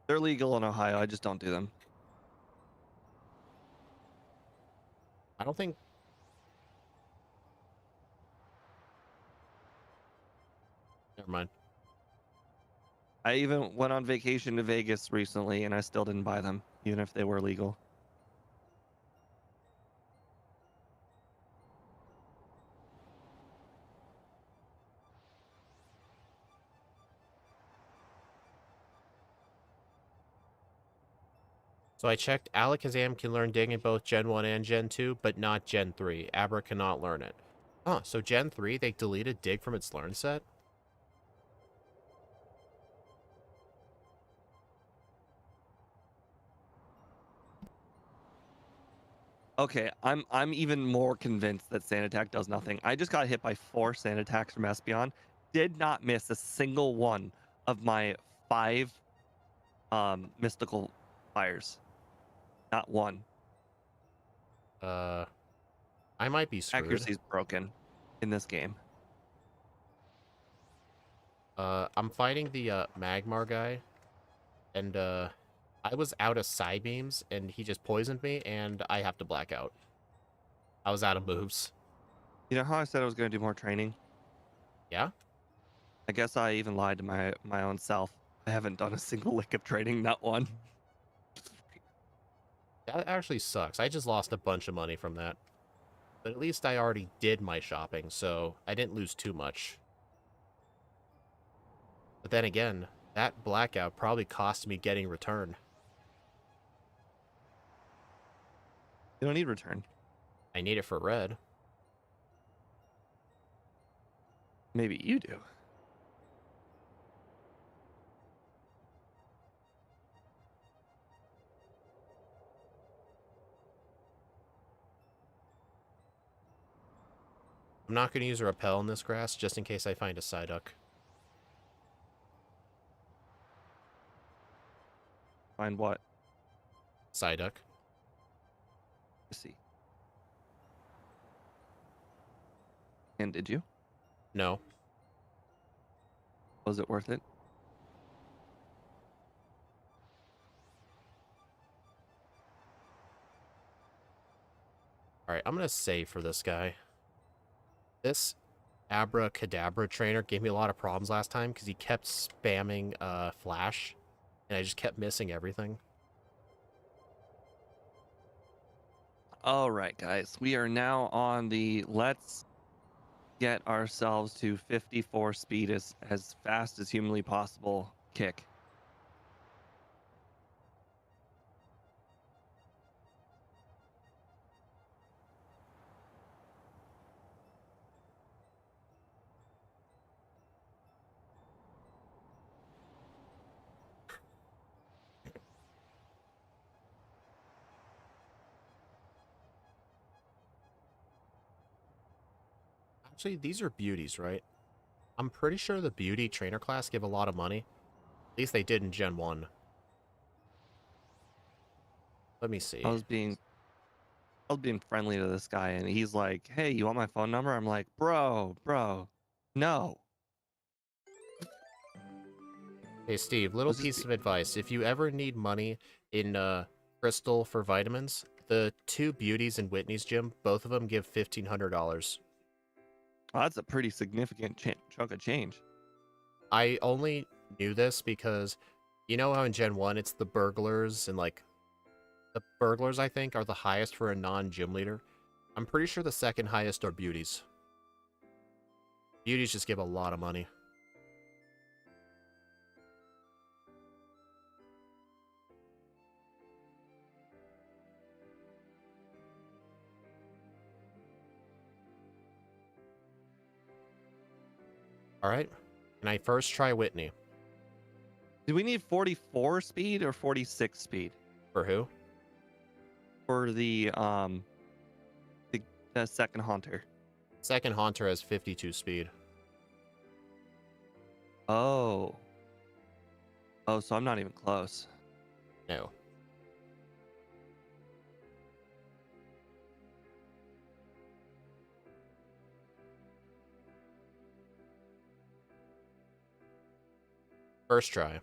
They're legal in Ohio. I just don't do them.
I don't think... Never mind.
I even went on vacation to Vegas recently and I still didn't buy them, even if they were legal.
So I checked, Alakazam can learn Dig in both Gen 1 and Gen 2, but not Gen 3. Abra cannot learn it. Huh, so Gen 3, they deleted Dig from its learn set?
Okay, I'm even more convinced that Sand Attack does nothing. I just got hit by 4 Sand Attacks from Espeon. Did not miss a single one of my 5 mystical fires. Not one.
I might be screwed.
Accuracy's broken in this game.
I'm fighting the Magmar guy, and I was out of side beams, and he just poisoned me, and I have to black out. I was out of moves.
You know how I said I was going to do more training?
Yeah?
I guess I even lied to my own self. I haven't done a single lick of training, not one.
That actually sucks. I just lost a bunch of money from that. But at least I already did my shopping, so I didn't lose too much. But then again, that blackout probably cost me getting return.
You don't need return.
I need it for red.
Maybe you do.
I'm not going to use a repel in this grass, just in case I find a Psyduck.
Find what?
Psyduck.
Let's see. And did you?
No.
Was it worth it?
Alright, I'm going to save for this guy. This Abracadabra trainer gave me a lot of problems last time because he kept spamming Flash, and I just kept missing everything.
All right, guys. We are now on the let's get ourselves to 54 speed as fast as humanly possible kick.
Actually, these are beauties, right? I'm pretty sure the beauty trainer class give a lot of money. At least they did in Gen 1. Let me see.
I was being friendly to this guy, and he's like, "Hey, you want my phone number?" I'm like, "Bro, no."
Hey, Steve, little
Let's just
piece
be.
of advice. If you ever need money in Crystal for vitamins, the two beauties in Whitney's gym, both of them give $1,500.
Oh, that's a pretty significant chunk of change.
I only knew this because you know how in Gen 1 it's the burglars and like the burglars I think are the highest for a non-gym leader. I'm pretty sure the second highest are beauties. Beauties just give a lot of money. All right. Can I first try Whitney?
Do we need 44 speed or 46 speed
For who?
for the second hunter?
Second Haunter has 52 speed.
Oh, so I'm not even close.
No. First try.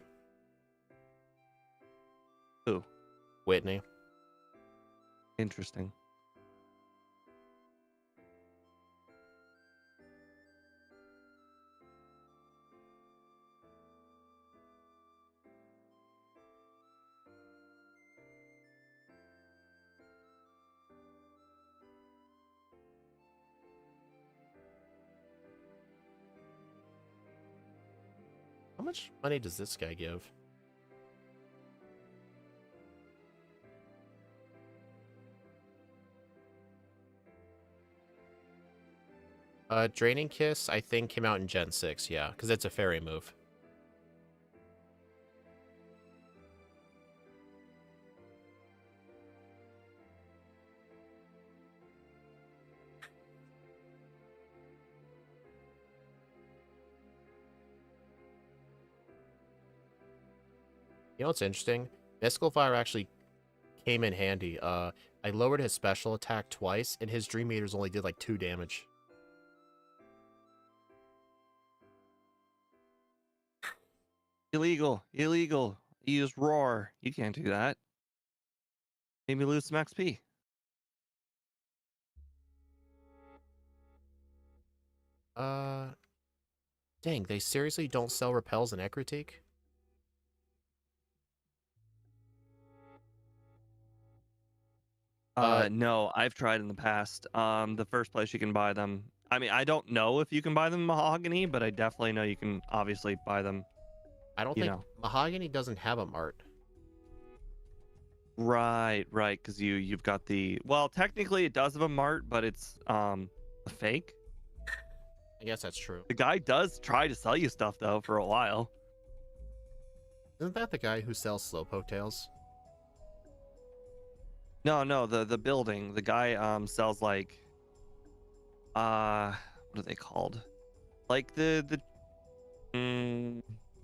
Who?
Whitney.
Interesting.
How much money does this guy give? Draining Kiss, I think, came out in Gen 6, yeah, because it's a fairy move. You know what's interesting? Mystical Fire actually came in handy. I lowered his special attack twice, and his Dream Eaters only did like 2 damage.
Illegal. You use roar. You can't do that. Made me lose some XP.
Uh, Dang, they seriously don't sell repels in Ekritik?
No, I've tried in the past. The first place you can buy them. I mean, I don't know if you can buy them in Mahogany, but I definitely know you can obviously buy them.
I don't
You
think
know.
Mahogany doesn't have a mart.
Right, because you've got the well, technically it does have a mart, but it's a fake.
I guess that's true.
The guy does try to sell you stuff though for a while.
Isn't that the guy who sells Slowpoke Tails?
No, the building. The guy sells like what are they called? Like the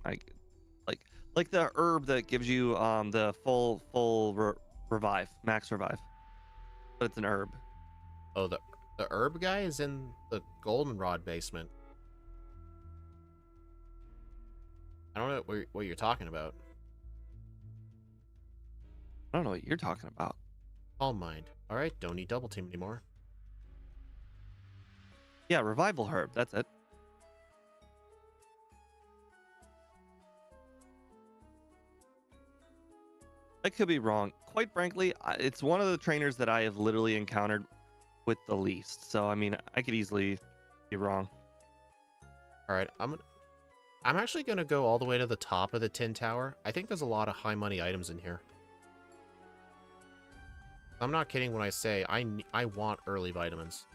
like like the herb that gives you the full revive, max revive. But it's an herb.
Oh, the herb guy is in the Goldenrod basement. I don't know what you're talking about.
I don't know what you're talking about.
Calm Mind. Alright, don't need double team anymore.
Yeah, revival herb. That's it. I could be wrong. Quite frankly, it's one of the trainers that I have literally encountered with the least. So I mean, I could easily be wrong.
Alright, I'm actually gonna go all the way to the top of the Tin Tower. I think there's a lot of high money items in here. I'm not kidding when I say I want early vitamins.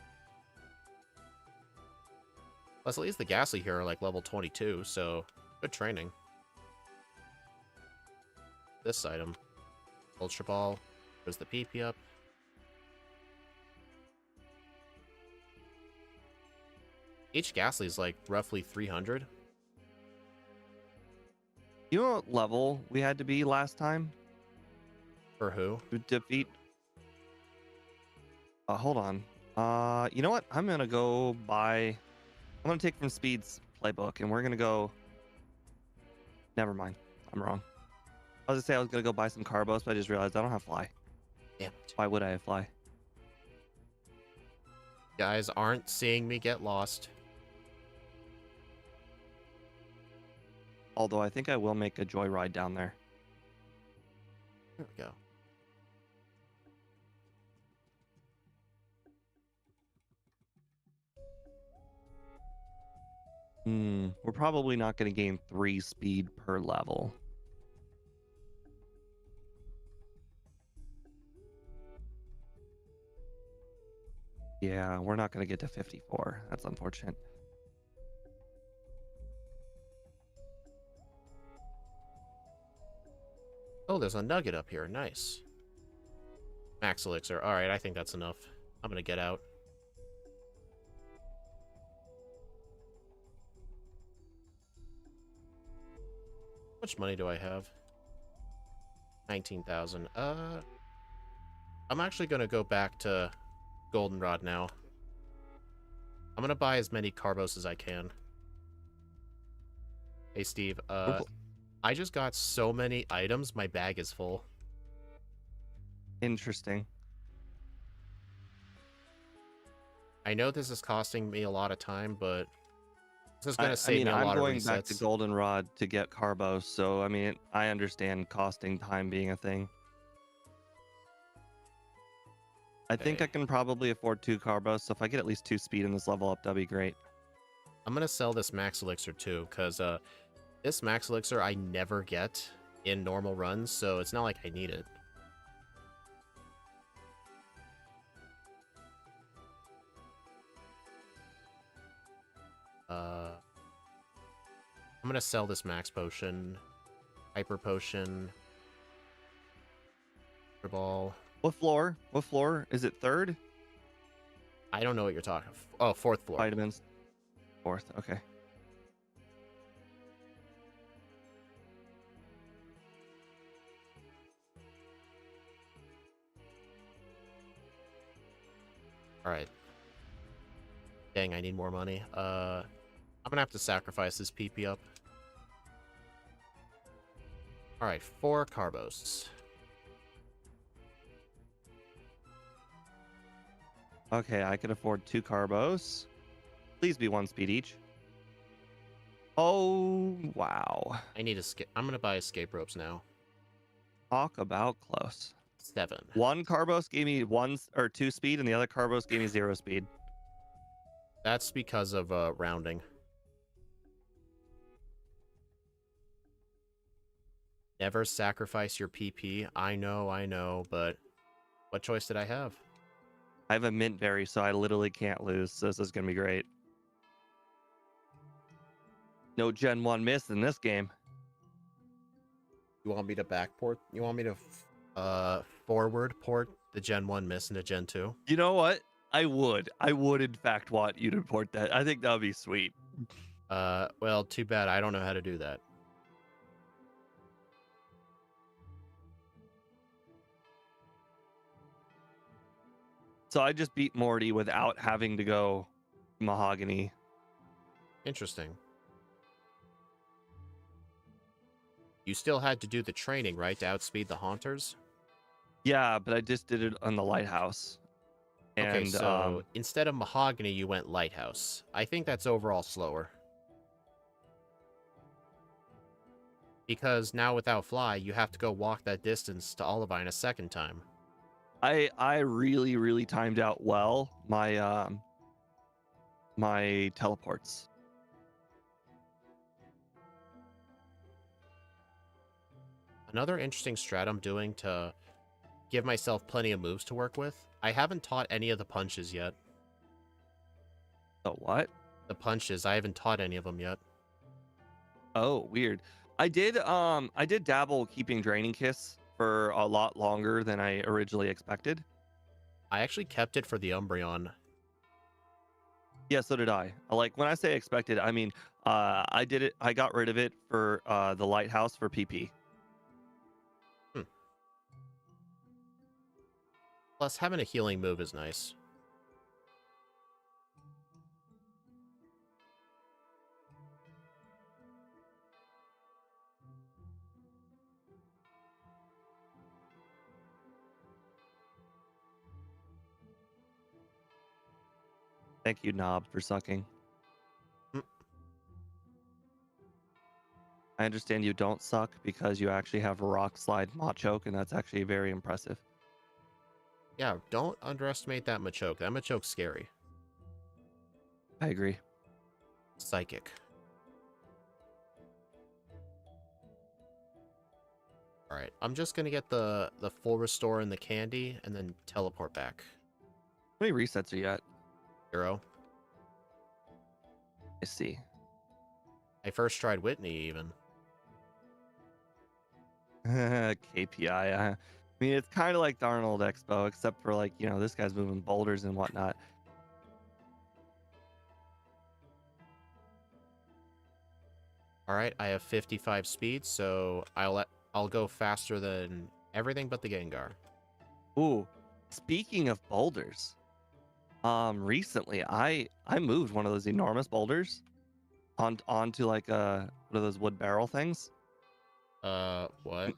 Plus, at least the Ghastly here are like level 22, so good training. This item. Ultra Ball. There's the PP up. Each Ghastly is like roughly 300.
You know what level we had to be last time
For who?
to defeat? Hold on. You know what? I'm gonna go buy. I'm gonna take from Speed's playbook, and we're gonna go. Never mind. I'm wrong. I was gonna say I was gonna go buy some carbos, but I just realized I don't have fly.
Damn it.
Why would I have fly?
Guys aren't seeing me get lost.
Although I think I will make a joyride down there.
There we go.
We're probably not gonna gain 3 speed per level. Yeah, we're not gonna get to 54. That's unfortunate.
Oh, there's a nugget up here. Nice. Max elixir. All right, I think that's enough. I'm gonna get out. How much money do I have? 19,000. I'm actually gonna go back to Goldenrod now. I'm gonna buy as many carbos as I can. Hey Steve, I just got so many items, my bag is full.
Interesting.
I know this is costing me a lot of time, but this is gonna save me a
I'm
lot of
going back to
resets.
Goldenrod to get carbos, so I mean, I understand costing time being a thing. I think I
Okay.
can probably afford 2 carbos, so if I get at least 2 speed in this level up, that'd be great.
I'm gonna sell this max elixir too, because this max elixir I never get in normal runs, so it's not like I need it. I'm gonna sell this max potion, hyper potion, ball.
What floor? What floor? Is it 3rd?
I don't know what you're talking. Oh, 4th floor.
Vitamins. 4th. Okay.
All right. Dang, I need more money. I'm gonna have to sacrifice this PP up. All right, 4 carbos.
Okay, I can afford 2 carbos. Please be 1 speed each. Oh, wow.
I need escape. I'm gonna buy escape ropes now.
Talk about close.
7.
1 carbos gave me 1 or 2 speed, and the other carbos gave me 0 speed.
That's because of rounding. Never sacrifice your PP. I know, but what choice did I have?
I have a mint berry, so I literally can't lose. So this is gonna be great. No Gen 1 miss in this game.
You want me to backport? You want me to forward port the Gen 1 miss into Gen 2?
You know what? I would in fact want you to port that. I think that would be sweet.
Well, too bad I don't know how to do that.
So I just beat Morty without having to go mahogany.
Interesting. You still had to do the training, right, to outspeed the Haunters?
Yeah, but I just did it on the lighthouse. And
Okay, so instead of mahogany, you went lighthouse. I think that's overall slower. Because now without fly, you have to go walk that distance to Olivine a second time.
I really timed out well my my teleports.
Another interesting strat I'm doing to give myself plenty of moves to work with. I haven't taught any of the punches yet.
Oh, what?
The punches, I haven't taught any of them yet.
Oh, weird. I did dabble keeping Draining Kiss for a lot longer than I originally expected.
I actually kept it for the Umbreon.
Yeah, so did I. Like when I say expected, I mean I did it. I got rid of it for the lighthouse for PP.
Hmm. Plus, having a healing move is nice.
Thank you, Knob, for sucking.
Hmm.
I understand you don't suck because you actually have a rock slide Machoke, and that's actually very impressive.
Yeah, don't underestimate that Machoke. That Machoke's scary.
I agree.
Psychic. Alright, I'm just gonna get the full restore and the candy, and then teleport back.
How many resets are you at?
0.
I see.
I first tried Whitney, even.
KPI. I mean, it's kind of like Darnold Expo, except for like, you know, this guy's moving boulders and whatnot.
Alright, I have 55 speed, so I'll go faster than everything but the Gengar.
Ooh, speaking of boulders, recently I moved one of those enormous boulders onto like one of those wood barrel things.
What?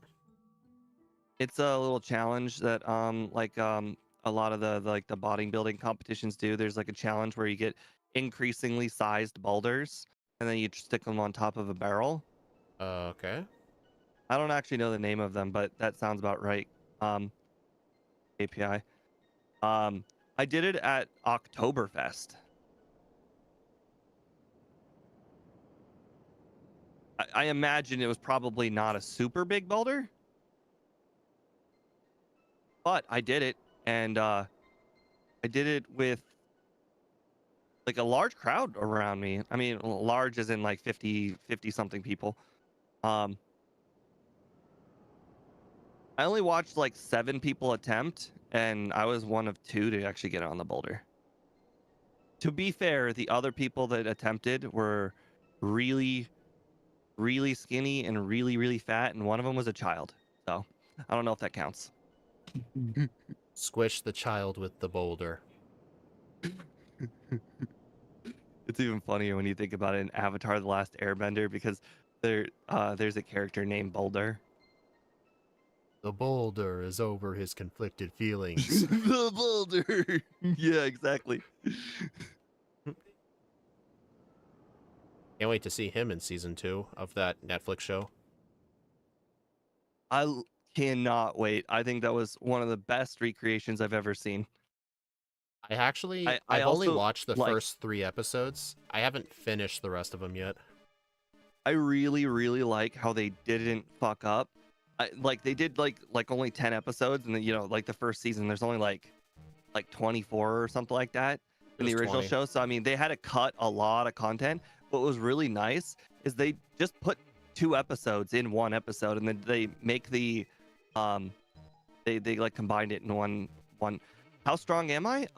It's a little challenge that a lot of the like the bodybuilding competitions do. There's like a challenge where you get increasingly sized boulders and then you stick them on top of a barrel.
Okay.
I don't actually know the name of them, but that sounds about right. API. I did it at Oktoberfest. I imagine it was probably not a super big boulder, but I did it, and I did it with like a large crowd around me. I mean, large as in like 50 something people. Um, I only watched like 7 people attempt, and I was one of 2 to actually get on the boulder. To be fair, the other people that attempted were really, really skinny and really, really fat, and one of them was a child. So I don't know if that counts.
Squish the child with the boulder.
It's even funnier when you think about it in Avatar: The Last Airbender because there's a character named Boulder.
The boulder is over his conflicted feelings.
The Boulder. Yeah, exactly.
Can't wait to see him in season 2 of that Netflix show.
Cannot wait. I think that was one of the best recreations I've ever seen. I
I've only
also
watched the
like
first 3 episodes. I haven't finished the rest of them yet.
I really, really like how they didn't fuck up. Like they did like only 10 episodes, and then you know like the first season there's only like 24 or something like that
It
in the
was
original
20.
show. So I mean they had to cut a lot of content. What was really nice is they just put 2 episodes in one episode, and then they make the they like combined it in one. How strong am I?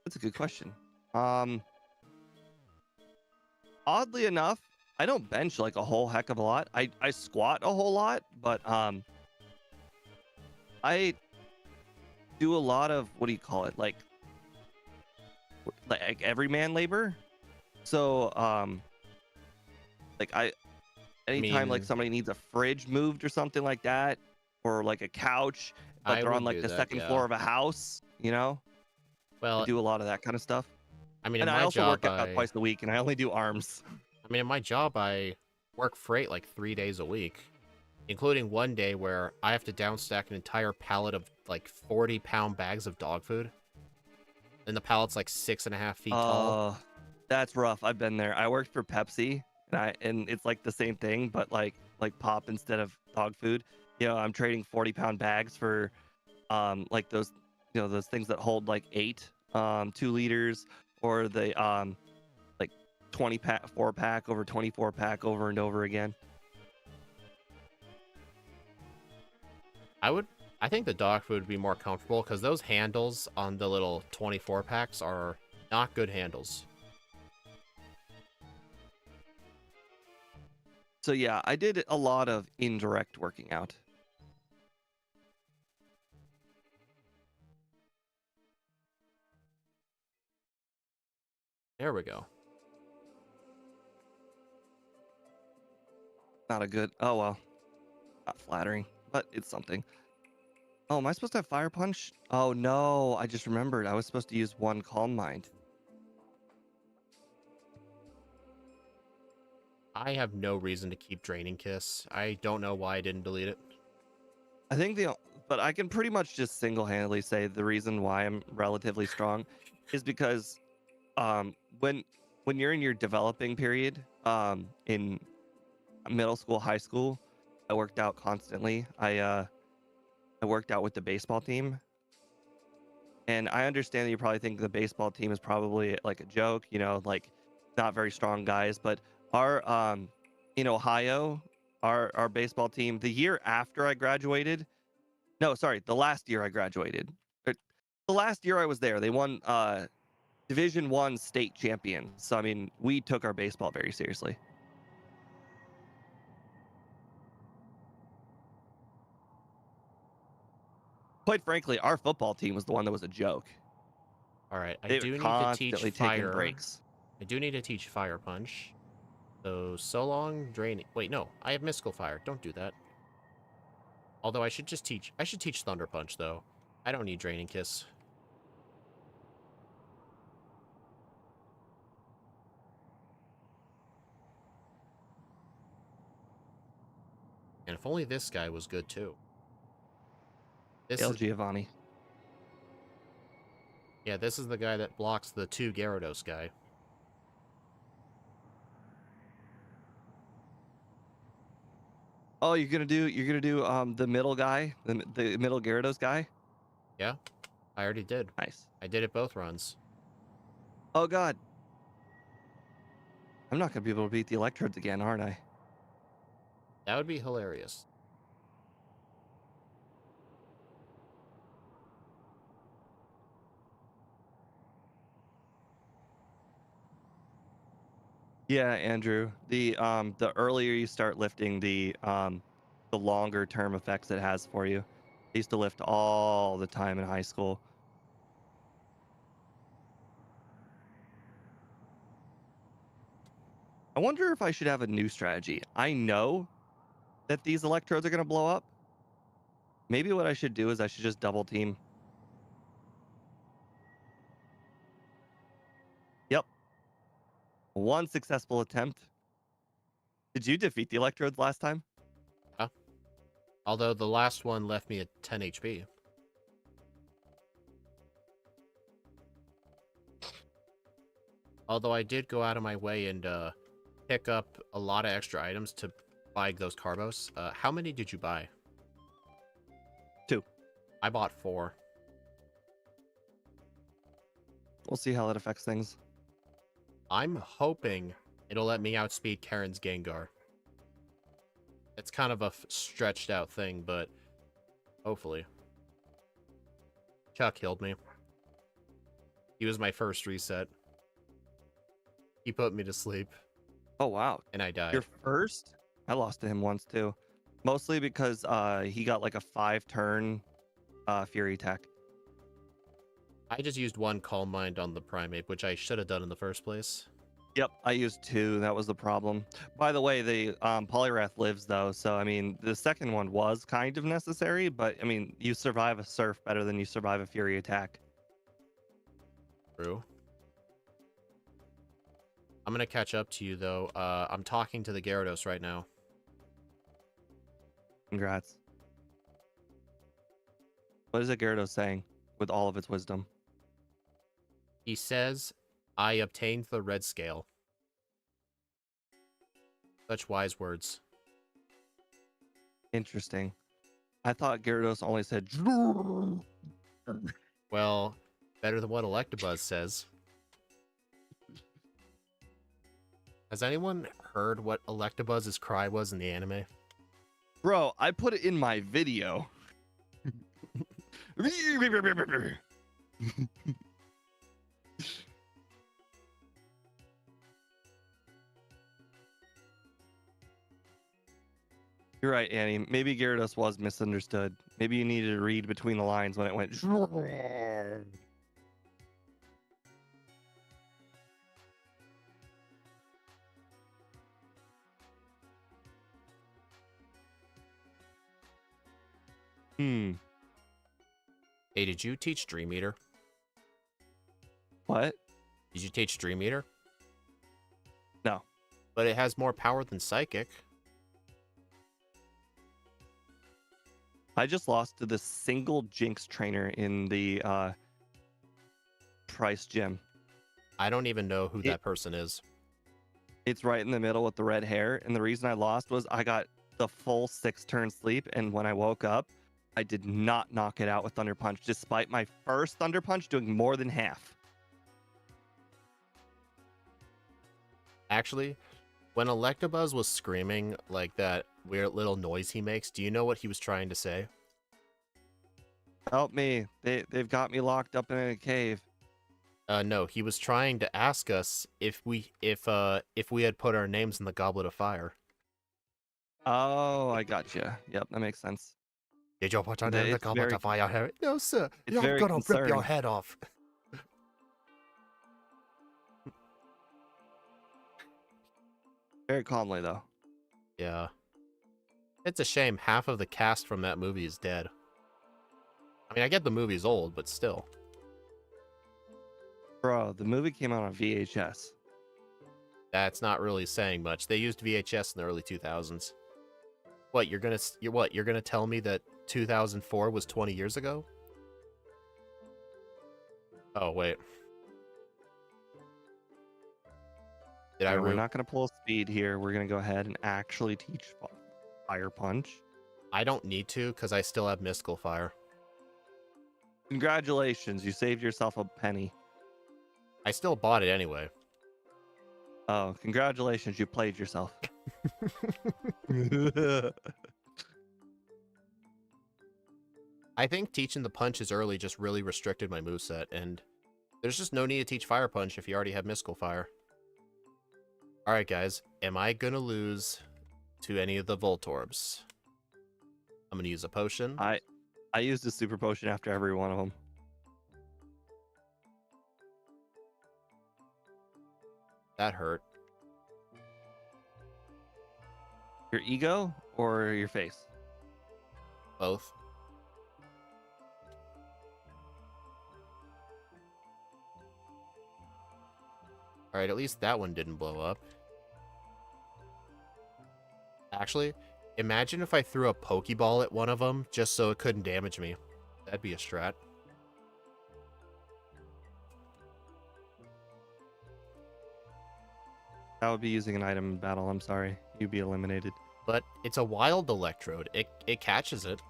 That's a good question. Um Oddly enough, I don't bench like a whole heck of a lot. I squat a whole lot, but I do a lot of what do you call it? Like everyman labor. So like
I
anytime like
mean,
somebody needs a fridge moved or something like that, or like a couch, but
I
they're on
would
like
do
the
that,
second
yeah.
floor of a house, you know, I
Well,
do a lot of that kind of stuff.
I mean, in
And I
my
also
job,
work out twice a week, and I only do arms.
I work freight like 3 days a week, including one day where I have to downstack an entire pallet of like 40-pound bags of dog food. And the pallet's like 6.5 feet tall.
That's rough. I've been there. I worked for Pepsi, and it's like the same thing, but like pop instead of dog food. You know, I'm trading 40-pound bags for like those those things that hold like 8 2 liters, or the like 20 pack 4-pack over 24-pack over and over again.
I would I think the dog food would be more comfortable because those handles on the little 24 packs are not good handles.
So yeah, I did a lot of indirect working out.
There we go.
Not a good. Oh well, not flattering, but it's something. Oh, am I supposed to have fire punch? Oh no, I just remembered. I was supposed to use one calm mind.
I have no reason to keep draining Kiss. I don't know why I didn't delete it.
I think but I can pretty much just single-handedly say the reason why I'm relatively strong is because um when when you're in your developing period in middle school, high school, I worked out constantly. I worked out with the baseball team, and I understand that you probably think the baseball team is probably like a joke, like not very strong guys, but our in Ohio, our baseball team, the year after I graduated, no, sorry, the last year I graduated, or the last year I was there, they won Division 1 state champion. So I mean, we took our baseball very seriously. Quite frankly, our football team was the one that was a joke.
All right, I
They were
do need to teach
constantly taking
fire.
breaks.
I do need to teach fire punch. So long draining. Wait, no, I have mystical fire. Don't do that. Although I should teach thunder punch though. I don't need draining kiss. And if only this guy was good too.
El Giovanni.
Yeah, this is the guy that blocks the 2 Gyarados guy.
Oh, you're gonna do the middle guy, the middle Gyarados guy?
Yeah, I already did.
Nice.
I did it both runs.
Oh god. I'm not gonna be able to beat the electrodes again, aren't I?
That would be hilarious.
Yeah, Andrew. The earlier you start lifting, the longer term effects it has for you. I used to lift all the time in high school. I wonder if I should have a new strategy. I know that these electrodes are gonna blow up. Maybe what I should do is I should just double team. Yep. One successful attempt. Did you defeat the electrodes last time?
Yeah. Although the last one left me at 10 HP. Although I did go out of my way and pick up a lot of extra items to buy those carbos. How many did you buy?
2.
I bought 4.
We'll see how that affects things.
I'm hoping it'll let me outspeed Karen's Gengar. It's kind of a stretched out thing, but hopefully. Chuck healed me. He was my first reset. He put me to sleep.
Oh wow.
And I died.
Your first? I lost to him once too. Mostly because he got like a 5-turn Fury attack.
I just used 1 Calm Mind on the Primate, which I should have done in the first place.
Yep, I used 2. That was the problem. By the way, the Poliwrath lives though, so I mean the second one was kind of necessary, but I mean you survive a Surf better than you survive a Fury attack.
True. I'm gonna catch up to you though. I'm talking to the Gyarados right now.
Congrats. What is a Gyarados saying with all of its wisdom?
He says, I obtained the red scale. Such wise words.
Interesting. I thought Gyarados only said.
Well, better than what Electabuzz says. Has anyone heard what Electabuzz's cry was in the anime?
Bro, I put it in my video. You're right, Annie. Maybe Gyarados was misunderstood. Maybe you needed to read between the lines when it went. Hmm.
Hey, did you teach Dream Eater?
What?
Did you teach Dream Eater?
No.
But it has more power than Psychic.
I just lost to the single Jinx trainer in the Price gym.
I don't even know who that person is.
It's right in the middle with the red hair. And the reason I lost was I got the full 6-turn sleep. And when I woke up, I did not knock it out with Thunder Punch, despite my first Thunder Punch doing more than half.
Actually, when Electabuzz was screaming like that weird little noise he makes, do you know what he was trying to say?
Help me. They've got me locked up in a cave.
No, he was trying to ask us if we had put our names in the Goblet of Fire.
Oh, I got you. Yep, that makes sense.
Did you put our name in the
It's
Goblet
very,
of Fire? No, sir.
it's
You're
very
gonna rip your
concerning.
head off.
Very calmly, though.
Yeah. It's a shame half of the cast from that movie is dead. I mean, I get the movie's old, but still.
Bro, the movie came out on VHS.
That's not really saying much. They used VHS in the early 2000s. What, you're gonna tell me that 2004 was 20 years ago? Oh, wait. Did I
We're not going to pull speed here. We're going to go ahead and actually teach Fire Punch.
I don't need to, because I still have Mystical Fire.
Congratulations, you saved yourself a penny.
I still bought it anyway.
Oh, congratulations, you played yourself.
I think teaching the punches early just really restricted my moveset, and there's just no need to teach Fire Punch if you already have Mystical Fire. Alright guys, am I gonna lose to any of the Voltorbs? I'm gonna use a potion.
I used a super potion after every one of them.
That hurt.
Your ego or your face?
Both. Alright, at least that one didn't blow up. Actually, imagine if I threw a Pokeball at one of them just so it couldn't damage me. That'd be a strat.
That would be using an item in battle. I'm sorry. You'd be eliminated.
But it's a wild Electrode. It catches it.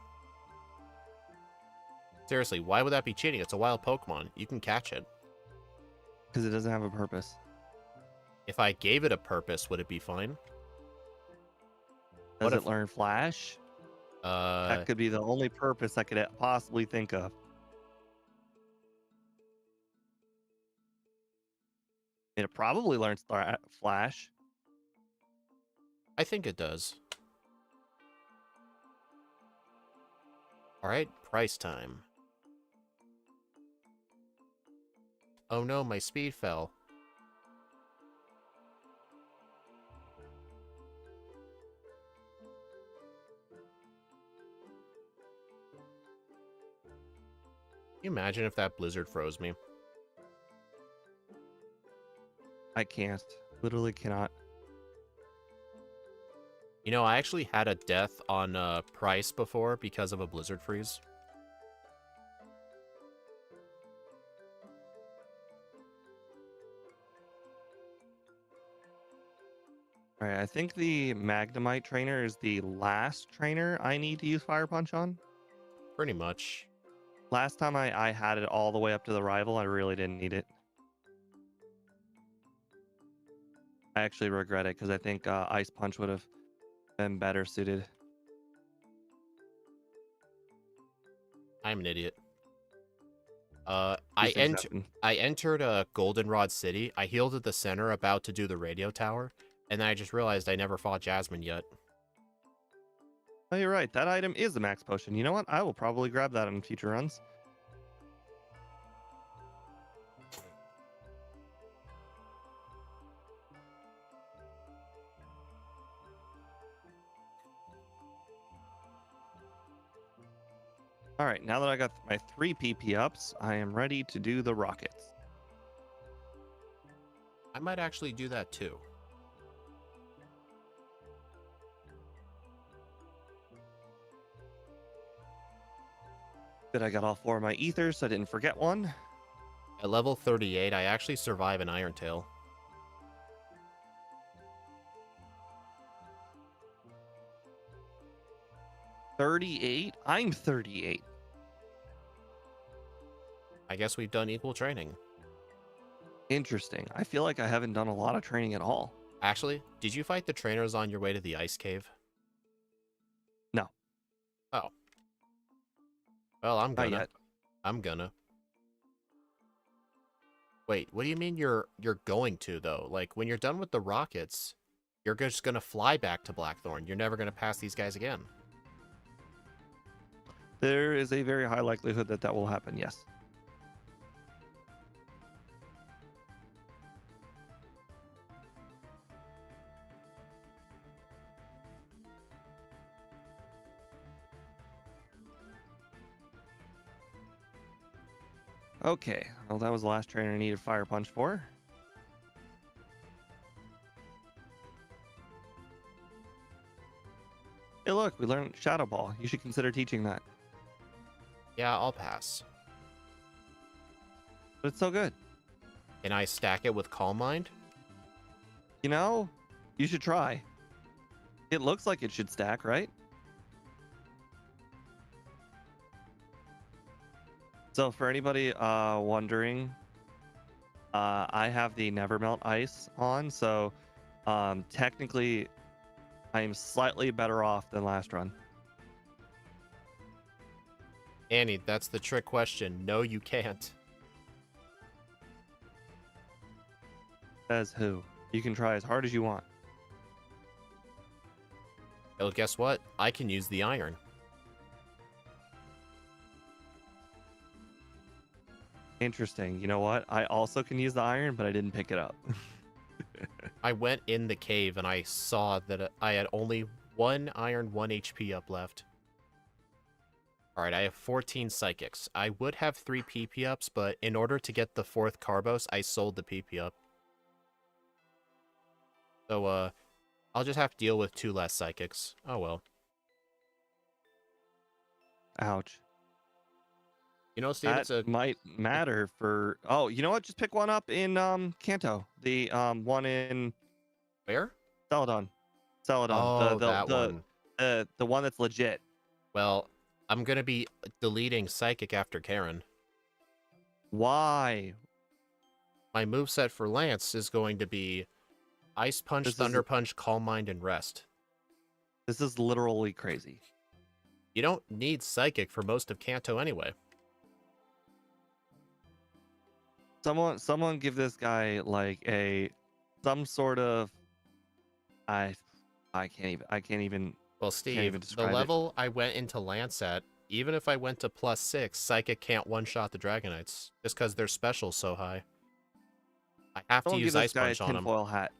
Seriously, why would that be cheating? It's a wild Pokemon. You can catch it.
Because it doesn't have a purpose.
If I gave it a purpose, would it be fine?
Does
What
it
if-
learn Flash? That could be the only purpose I could possibly think of. It probably learns Flash.
I think it does. Alright, price time. Oh no, my speed fell. Can you imagine if that blizzard froze me?
I can't. Literally cannot.
You know, I actually had a death on Price before because of a blizzard freeze.
All right, I think the Magnemite trainer is the last trainer I need to use Fire Punch on.
Pretty much.
Last time I had it all the way up to the rival, I really didn't need it. I actually regret it because I think Ice Punch would have been better suited.
I'm an idiot.
These things happen.
I entered Goldenrod City. I healed at the center, about to do the radio tower, and then I just realized I never fought Jasmine yet.
Oh, you're right. That item is a max potion. You know what? I will probably grab that on future runs. All right, now that I got my 3 PP ups, I am ready to do the rockets.
I might actually do that too.
Good, I got all 4 of my ethers, so I didn't forget one.
At level 38, I actually survive an Iron Tail.
$38? I'm 38.
I guess we've done equal training.
Interesting. I feel like I haven't done a lot of training at all.
Actually, did you fight the trainers on your way to the ice cave?
No.
Oh. Well, I'm
Not
gonna.
yet.
I'm gonna. Wait, what do you mean you're going to, though? Like, when you're done with the rockets, you're just gonna fly back to Blackthorn. You're never gonna pass these guys again.
There is a very high likelihood that that will happen, yes. Okay, well, that was the last trainer I needed Fire Punch for. Hey, look, we learned Shadow Ball. You should consider teaching that.
Yeah, I'll pass.
But it's so good.
Can I stack it with Calm Mind?
You know, you should try. It looks like it should stack, right? So for anybody wondering, I have the Never Melt Ice on, so technically I am slightly better off than last run.
Annie, that's the trick question. No, you can't.
Says who? You can try as hard as you want.
Well, guess what? I can use the iron.
Interesting. You know what? I also can use the iron, but I didn't pick it up.
I went in the cave and I saw that I had only 1 iron, 1 HP up left. Alright, I have 14 psychics. I would have 3 PP ups, but in order to get the 4th Carbos, I sold the PP up. So, I'll just have to deal with 2 less psychics. Oh well.
Ouch.
You know, Steve,
That
it's a...
might matter for. Oh, you know what? Just pick one up in Kanto. The one in
Where?
Celadon. Celadon.
Oh, that one.
The one that's legit.
Well, I'm gonna be deleting Psychic after Karen.
Why?
My moveset for Lance is going to be Ice Punch, Thunder Punch, Calm Mind, and Rest.
This is literally crazy.
You don't need Psychic for most of Kanto anyway.
Someone give this guy like some sort of I can't even
Well,
even
Steve, the
describe it.
level I went into Lance at, even if I went to +6, Psychic can't one-shot the Dragonites, just because their special's so high. I have to
Someone give
use
this
Ice
guy a
Punch on him.
tinfoil hat.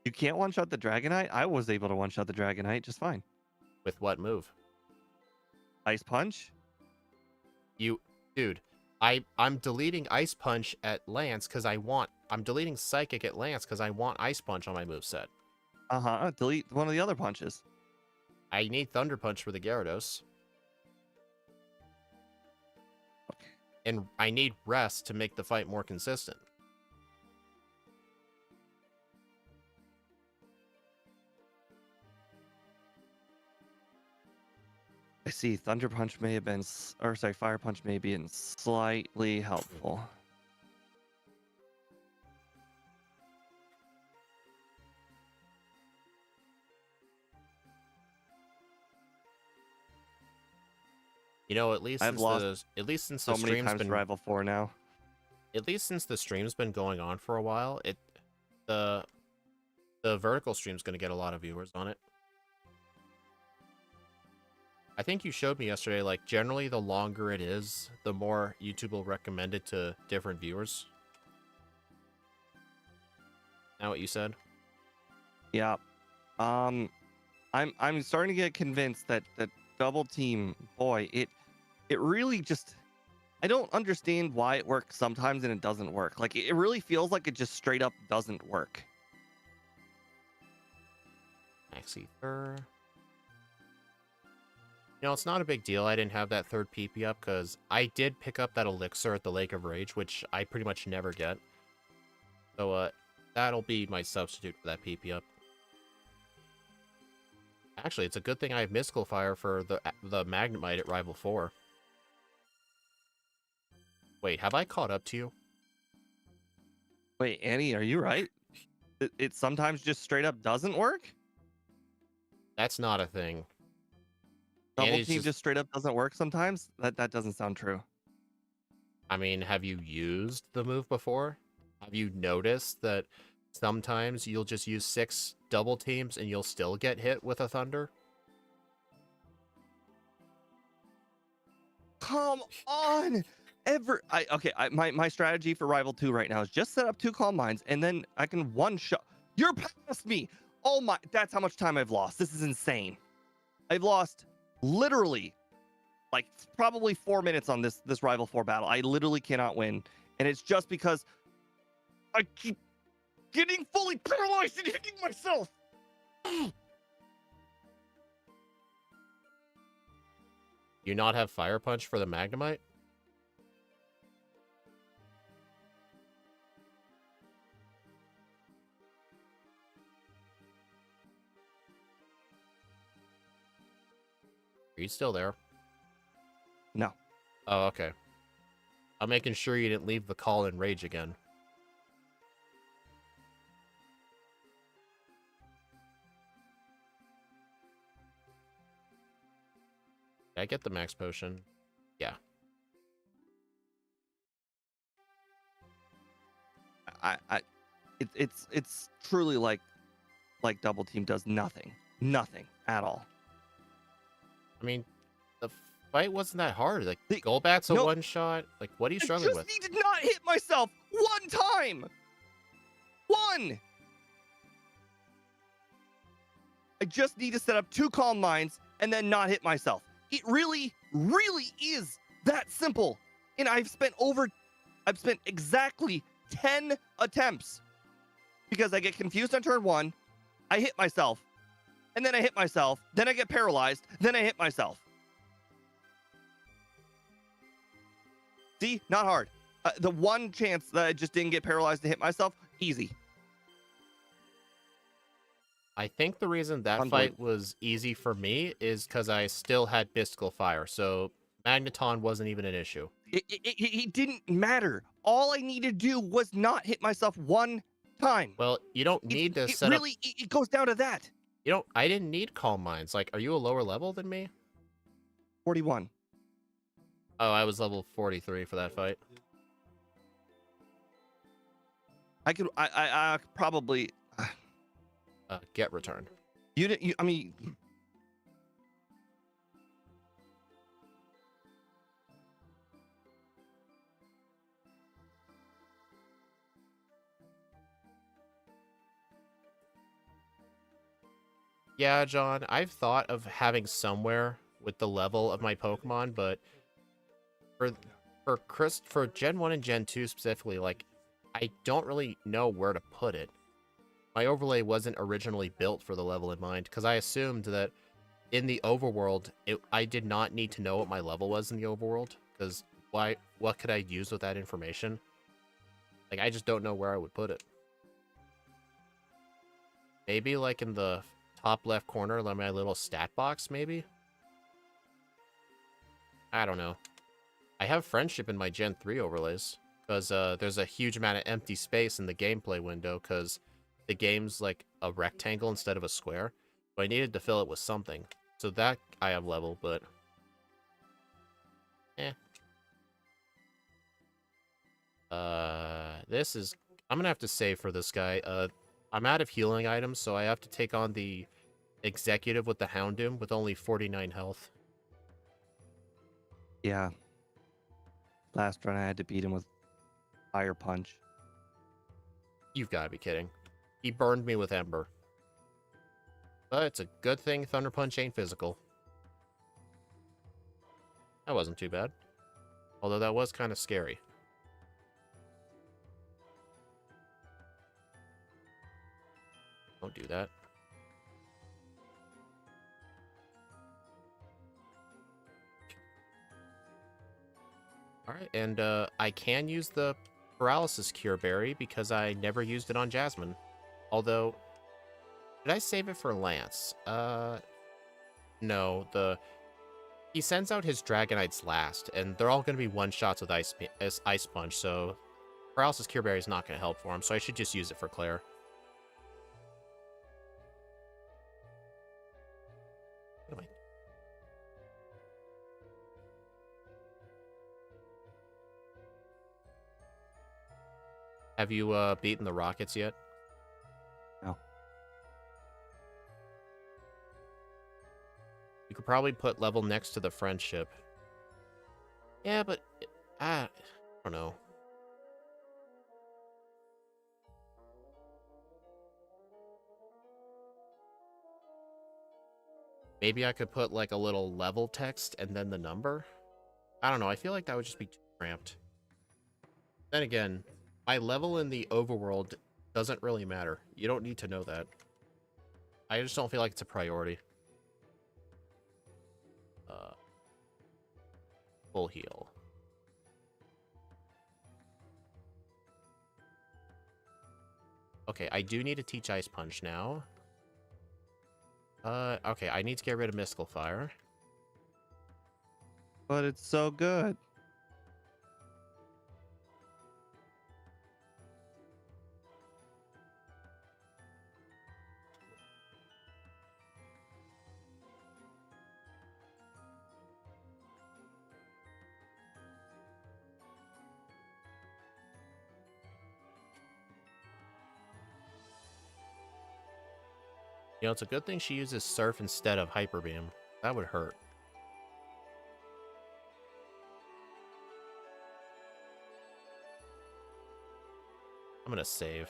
You can't one shot the Dragonite? I was able to one shot the Dragonite just fine.
With what move?
Ice Punch?
Dude, I'm deleting Ice Punch at Lance because I'm deleting Psychic at Lance because I want Ice Punch on my moveset.
Uh-huh. Delete one of the other punches.
I need Thunder Punch for the Gyarados.
Okay.
And I need Rest to make the fight more consistent.
I see. Thunder Punch may have been, Fire Punch may be slightly helpful.
You know, at least
I've
since
lost
the
so many
stream's
times to
been
Rival 4 now.
at least since the stream's been going on for a while, the the vertical stream's going to get a lot of viewers on it. I think you showed me yesterday, like, generally the longer it is, the more YouTube will recommend it to different viewers. Now what you said?
Yeah. I'm starting to get convinced that double team, boy, it really just, I don't understand why it works sometimes and it doesn't work. Like, it really feels like it just straight up doesn't work.
Max Ether. You know, it's not a big deal I didn't have that third PP up, because I did pick up that elixir at the Lake of Rage, which I pretty much never get. So, that'll be my substitute for that PP up. Actually, it's a good thing I have Mystical Fire for the Magnemite at Rival 4. Wait, have I caught up to you?
Wait, Annie, are you right? It sometimes just straight up doesn't work?
That's not a thing.
Double
Annie's
team just straight up doesn't work sometimes? That doesn't sound true.
I mean, have you used the move before? Have you noticed that sometimes you'll just use 6 double teams and you'll still get hit with a Thunder?
Come on! My strategy for Rival 2 right now is just set up 2 Calm Minds and then I can one-shot. You're past me! Oh my, that's how much time I've lost. This is insane. I've lost literally like probably 4 minutes on this Rival 4 battle. I literally cannot win. And it's just because I keep getting fully paralyzed and hitting myself.
You not have Fire Punch for the Magnemite? Are you still there?
No.
Oh, okay. I'm making sure you didn't leave the call in rage again. Did I get the max potion? Yeah.
It's truly like double team does nothing at all.
I mean, the fight wasn't that hard. Like,
The-
Golbat's a
no,
one-shot. Like, what are you struggling
I
with?
just need to not hit myself one time. One. I just need to set up 2 Calm Minds and then not hit myself. It really, really is that simple. And I've spent exactly 10 attempts because I get confused on turn 1, I hit myself, and then I hit myself, then I get paralyzed, then I hit myself. See, not hard. The one chance that I just didn't get paralyzed to hit myself, easy.
I think the reason that fight was easy for me is because I still had Mystical Fire, so Magneton wasn't even an issue.
It didn't matter. All I needed to do was not hit myself one time.
Well, you don't need to set
really,
up...
It goes down to that.
You don't... I didn't need Calm Minds. Like, are you a lower level than me?
41.
Oh, I was level 43 for that fight.
I probably...
Get return.
You didn't... I mean...
Yeah, John, I've thought of having somewhere with the level of my Pokemon, but for Gen 1 and Gen 2 specifically, like, I don't really know where to put it. My overlay wasn't originally built for the level in mind, because I assumed that in the overworld, I did not need to know what my level was in the overworld, because what could I use with that information? Like, I just don't know where I would put it. Maybe, like, in the top left corner, like my little stat box, maybe? I don't know. I have friendship in my Gen 3 overlays, because there's a huge amount of empty space in the gameplay window, because the game's like a rectangle instead of a square. But I needed to fill it with something. So that I have level, but Eh. This is... I'm gonna have to save for this guy. I'm out of healing items, so I have to take on the executive with the Houndoom with only 49 health.
Yeah. Last run I had to beat him with Fire Punch.
You've got to be kidding. He burned me with Ember. But it's a good thing Thunder Punch ain't physical. That wasn't too bad. Although that was kind of scary. Don't do that. Alright, and I can use the Paralysis Cure Berry because I never used it on Jasmine. Although, did I save it for Lance? No, he sends out his Dragonites last, and they're all going to be one-shots with Ice Punch, so Paralysis Cure Berry is not going to help for him, so I should just use it for Claire. What am I... Have you beaten the Rockets yet?
No.
You could probably put level next to the Friendship. Yeah, but I don't know. Maybe I could put like a little level text and then the number. I don't know. I feel like that would just be too cramped. Then again, my level in the overworld doesn't really matter. You don't need to know that. I just don't feel like it's a priority. Full heal. Okay, I do need to teach Ice Punch now. Okay, I need to get rid of Mystical Fire.
But it's so good.
You know, it's a good thing she uses Surf instead of Hyper Beam. That would hurt. I'm gonna save.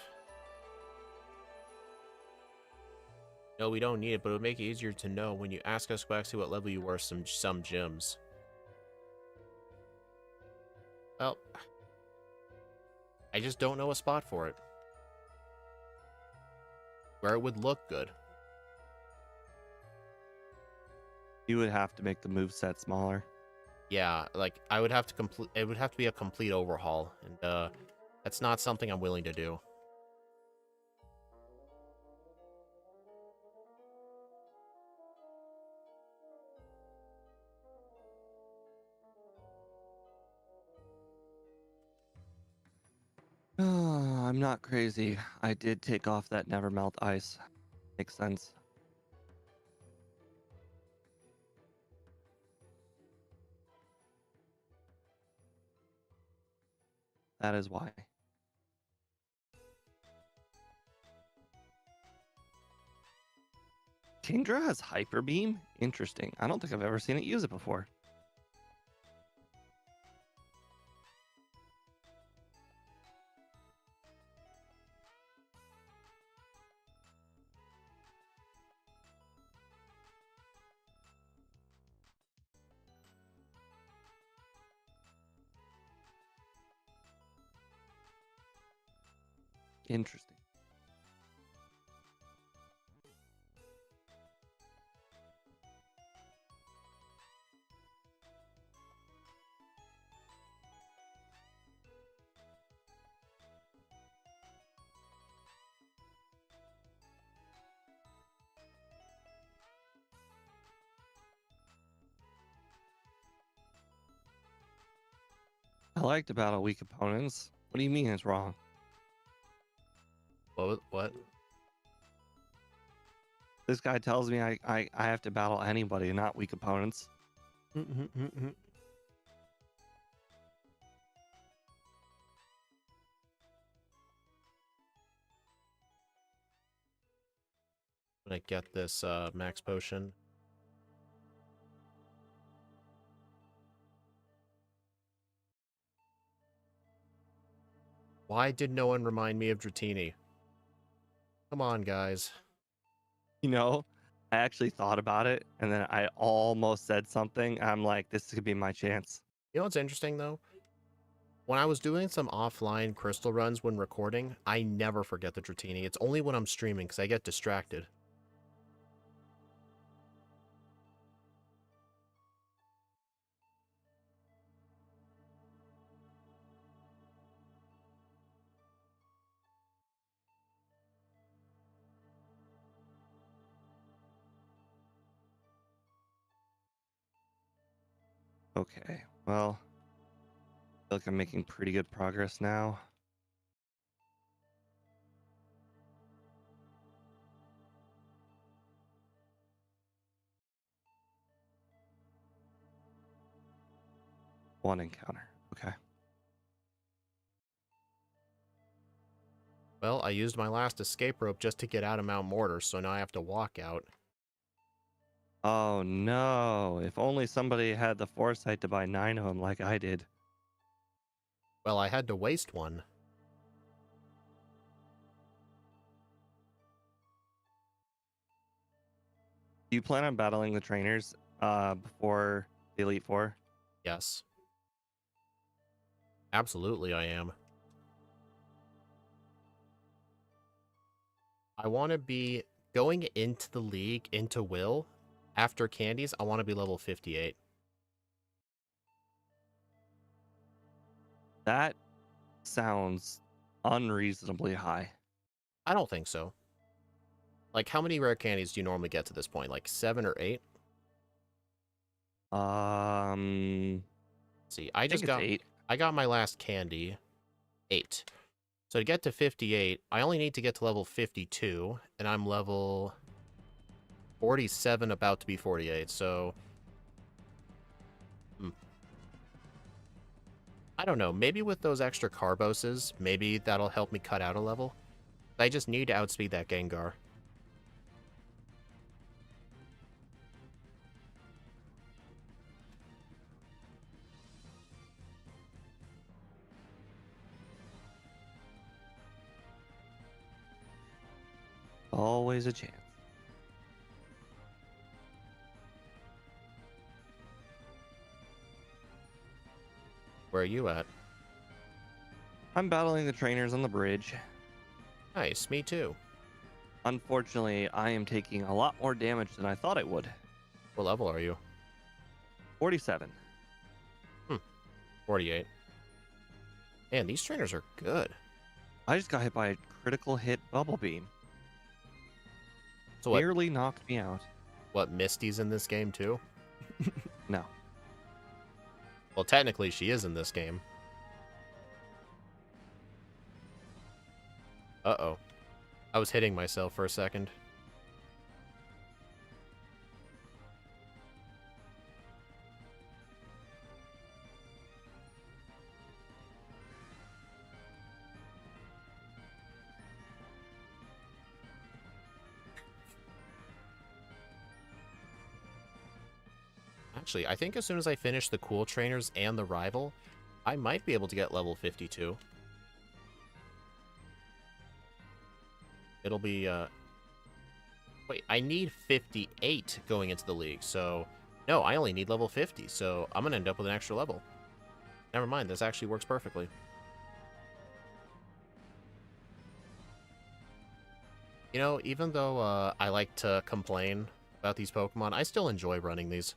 No, we don't need it, but it would make it easier to know when you ask us exactly what level you were some gyms. Well, I just don't know a spot for it. Where it would look good.
You would have to make the moveset smaller.
Yeah, like I would have to complete. It would have to be a complete overhaul, and that's not something I'm willing to do.
I'm not crazy. I did take off that never melt ice. Makes sense. That is why. Kingdra has Hyper Beam? Interesting. I don't think I've ever seen it use it before. Interesting. I like to battle weak opponents. What do you mean it's wrong?
What?
This guy tells me I have to battle anybody, not weak opponents.
gonna get this max potion. Why did no one remind me of Dratini? Come on, guys.
You know, I actually thought about it, and then I almost said something. I'm like, this could be my chance.
You know what's interesting, though? When I was doing some offline crystal runs when recording, I never forget the Dratini. It's only when I'm streaming, because I get distracted.
Okay, well, I feel like I'm making pretty good progress now. One encounter. Okay.
Well, I used my last escape rope just to get out of Mount Mortar, so now I have to walk out.
Oh no! If only somebody had the foresight to buy 9 of them like I did.
Well, I had to waste one.
Do you plan on battling the trainers before the Elite Four?
Yes. Absolutely, I am. I want to be going into the league, into Will. After Candies, I want to be level 58.
That sounds unreasonably high.
I don't think so. Like, how many rare candies do you normally get to this point? Like 7 or 8? See, I just
think
got
it's 8.
I got my last candy, 8. So to get to 58, I only need to get to level 52, and I'm level 47, about to be 48, so... I don't know, maybe with those extra carboses, maybe that'll help me cut out a level. I just need to outspeed that Gengar.
Always a chance.
Where are you at?
I'm battling the trainers on the bridge.
Nice, me too.
Unfortunately, I am taking a lot more damage than I thought I would.
What level are you?
47.
48. Man, these trainers are good.
I just got hit by a critical hit bubble beam.
So what,
Nearly knocked me out.
Misty's in this game too?
No.
Well, technically she is in this game. Uh-oh. I was hitting myself for a second. Actually, I think as soon as I finish the cool trainers and the rival, I might be able to get level 52. It'll be, wait, I need 58 going into the league, so... No, I only need level 50, so I'm gonna end up with an extra level. Never mind, this actually works perfectly. You know, even though I like to complain about these Pokemon, I still enjoy running these.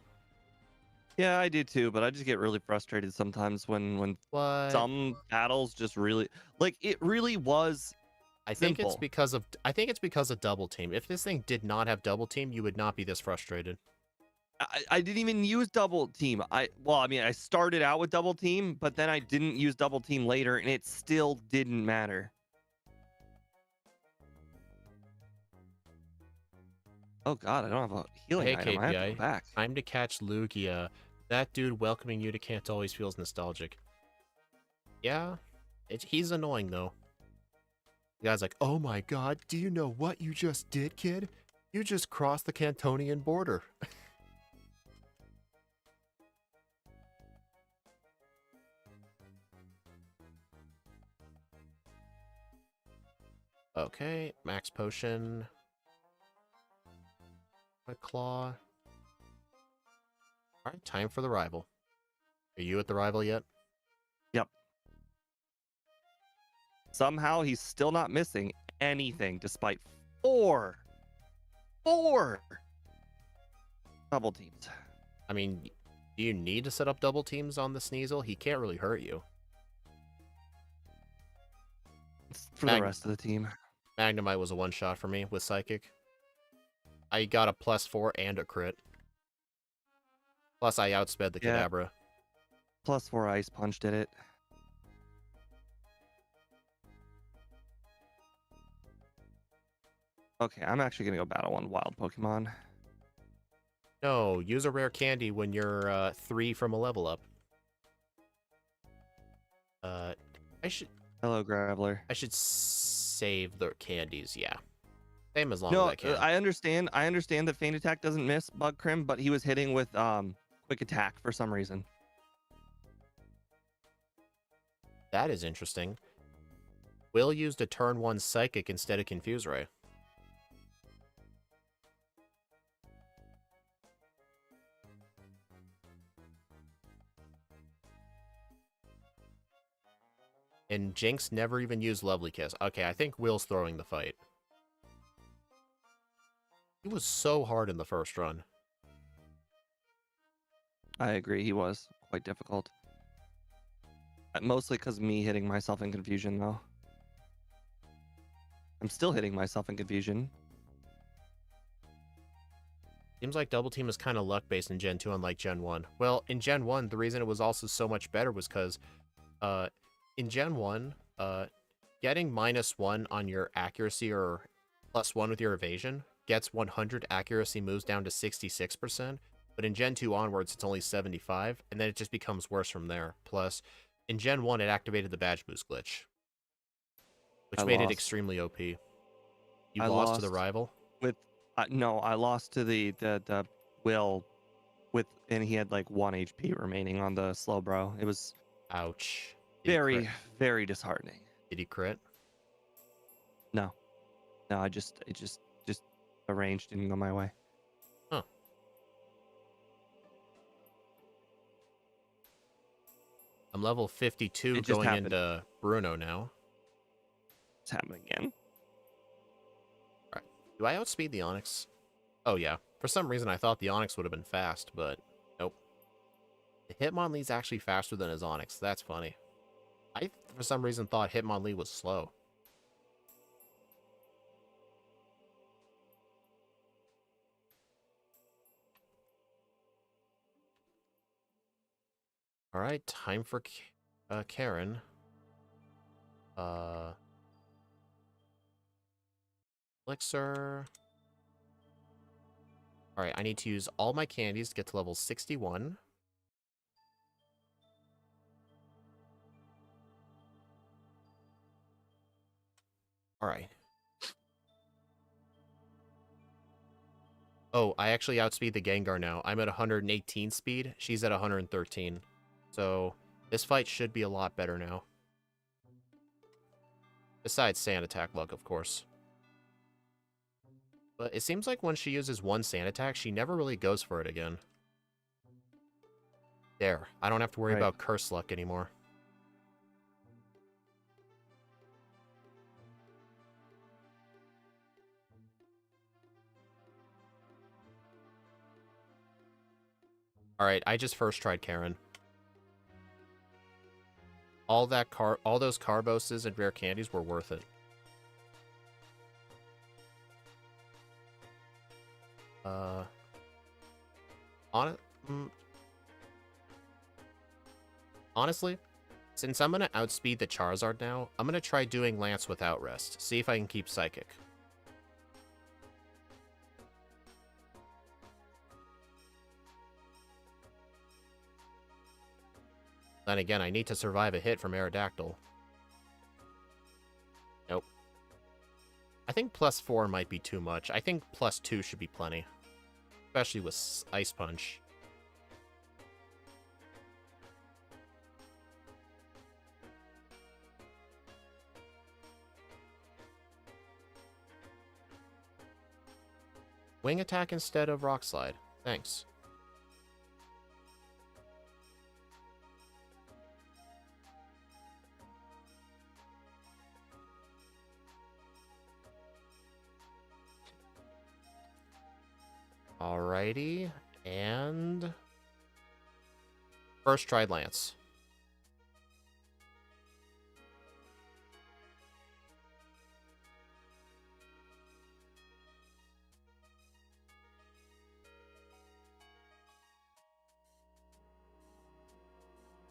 Yeah, I do too, but I just get really frustrated sometimes when
What?
some battles just really like it really was
I think it's
simple.
because of Double Team. If this thing did not have Double Team, you would not be this frustrated.
I didn't even use double team. I mean I started out with double team, but then I didn't use double team later and it still didn't matter. Oh god, I don't have a healing
Hey
item. I have to go
KPI,
back.
time to catch Lugia. That dude welcoming you to Can't always feels nostalgic. Yeah, he's annoying though. The guy's like, oh my god, do you know what you just did, kid? You just crossed the Cantonian border. Okay, max potion. A claw. Alright, time for the rival. Are you at the rival yet?
Yep. Somehow he's still not missing anything despite four double teams.
I mean, do you need to set up double teams on the Sneasel? He can't really hurt you.
It's for the rest of the team.
Magnemite was a one-shot for me with Psychic. I got a +4 and a crit. Plus, I outsped the Kadabra.
+4 Ice Punch did it. Okay, I'm actually going to go battle one wild Pokemon.
No, use a rare candy when you're 3 from a level up.
Hello, Graveler.
I should save the candies, yeah. Same as long
No,
as I can.
I understand that Feint Attack doesn't miss Bug Crim, but he was hitting with Quick Attack for some reason.
That is interesting. Will used a turn 1 Psychic instead of Confuse Ray. And Jinx never even used Lovely Kiss. Okay, I think Will's throwing the fight. He was so hard in the first run.
I agree, he was quite difficult. Mostly because me hitting myself in confusion, though. I'm still hitting myself in confusion.
Seems like Double Team is kind of luck-based in Gen 2, unlike Gen 1. Well, in Gen 1, the reason it was also so much better was because in Gen 1, getting -1 on your accuracy or +1 with your evasion gets 100 accuracy moves down to 66%, but in Gen 2 onwards, it's only 75, and then it just becomes worse from there. Plus, in Gen 1, it activated the Badge Boost glitch, which made it extremely OP. You lost to the rival?
No, I lost to the Will and he had like 1 HP remaining on the slow bro. It was
Ouch.
very disheartening.
Did he crit?
No, it just arranged didn't go my way.
Huh. I'm level 52 going into Bruno now.
It's happening again.
Right. Do I outspeed the Onyx? Oh yeah. For some reason I thought the Onyx would have been fast, but nope. The Hitmonlee's actually faster than his Onyx. That's funny. I, for some reason, thought Hitmonlee was slow. Alright, time for Karen. Elixir. Alright, I need to use all my candies to get to level 61. Alright. Oh, I actually outspeed the Gengar now. I'm at 118 speed. She's at 113. So, this fight should be a lot better now. Besides Sand Attack luck, of course. But it seems like when she uses one Sand Attack, she never really goes for it again. There. I don't have to worry about Curse luck anymore. Alright, I just first tried Karen. All those Carboses and rare candies were worth it. Honestly, since I'm gonna outspeed the Charizard now, I'm gonna try doing Lance without rest. See if I can keep Psychic. Then again, I need to survive a hit from Aerodactyl. Nope. I think +4 might be too much. I think +2 should be plenty. Especially with Ice Punch. Wing attack instead of Rock Slide. Thanks. Alrighty, and first try Lance.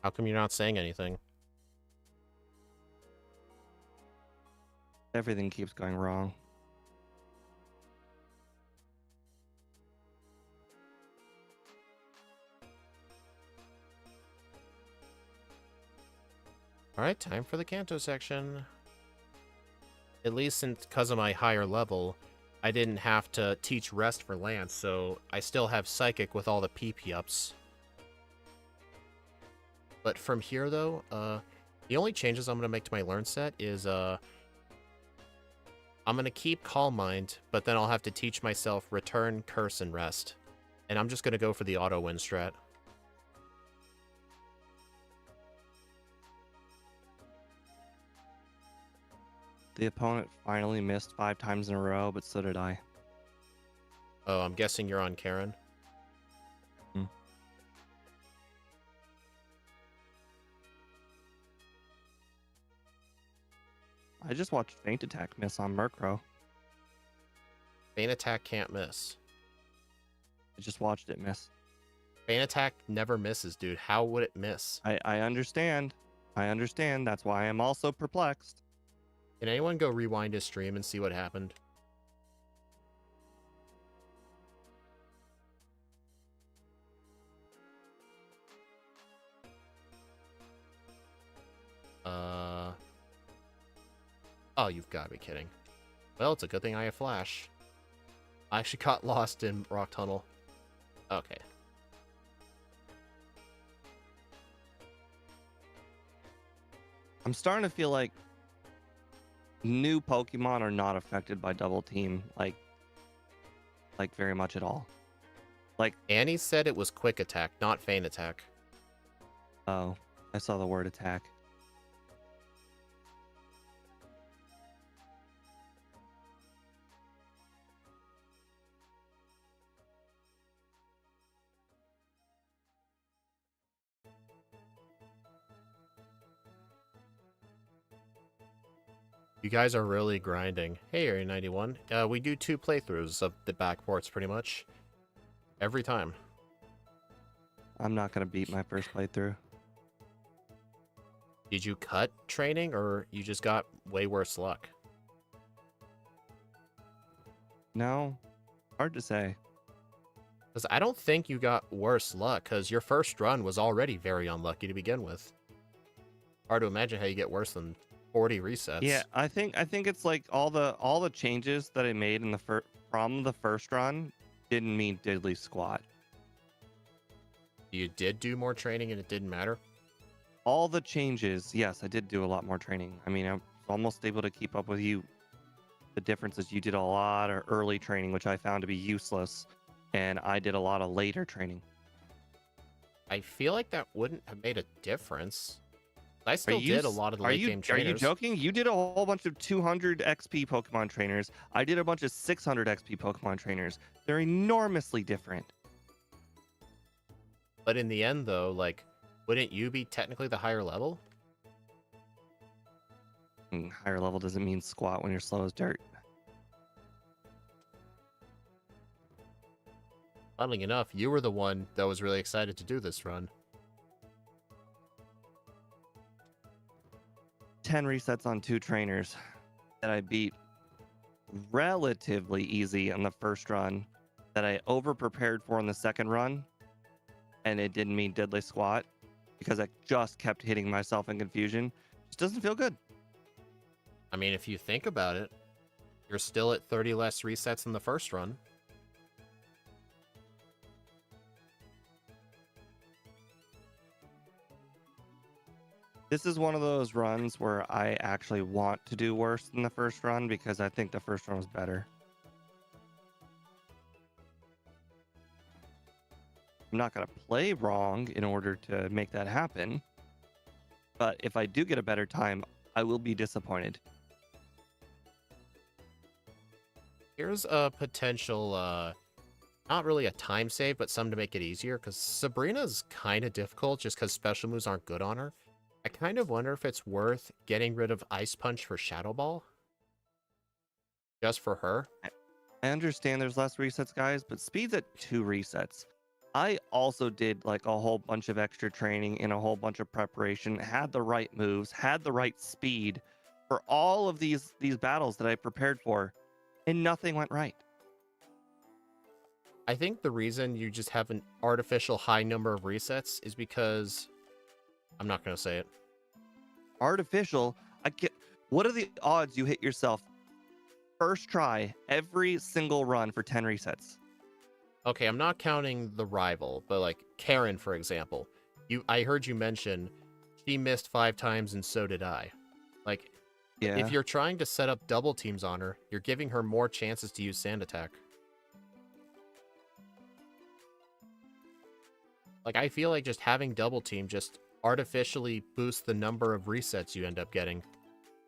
How come you're not saying anything?
Everything keeps going wrong.
Alright, time for the Kanto section. At least because of my higher level, I didn't have to teach Rest for Lance, so I still have Psychic with all the PP ups. But from here, though, the only changes I'm going to make to my Learn set is I'm going to keep Calm Mind, but then I'll have to teach myself Return, Curse, and Rest. And I'm just going to go for the auto-win strat.
The opponent finally missed 5 times in a row, but so did I.
Oh, I'm guessing you're on Karen.
I just watched Feint Attack miss on Murkrow.
Feint Attack can't miss.
I just watched it miss.
Feint Attack never misses, dude. How would it miss?
I understand. I understand. That's why I'm also perplexed.
Can anyone go rewind his stream and see what happened? Oh, you've got to be kidding. Well, it's a good thing I have Flash. I actually got lost in Rock Tunnel. Okay.
I'm starting to feel like new Pokemon are not affected by Double Team, like very much at all. Like,
Annie said it was Quick Attack, not Feint Attack.
oh, I saw the word attack.
You guys are really grinding. Hey, Area 91. We do 2 playthroughs of the Backports pretty much. Every time.
I'm not going to beat my first playthrough.
Did you cut training, or you just got way worse luck?
No, hard to say.
Because I don't think you got worse luck, because your first run was already very unlucky to begin with. Hard to imagine how you get worse than 40 resets.
Yeah, I think it's like all the changes that I made in the from the first run didn't mean diddly squat.
You did do more training and it didn't matter?
All the changes, yes, I did do a lot more training. I mean, I'm almost able to keep up with you. The difference is you did a lot of early training, which I found to be useless, and I did a lot of later training.
I feel like that wouldn't have made a difference. I still did a lot of the late game trainers.
Are you joking? You did a whole bunch of 200 XP Pokemon trainers. I did a bunch of 600 XP Pokemon trainers. They're enormously different.
But in the end, though, like, wouldn't you be technically the higher level?
Higher level doesn't mean squat when you're slow as dirt.
Funnily enough, you were the one that was really excited to do this run.
10 resets on 2 trainers that I beat relatively easy on the first run, that I over prepared for in the second run, and it didn't mean diddly squat because I just kept hitting myself in confusion. It just doesn't feel good.
I mean, if you think about it, You're still at 30 less resets than the first run.
This is one of those runs where I actually want to do worse than the first run because I think the first run was better. I'm not going to play wrong in order to make that happen. But if I do get a better time, I will be disappointed.
Here's a potential, not really a time save, but some to make it easier, because Sabrina's kind of difficult just because special moves aren't good on her. I kind of wonder if it's worth getting rid of Ice Punch for Shadow Ball. Just for her.
I understand there's less resets, guys, but speed's at 2 resets. I also did like a whole bunch of extra training and a whole bunch of preparation, had the right moves, had the right speed for all of these battles that I prepared for, and nothing went right.
I think the reason you just have an artificial high number of resets is because... I'm not going to say it.
Artificial? What are the odds you hit yourself first try every single run for 10 resets?
Okay, I'm not counting the rival, but like Karen, for example. I heard you mention she missed 5 times and so did I. Like,
Yeah.
if you're trying to set up double teams on her, you're giving her more chances to use Sand Attack. Like, I feel like just having double team just artificially boosts the number of resets you end up getting.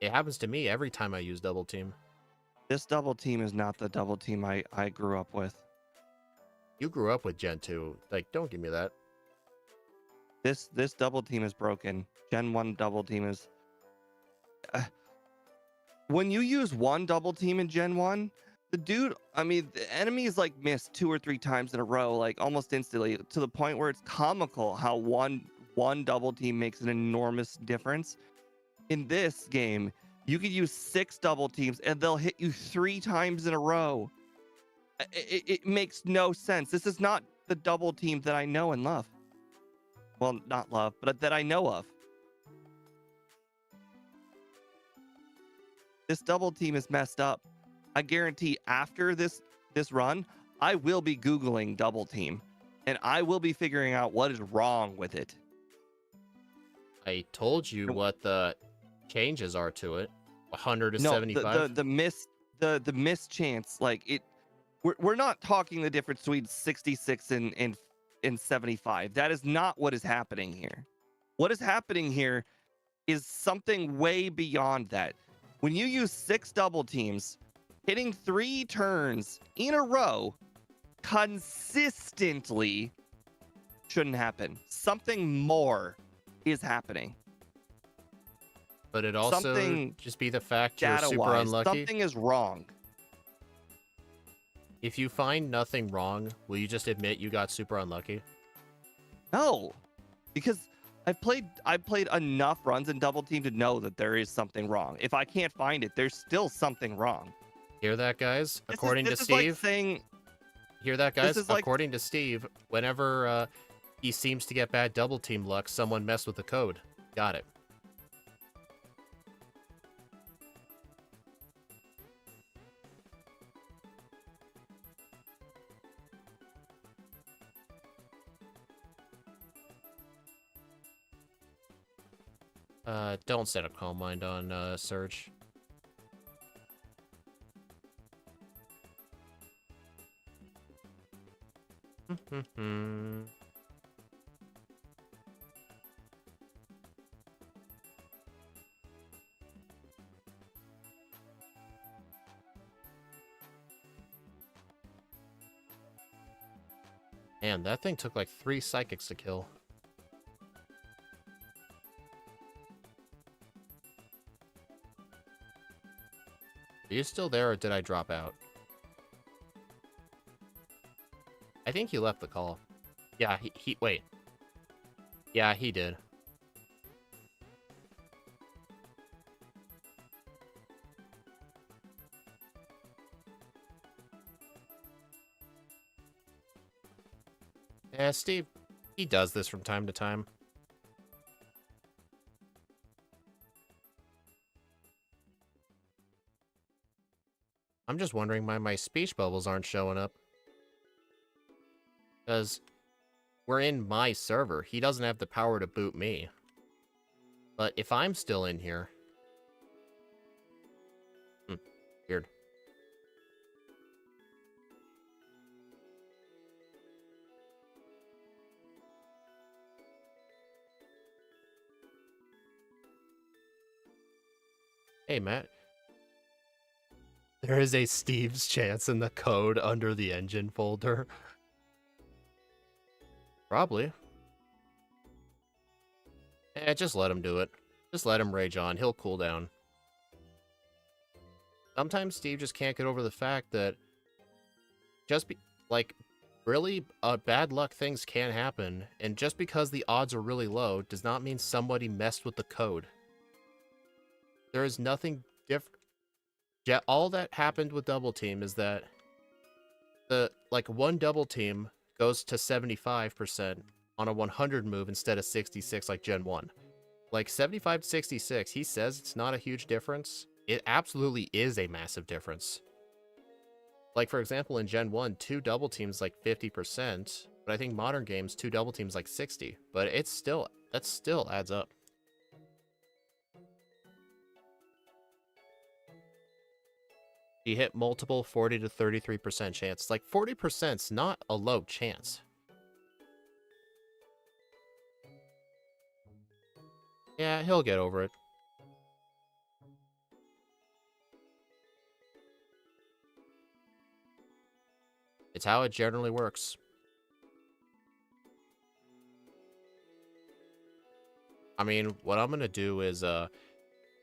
It happens to me every time I use double team.
This double team is not the double team I grew up with.
You grew up with Gen 2. Like, don't give me that.
This double team is broken. Gen 1 double team is... when you use one double team in Gen 1, the enemies like miss 2 or 3 times in a row, like almost instantly, to the point where it's comical how one double team makes an enormous difference. In this game, you could use 6 double teams and they'll hit you 3 times in a row. It makes no sense. This is not the double team that I know and love. Well, not love, but that I know of. This double team is messed up. I guarantee after this run, I will be Googling double team, and I will be figuring out what is wrong with it.
I told you what the changes are to it. 100 to 75.
The mischance, like it. We're not talking the difference between 66 and 75. That is not what is happening here. What is happening here is something way beyond that. When you use 6 double teams, hitting 3 turns in a row consistently shouldn't happen. Something more is happening.
But it also just be the fact you're super unlucky.
Something is wrong.
If you find nothing wrong, will you just admit you got super unlucky?
No, because I played enough runs in double team to know that there is something wrong. If I can't find it, there's still something wrong.
Hear that, guys? According to Steve. Hear that, guys? According to Steve, whenever he seems to get bad double team luck, someone messed with the code. Got it. Don't set a Calm Mind on Surge. Man, that thing took like 3 psychics to kill. Are you still there, or did I drop out? I think he left the call. Yeah, wait. Yeah, he did. Yeah, Steve, he does this from time to time. I'm just wondering why my speech bubbles aren't showing up. Because we're in my server. He doesn't have the power to boot me. But if I'm still in here... weird. Hey, Matt. There is a Steve's chance in the code under the engine folder. Probably. Just let him do it. Just let him rage on. He'll cool down. Sometimes Steve just can't get over the fact that really bad luck things can happen, and just because the odds are really low does not mean somebody messed with the code. There is nothing different. Yeah, all that happened with Double Team is that one Double Team goes to 75% on a 100 move instead of 66 like Gen 1. Like 75 to 66, he says it's not a huge difference. It absolutely is a massive difference. Like, for example, in Gen 1, 2 double teams like 50%, but I think modern games, 2 double teams like 60. But that still adds up. He hit multiple 40 to 33% chance. Like, 40%'s not a low chance. Yeah, he'll get over it. It's how it generally works. I mean, what I'm gonna do is,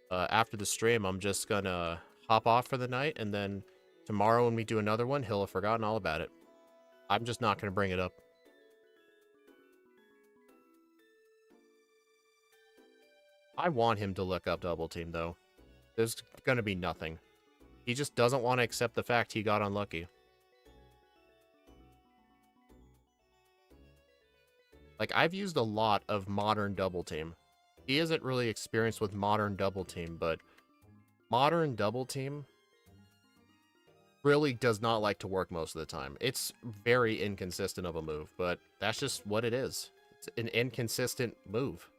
after the stream, I'm just gonna hop off for the night, and then tomorrow when we do another one, he'll have forgotten all about it. I'm just not gonna bring it up. I want him to look up Double Team, though. There's gonna be nothing. He just doesn't want to accept the fact he got unlucky. Like, I've used a lot of modern Double Team. He isn't really experienced with modern Double Team, but modern Double Team really does not like to work most of the time. It's very inconsistent of a move, but that's just what it is. It's an inconsistent move.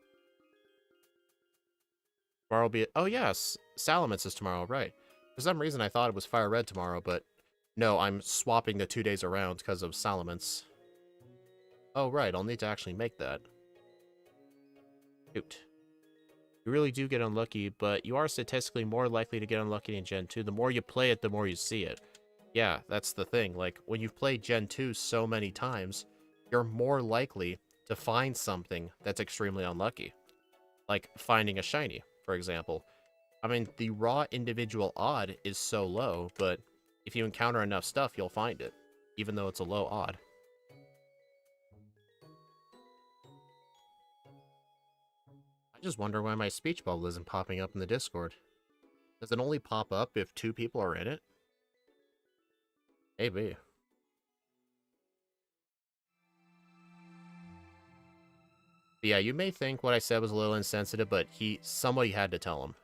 Tomorrow will be... Oh, yes. Salamence is tomorrow, right. For some reason, I thought it was Fire Red tomorrow, but no, I'm swapping the 2 days around because of Salamence. Oh, right. I'll need to actually make that. Shoot. You really do get unlucky, but you are statistically more likely to get unlucky in Gen 2. The more you play it, the more you see it. Yeah, that's the thing. Like, when you've played Gen 2 so many times, you're more likely to find something that's extremely unlucky. Like, finding a shiny, for example. I mean, the raw individual odd is so low, but if you encounter enough stuff, you'll find it, even though it's a low odd. I just wonder why my speech bubble isn't popping up in the Discord. Does it only pop up if 2 people are in it? Maybe. But yeah, you may think what I said was a little insensitive, but somebody had to tell him.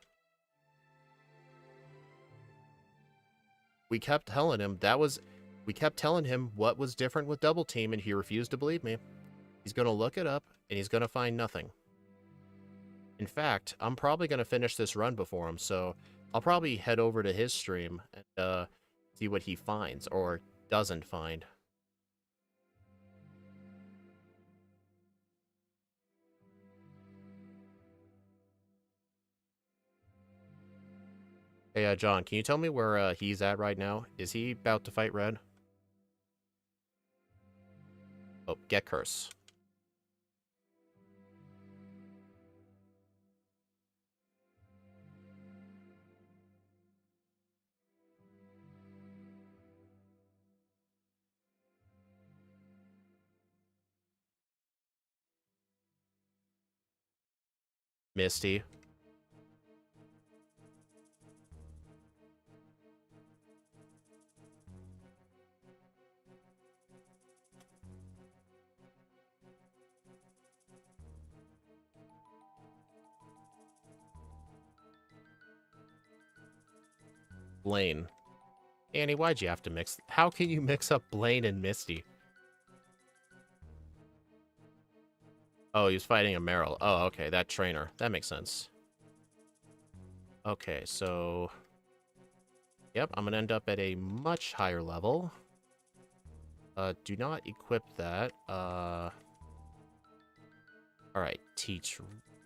We kept telling him what was different with Double Team, and he refused to believe me. He's going to look it up, and he's going to find nothing. In fact, I'm probably going to finish this run before him, so I'll probably head over to his stream and see what he finds, or doesn't find. Hey, John, can you tell me where he's at right now? Is he about to fight Red? Oh, get curse. Misty. Lane. Annie, why'd you have to mix? How can you mix up Blaine and Misty? Oh, he was fighting a Meryl. Oh, okay, that trainer. That makes sense. Okay, so... Yep, I'm gonna end up at a much higher level. Do not equip that. Alright, teach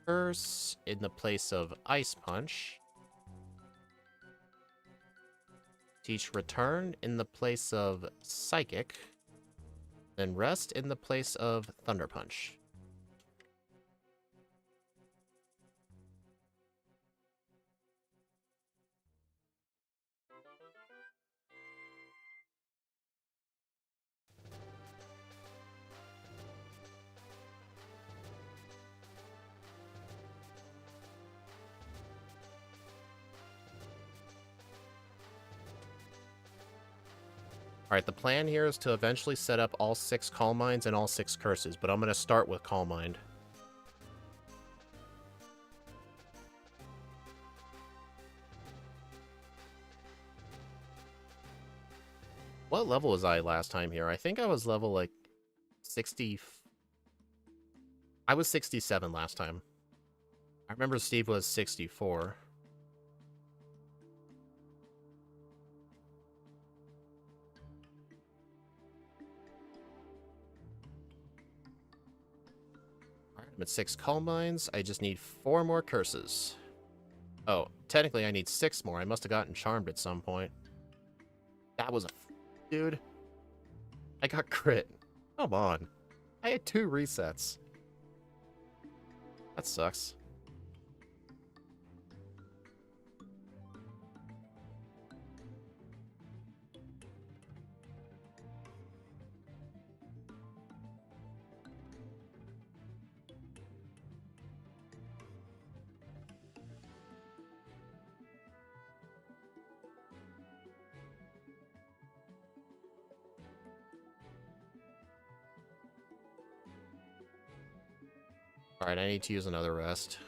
Reverse in the place of Ice Punch. Teach Return in the place of Psychic. Then Rest in the place of Thunder Punch. Alright, the plan here is to eventually set up all 6 Calm Minds and all 6 Curses, but I'm going to start with Calm Mind. What level was I last time here? I think I was level, like, 60... I was 67 last time. I remember Steve was 64. Alright, I'm at 6 Calm Minds. I just need 4 more Curses. Oh, technically I need 6 more. I must have gotten Charmed at some point. That was a... Dude. I got crit. Come on. I had 2 resets. That sucks. Alright, I need to use another rest.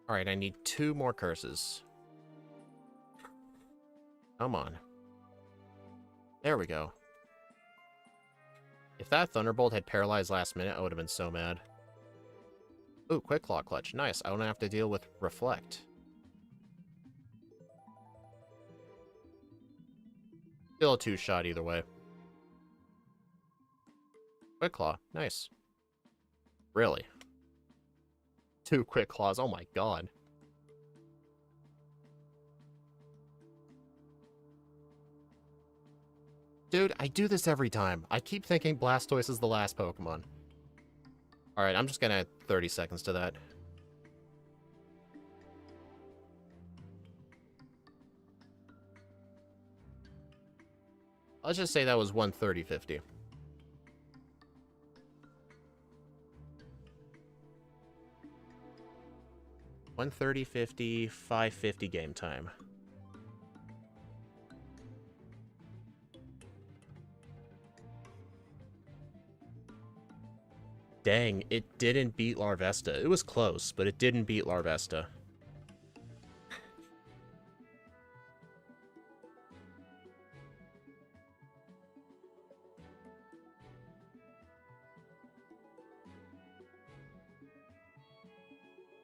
Alright, I need 2 more Curses. Come on. There we go. If that Thunderbolt had paralyzed last minute, I would have been so mad. Ooh, Quick Claw Clutch. Nice. I don't have to deal with Reflect. Still a 2-shot either way. Quick Claw. Nice. Really? 2 Quick Claws. Oh my god. Dude, I do this every time. I keep thinking Blastoise is the last Pokemon. Alright, I'm just gonna add 30 seconds to that. Let's just say that was 130.50. 130.50, 550 game time. Dang, it didn't beat Larvesta. It was close, but it didn't beat Larvesta.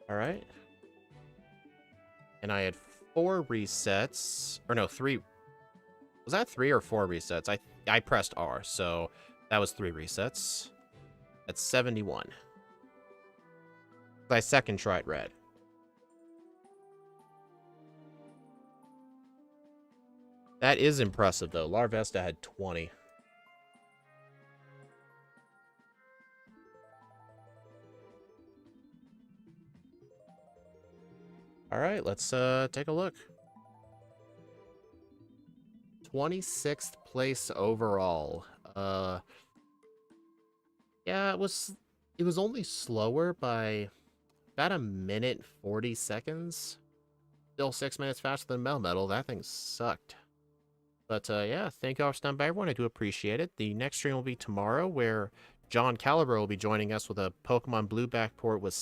Alright. And I had 4 resets. Or no, 3. Was that 3 or 4 resets? I pressed R, so that was 3 resets. That's 71. I second tried red. That is impressive, though. Larvesta had 20. Alright, let's take a look. 26th place overall. Yeah, it was only slower by about 1 minute 40 seconds. Still 6 minutes faster than Melmetal. That thing sucked. But yeah, thank you all for stopping by, everyone. I do appreciate it. The next stream will be tomorrow, where John Caliber will be joining us with a Pokemon Blue Backport with